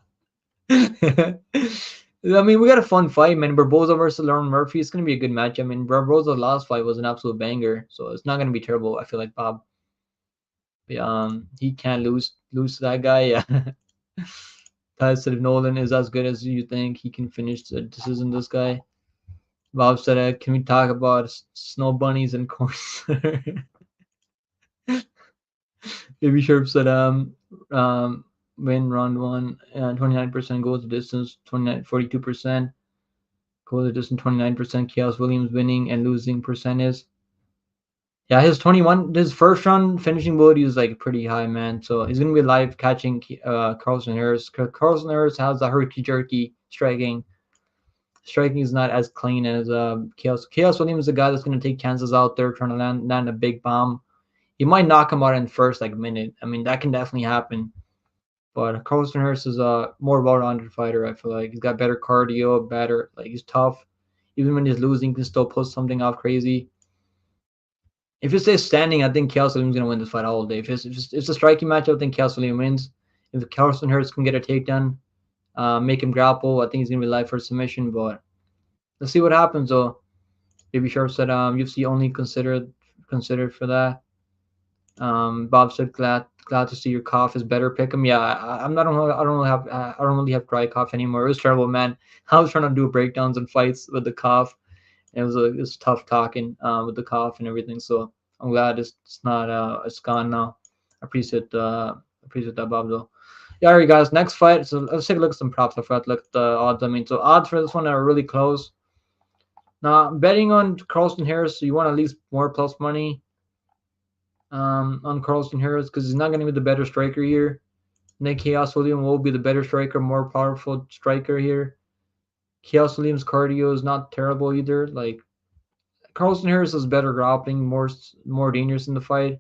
I mean, we got a fun fight, man. Barboza versus Lauren Murphy. It's gonna be a good match. I mean, Barboza's last fight was an absolute banger, so it's not gonna be terrible. I feel like Bob. But, he can't lose to that guy. Yeah. Ty said if Nolan is as good as you think, he can finish the decision. This guy. Bob said, "Can we talk about snow bunnies and course?" Baby Sharp said, win round 1, 29% goes the distance, 42% goes the distance, 29%. Chaos Williams winning and losing percentage. Yeah, his first round finishing ability is like pretty high, man. So he's gonna be live catching Carlson Harris. Carlson Harris has a herky jerky striking. Striking is not as clean as Chaos. Chaos Williams is a guy that's gonna take chances out there, trying to land a big bomb. He might knock him out in the first like minute. I mean, that can definitely happen. But Carlson Harris is a more well-rounded fighter. I feel like he's got better cardio, better like he's tough. Even when he's losing, he can still pull something off crazy. If it stays standing, I think Chaos Williams is gonna win this fight all day. If it's a striking match, I think Chaos Williams wins. If Carlson Harris can get a takedown, make him grapple, I think he's gonna be live for submission. But let's see what happens. Though, Baby Sharp said UFC only considered considered for that. Bob said, glad to see your cough is better. Pick him. Yeah, I'm not. I don't really have dry cough anymore. It was terrible, man. I was trying to do breakdowns and fights with the cough. And it was tough talking with the cough and everything. So I'm glad it's not it's gone now. I appreciate that, Bob, though. Yeah, all right, guys. Next fight. So let's take a look at some props. I forgot to look at the odds. I mean, so odds for this one are really close. Now, betting on Carlston Harris, so you want at least more plus money on Carlston Harris because he's not going to be the better striker here. Nick Chaos William will be the better striker, more powerful striker here. Chaos William's cardio is not terrible either. Like Carlston Harris is better grappling, more dangerous in the fight.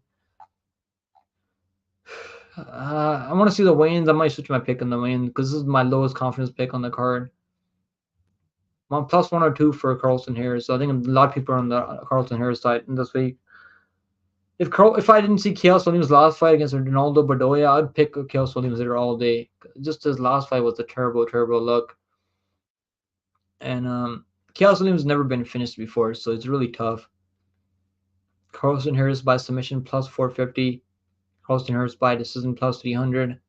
I want to see the weigh-ins. I might switch my pick on the weigh-in because this is my lowest confidence pick on the card. I'm plus 102 for Carlston Harris. So I think a lot of people are on the Carlston Harris side in this week. If I didn't see Chaos Williams' last fight against Ronaldo Bedoya, I'd pick Chaos Williams there all day. Just his last fight was a terrible, terrible look. And Chaos Williams never been finished before, so it's really tough. Carlston Harris by submission plus 450. Carlston Harris by decision plus 300.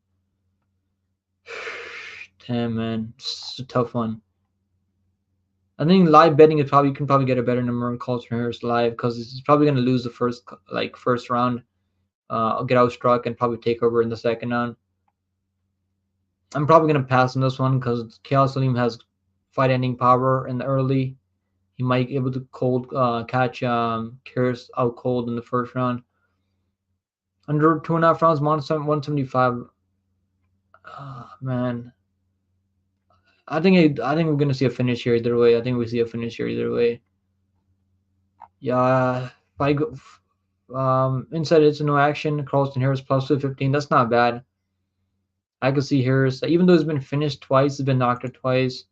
Damn, man, it's a tough one. I think live betting is probably you can probably get a better number on Carlston Harris live because he's probably going to lose the first round, get outstruck and probably take over in the second round. I'm probably going to pass on this one because Chaos Williams has fight-ending power in the early. He might be able to catch Harris out cold in the first round. Under 2.5 rounds, 175. Man, I think we're gonna see a finish here either way. I think we see a finish here either way. Yeah, if I go inside, it's no action. Carlston Harris plus 215. That's not bad. I could see Harris, even though he's been finished twice, he's been knocked out twice.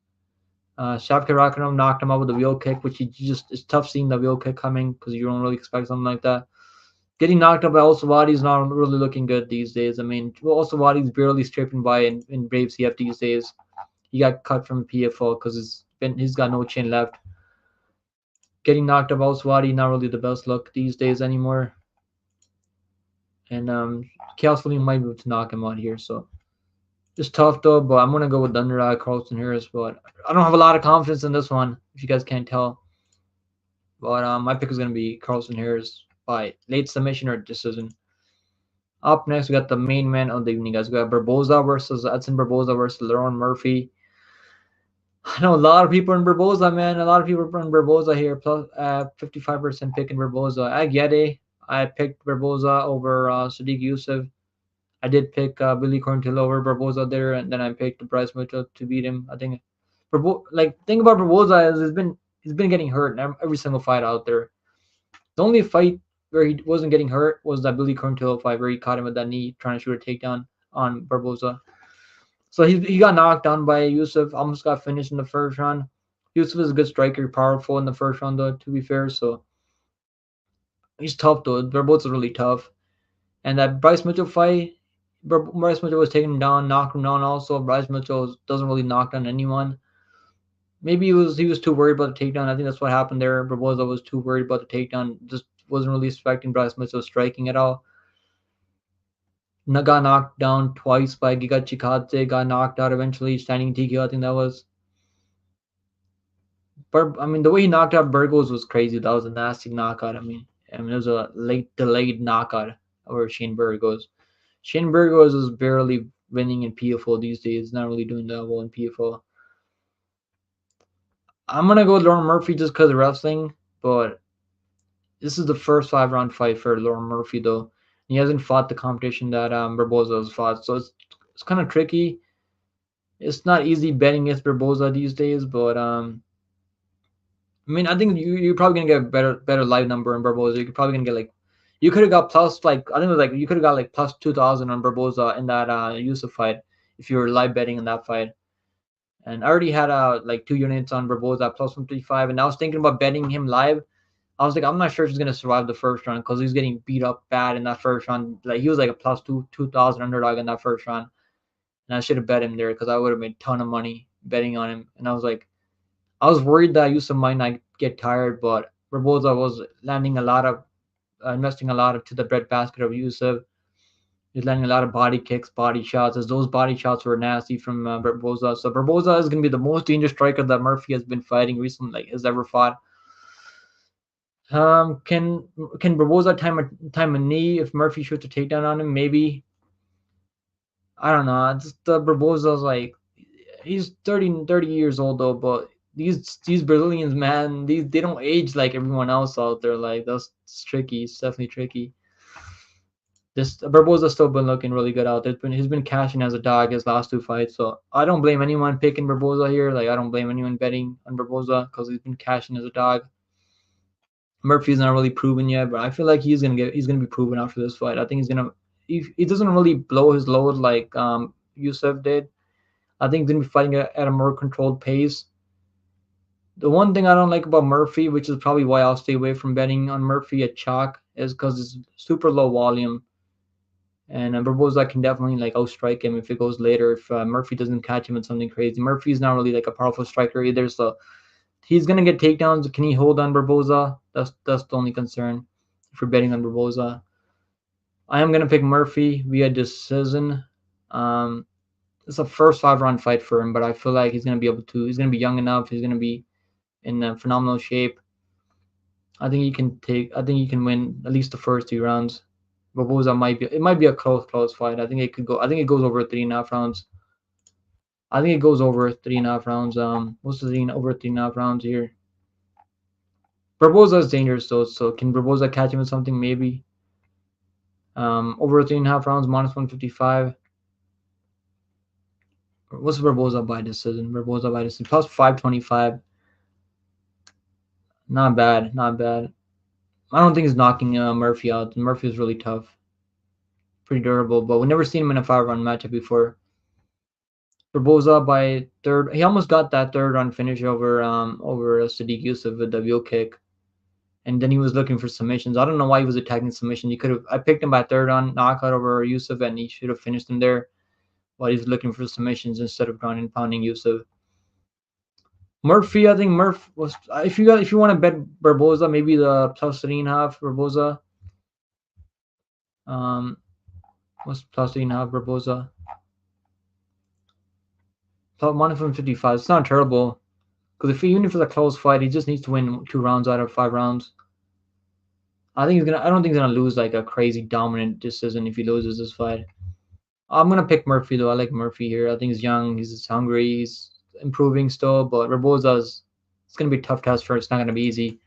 Shavkat Rakhmonov knocked him out with a wheel kick, which it's tough seeing the wheel kick coming because you don't really expect something like that. Getting knocked out by Osawadi is not really looking good these days. I mean, Osawadi's barely scraping by in Brave CF these days. He got cut from PFL because he's got no chin left. Getting knocked out by Osawadi not really the best look these days anymore. And Chaos Williams might be able to knock him out here, so it's tough though. But I'm gonna go with the underdog Carlston Harris. But I don't have a lot of confidence in this one, if you guys can't tell. But my pick is gonna be Carlston Harris by late submission or decision. Up next, we got the main man of the evening, guys. We got Barboza versus Lauren Murphy. I know a lot of people in Barboza, man. A lot of people are in Barboza here. Plus 55% picking Barboza. I get it. I picked Barboza over Sadiq Youssef. I did pick Billy Corntillo over Barboza there, and then I picked Bryce Mitchell to beat him. I think thing about Barboza is he's been getting hurt in every single fight out there. The only fight where he wasn't getting hurt was that Billy Corntillo fight where he caught him with that knee trying to shoot a takedown on Barboza. So he got knocked down by Youssef, almost got finished in the first round. Youssef is a good striker, powerful in the first round though, to be fair. So he's tough though. Barboza's really tough. And that Bryce Mitchell fight, Bryce Mitchell was taking him down, knocked him down also. Bryce Mitchell doesn't really knock down anyone. Maybe he was too worried about the takedown. I think that's what happened there. Barboza was too worried about the takedown. Just wasn't really expecting Bryce Mitchell striking at all. Got knocked down twice by Giga Chikadze. Got knocked out eventually. Standing TKO, I think that was. But I mean, the way he knocked out Burgos was crazy. That was a nasty knockout. I mean, it was a late delayed knockout over Shane Burgos. Shane Burgos is barely winning in PFL these days. Not really doing that well in PFL. I'm gonna go with Lauren Murphy just because of wrestling, but this is the first 5-round fight for Lauren Murphy though. He hasn't fought the competition that Barboza has fought, so it's kind of tricky. It's not easy betting against Barboza these days, but I mean, I think you're probably gonna get a better live number on Barboza. You're probably gonna get you could have got plus I think it was you could have got plus 2,000 on Barboza in that Yusuf fight if you were live betting in that fight. And I already had 2 units on Barboza plus 155, and I was thinking about betting him live. I was like, I'm not sure if he's gonna survive the first round because he's getting beat up bad in that first round. He was like a plus 2,000 underdog in that first round, and I should have bet him there because I would have made a ton of money betting on him. And I was worried that Yusuf might not get tired, but Barboza was landing a lot of investing a lot to the breadbasket of Yusuf. He's landing a lot of body kicks, body shots, as those body shots were nasty from Barboza. So Barboza is going to be the most dangerous striker that Murphy has been fighting recently, like has ever fought. Can Barboza time a knee if Murphy shoots a takedown on him? Maybe. I don't know. Just Barboza's like he's 30 years old though, but these Brazilians, man, they don't age like everyone else out there. Like that's tricky. It's definitely tricky. This Barboza's still been looking really good out there. He's been cashing as a dog his last two fights, so I don't blame anyone picking Barboza here. Like I don't blame anyone betting on Barboza because he's been cashing as a dog. Murphy's not really proven yet, but I feel like he's gonna be proven after this fight. I think he's gonna if he doesn't really blow his load like Yusuf did. I think he's gonna be fighting at a more controlled pace. The one thing I don't like about Murphy, which is probably why I'll stay away from betting on Murphy at chalk, is because it's super low volume. And Barboza can definitely like outstrike him if it goes later. If Murphy doesn't catch him in something crazy, Murphy's not really like a powerful striker either. So he's gonna get takedowns. Can he hold on Barboza? That's the only concern if you're betting on Barboza. I am gonna pick Murphy via decision. It's a first 5 round fight for him, but I feel like he's gonna be able to. He's gonna be young enough. He's gonna be in phenomenal shape. I think he can take. I think he can win at least the first 2 rounds. Barboza might be. It might be a close fight. I think it could go. I think it goes over 3.5 rounds. I think it goes over 3.5 rounds. What's the thing over 3.5 rounds here? Barboza is dangerous though. So can Barboza catch him with something? Maybe. Over 3.5 rounds, -155. What's Barboza by decision? Barboza by decision plus 525. Not bad. Not bad. I don't think he's knocking Murphy out. Murphy is really tough, pretty durable, but we've never seen him in a 5 round matchup before. Barboza by third. He almost got that 3rd round finish over Sadiq Yusuf with the wheel kick, and then he was looking for submissions. I don't know why he was attacking submission. He could have. I picked him by 3rd round knockout over Yusuf, and he should have finished him there. But he's looking for submissions instead of ground and pounding Yusuf. Murphy, I think Murph was. If you want to bet Barboza, maybe the plus 3.5 Barboza. What's plus 3.5 Barboza? -155. It's not terrible because even if it's a close fight, he just needs to win 2 rounds out of 5 rounds. I think he's gonna. I don't think he's gonna lose like a crazy dominant decision if he loses this fight. I'm gonna pick Murphy though. I like Murphy here. I think he's young. He's hungry. He's improving still, but Barboza's. It's gonna be a tough cast for. It's not gonna be easy.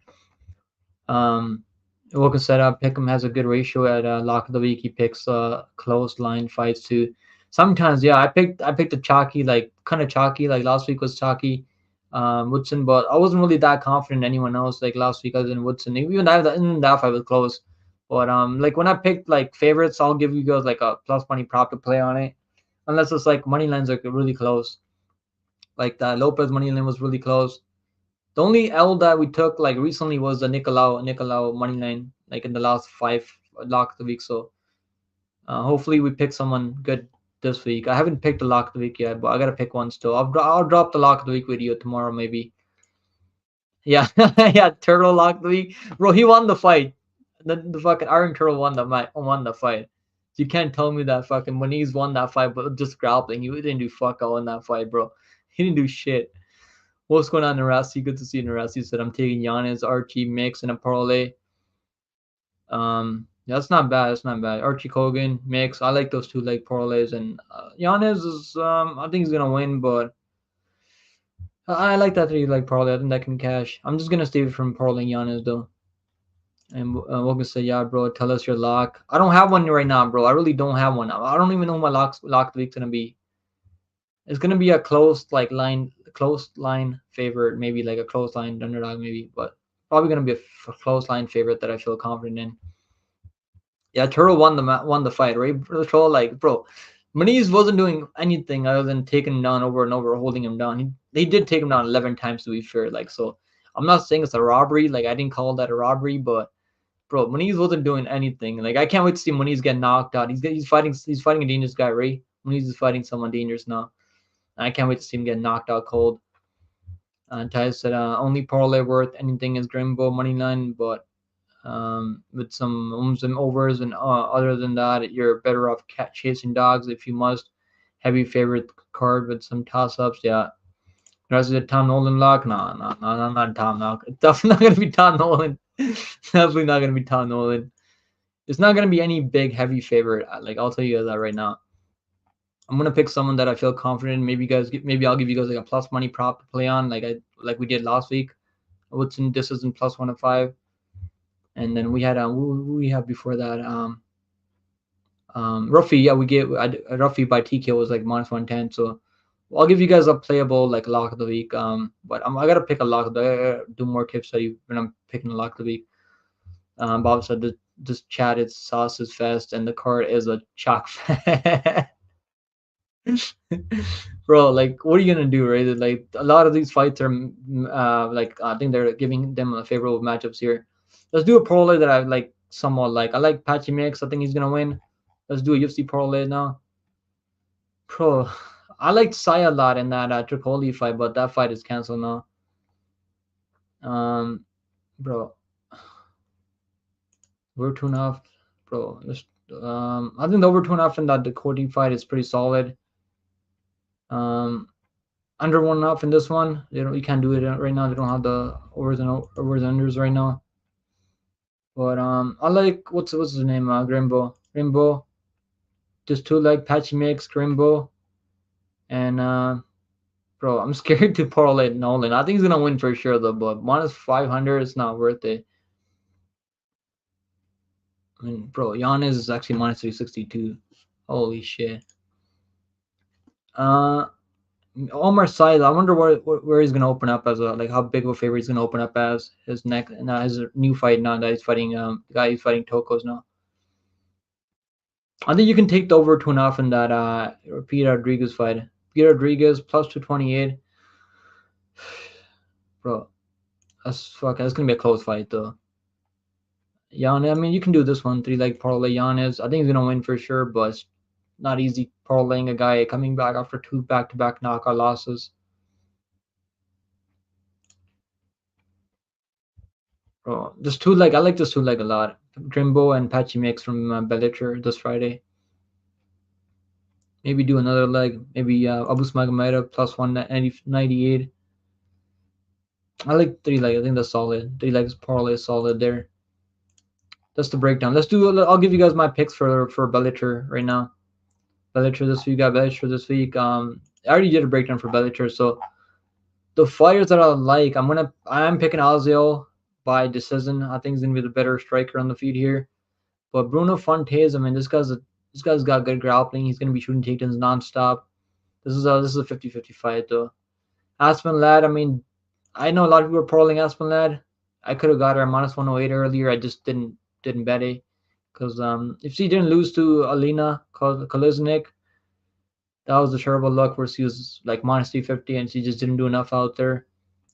Welcome setup. Pick'em has a good ratio at lock of the week. He picks close line fights too. Sometimes, yeah, I picked a chalky, like kind of chalky. Like last week was chalky, Woodson, but I wasn't really that confident in anyone else. Like last week, other than Woodson, even that fight was close. But like when I picked like favorites, I'll give you guys like a plus money prop to play on it, unless it's like money lines are really close. Like the Lopez money line was really close. The only L that we took like recently was the Nicolau money line, like in the last 5 lock of the week. So hopefully we pick someone good this week. I haven't picked a lock of the week yet, but I gotta pick one still. I'll drop the lock of the week video tomorrow maybe. Yeah, yeah, Turtle lock of the week, bro. He won the fight. The fucking Iron Turtle won the fight. You can't tell me that fucking when he's won that fight, but just grappling, he didn't do fuck all in that fight, bro. He didn't do shit. What's going on, Narasi? Good to see you, Narasi. Said I'm taking Giannis, Archie, Mix, and a parlay. That's not bad. That's not bad. Archie Kogan, Mix. I like those two like parlays, and Giannis is. I think he's gonna win, but I like that three like parlay. I think that can cash. I'm just gonna stay from parlaying Giannis though. And we're gonna say, yeah, bro. Tell us your lock. I don't have one right now, bro. I really don't have one. I don't even know who my lock of the week's gonna be. It's gonna be a close line favorite, maybe like a close line underdog, maybe, but probably gonna be a close line favorite that I feel confident in. Yeah, Turtle won the fight, right? Turtle, like, bro, Muniz wasn't doing anything other than taking him down over and over, holding him down. They did take him down 11 times to be fair, like, so I'm not saying it's a robbery, like I didn't call that a robbery, but bro, Muniz wasn't doing anything. Like I can't wait to see Muniz get knocked out. He's fighting a dangerous guy, right? Muniz is fighting someone dangerous now. I can't wait to see him get knocked out cold. Ty said only parlay worth anything is Grimbo money line, but with some overs, and other than that, you're better off chasing dogs if you must. Heavy favorite card with some toss ups, yeah. Is it Tom Nolan lock? No, no, no, no, not Tom Nolan. It's definitely not gonna be Tom Nolan. Definitely not gonna be Tom Nolan. It's not gonna be any big heavy favorite. Like, I'll tell you guys that right now. I'm gonna pick someone that I feel confident in. Maybe I'll give you guys like a plus money prop to play on, like we did last week. Woodson, this isn't plus 105, and then we had we had before that Ruffy. Yeah, Ruffy by TKO was like minus 110. So I'll give you guys a playable like lock of the week. But I gotta pick a lock of the. I gotta do more tip study when I'm picking a lock of the week. Bob said that this chat is sauces fest, and the card is a chalk fest. Bro, like, what are you gonna do, right? Like, a lot of these fights are, like, I think they're giving them a favorable matchups here. Let's do a parlay that I like somewhat like. I like Patchy Mix. I think he's gonna win. Let's do a UFC parlay now. Bro, I liked Sai a lot in that Tricoli fight, but that fight is canceled now. Bro, over 2.5, bro. I think the over 2.5 in that Dakota fight is pretty solid. Under 1.5 in this one. You can't do it right now. They don't have the overs and unders right now. But I like what's his name? Grimbo. Just two like Patchy Mix, Grimbo, and bro, I'm scared to parlay Nolan. I think he's gonna win for sure though, but minus 500, it's not worth it. I mean, bro, Giannis is actually minus 362. Holy shit. Omar Syed, I wonder where he's gonna open up as like how big of a favorite he's gonna open up as his his new fight now that he's fighting the guy he's fighting Tokos now. I think you can take the over 2.5 in that Peter Rodriguez fight. Peter Rodriguez plus 228. Bro, that's gonna be a close fight though. Giannis, I mean, you can do this one 3-leg parlay Giannis. I think he's gonna win for sure, but it's not easy parlaying a guy coming back after 2 back-to-back knockout losses. Bro, this 2-leg, I like this 2-leg a lot. Drimbo and Patchy Mix from Bellator this Friday. Maybe do another leg. Maybe Abu Smagomedov plus 198. I like 3-leg. I think that's solid. 3-legs parlay is solid there. That's the breakdown. I'll give you guys my picks for Bellator right now. Bellator this week. Got Bellator this week. I already did a breakdown for Bellator. So the fighters that I like, I'm picking Alzio by decision. I think he's gonna be the better striker on the feet here. But Bruno Fontes, I mean, this guy's got good grappling. He's gonna be shooting takedowns nonstop. This is a 50-50 fight though. Aspen Ladd, I mean, I know a lot of people are parlaying Aspen Ladd. I could have got her at minus 108 earlier. I just didn't bet it because if she didn't lose to Alina Kolesnik, that was a terrible luck where she was like minus 350 and she just didn't do enough out there.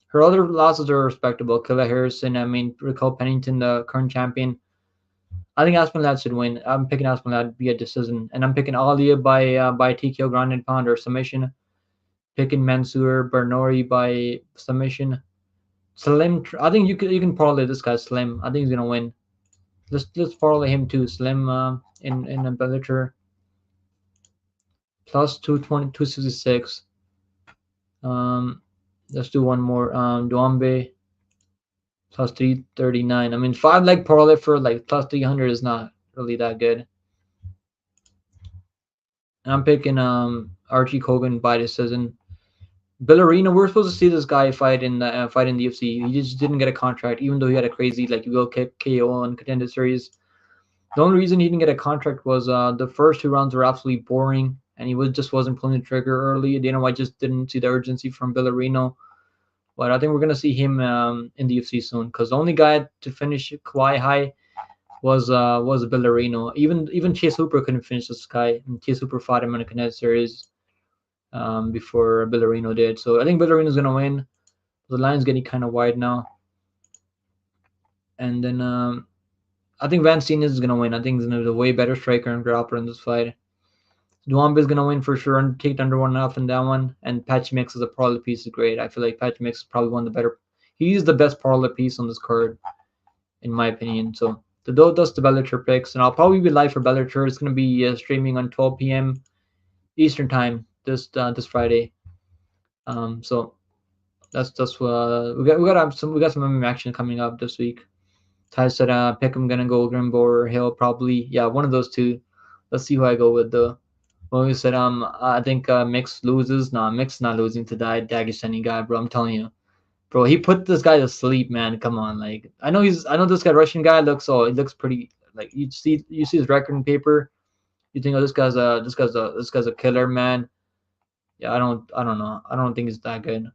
Her other losses are respectable. Killa Harrison, I mean, Raquel Pennington, the current champion. I think Aspen Ladd should win. I'm picking Aspen Ladd via decision, and I'm picking Alia by TKO grounded pound or submission. Picking Mansour Bernori by submission. Slim, I think you can parlay this guy Slim. I think he's gonna win. Let's parlay him too. Slim in a Bellator plus 220, 266. Let's do one more. Duambe plus 339. I mean, 5-leg parlay for like plus 300 is not really that good. And I'm picking Archie Kogan by decision. Bellarino, we're supposed to see this guy fight in the UFC. He just didn't get a contract, even though he had a crazy like will kick KO on Contender Series. The only reason he didn't get a contract was the first 2 rounds were absolutely boring, and he wasn't pulling the trigger early. Dana White just didn't see the urgency from Bellarino. But I think we're gonna see him in the UFC soon, because the only guy to finish Kawhi high was Bellarino. Even Chase Hooper couldn't finish this guy, and Chase Hooper fought him in a Contender Series before Bellarino did. So I think Bellarino's gonna win. The line's getting kind of wide now, and then I think Van Steen is gonna win. I think he's gonna be a way better striker and grappler in this fight. Duambe is gonna win for sure and take under 1.5 in that one. And Patchy Mix is a parlay piece is great. I feel like Patchy Mix is probably one of the better. He's the best parlay piece on this card. in my opinion. So that's the Bellator picks, and I'll probably be live for Bellator. It's gonna be streaming on 12 p.m. Eastern time this Friday. So that's we got some MMA action coming up this week. Ty said pick I'm gonna go Grimbo or Hill probably. Yeah, one of those two. Let's see who I go with though. Well, we said I think Mix loses. Nah, Mix not losing to that Dagestani guy, bro. I'm telling you. Bro, he put this guy to sleep, man. Come on, like I know this guy Russian guy he looks pretty like you see his record and paper, you think, oh, this guy's a killer, man. Yeah, I don't know. I don't think he's that good.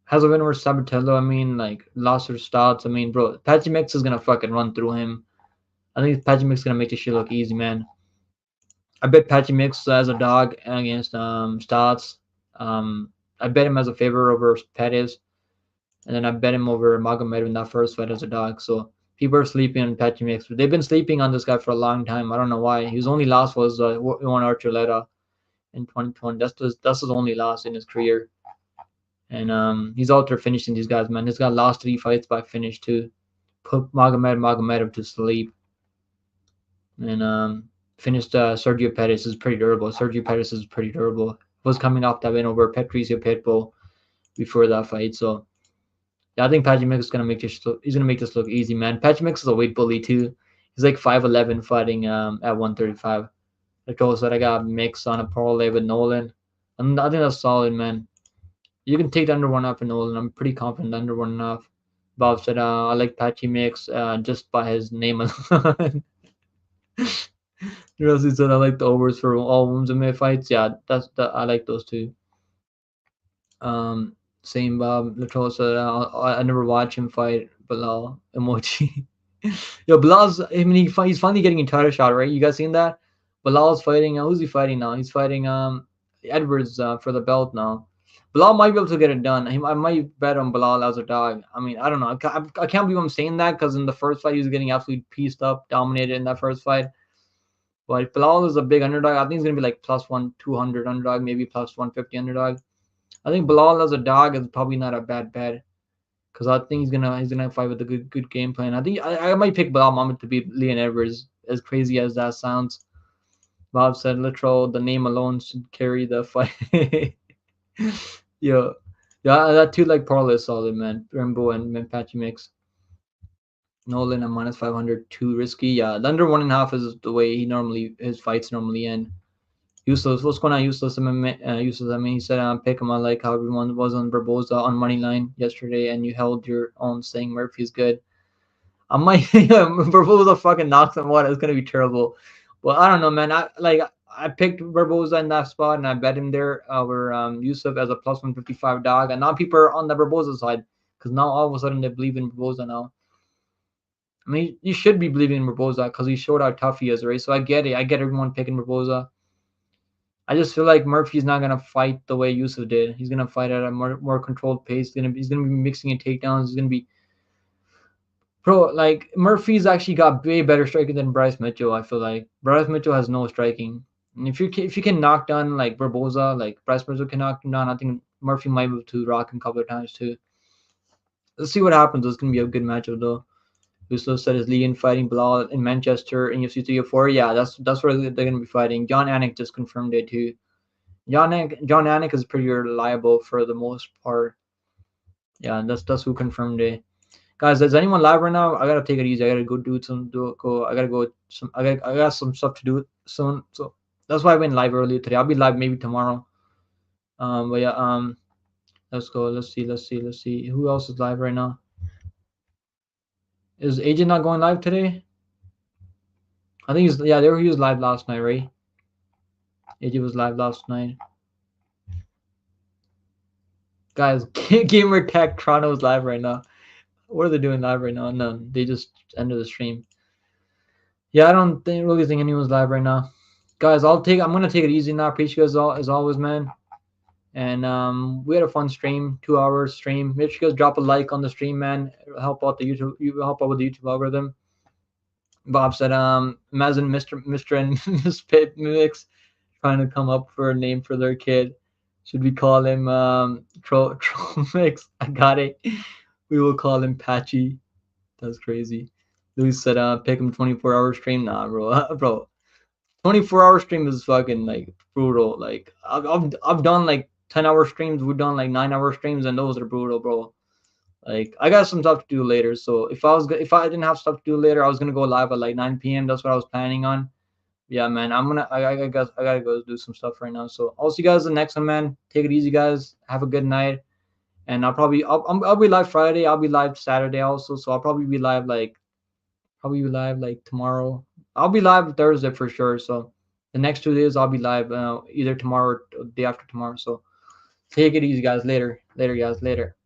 Has a win over Sabatello, I mean, like lost her stats. I mean, bro, Patchy Mix is gonna fucking run through him. I think Patchy Mix is gonna make this shit look easy, man. I bet Patchy Mix as a dog against stats. I bet him as a favor over Pettis. And then I bet him over Magomed in that first fight as a dog. So people are sleeping on Patchy Mix. They've been sleeping on this guy for a long time. I don't know why. His only loss was Juan Archuleta in 2020. That's his only loss in his career. And he's out there finishing these guys, man. This guy lost 3 fights by finish too. Put Magomedov to sleep. And finished Sergio Pettis is pretty durable. Sergio Pettis is pretty durable. Was coming off that win over Patricio Pitbull before that fight. So yeah, I think Patchy Mix is gonna make this look easy, man. Patchy Mix is a weight bully too. He's like 5'11", fighting at 135. Like I said, I got Mix on a parlay with Nolan, and I think that's solid, man. You can take the under 1.5 for Nolan. I'm pretty confident under 1.5. Bob said I like Patchy Mix just by his name alone. Rossi said I like the overs for all women's MMA fights. Yeah, I like those two. Same Bob Latrell said I never watch him fight Bilal emoji. Yo, Bilal's I mean he's finally getting a title shot, right? You guys seen that? Bilal's fighting. Who's he fighting now? He's fighting Edwards for the belt now. Bilal might be able to get it done. I might bet on Bilal as a dog. I mean, I don't know. I can't believe I'm saying that because in the first fight he was getting absolutely pieced up, dominated in that first fight. But Bilal is a big underdog. I think he's gonna be like plus 200 underdog, maybe plus 150 underdog. I think Bilal as a dog is probably not a bad bet because I think he's gonna fight with a good game plan. I think I might pick Bilal Muhammad to beat Leon Edwards. As crazy as that sounds, Bob said literal the name alone should carry the fight. yeah, that two like parlay is solid, man. Rambo and Patchy Mix. Nolan at minus 500, too risky. Yeah, the under 1.5 is the way his fights normally end. Useless. What's going on, Useless? Useless. I mean, he said, pick him. I like how everyone was on Barboza on money line yesterday, and you held your own, saying Murphy's good. I might. Barboza fucking knocks him out. It's gonna be terrible. Well, I don't know, man. I picked Barboza in that spot, and I bet him there over Yusuf as a plus 155 dog, and now people are on the Barboza side because now all of a sudden they believe in Barboza now. I mean, you should be believing in Barboza because he showed how tough he is, right? So I get it. I get everyone picking Barboza. I just feel like Murphy's not gonna fight the way Yusuf did. He's gonna fight at a more controlled pace. He's gonna be mixing in takedowns. He's gonna be like Murphy's actually got way better striking than Bryce Mitchell. I feel like Bryce Mitchell has no striking. And if you can knock down like Barboza, like Bryce Mitchell can knock him down, I think Murphy might move to rock him a couple of times too. Let's see what happens. It's gonna be a good matchup though. Uso said is Leon fighting Bilal in Manchester in UFC 304. Yeah, that's where they're gonna be fighting. John Anik just confirmed it too. John Anik is pretty reliable for the most part. Yeah, that's who confirmed it. Guys, is anyone live right now? I gotta take it easy. I gotta go. I got some stuff to do soon. So that's why I went live earlier today. I'll be live maybe tomorrow. But yeah, let's go. Let's see. Who else is live right now? Is AJ not going live today? I think he was live last night, right? AJ was live last night. Guys, Gamer Tech Toronto is live right now. What are they doing live right now? None. They just ended the stream. Yeah, I don't really think anyone's live right now. Guys, I'm gonna take it easy now. Appreciate you guys as always, man. And we had a fun stream, 2 hours stream. Make sure you guys drop a like on the stream, man. It'll help out the YouTube. You help out with the YouTube algorithm. Bob said, imagine Mr. and Miss Pit Mix trying to come up for a name for their kid. Should we call him Troll Mix? I got it. We will call him Patchy. That's crazy. Luis said, pick him 24-hour stream. Nah, bro. Bro, 24-hour stream is fucking like brutal. Like I've done like 10-hour streams. We've done like 9-hour streams, and those are brutal, bro. Like I got some stuff to do later. So if I didn't have stuff to do later, I was gonna go live at like 9 p.m. That's what I was planning on. Yeah, man. I gotta go do some stuff right now. So I'll see you guys in the next one, man. Take it easy, guys. Have a good night. And I'll be live Friday. I'll be live Saturday also. So I'll probably be live like tomorrow. I'll be live Thursday for sure. So the next 2 days I'll be live either tomorrow or the day after tomorrow. So take it easy, guys. Later, guys. Later.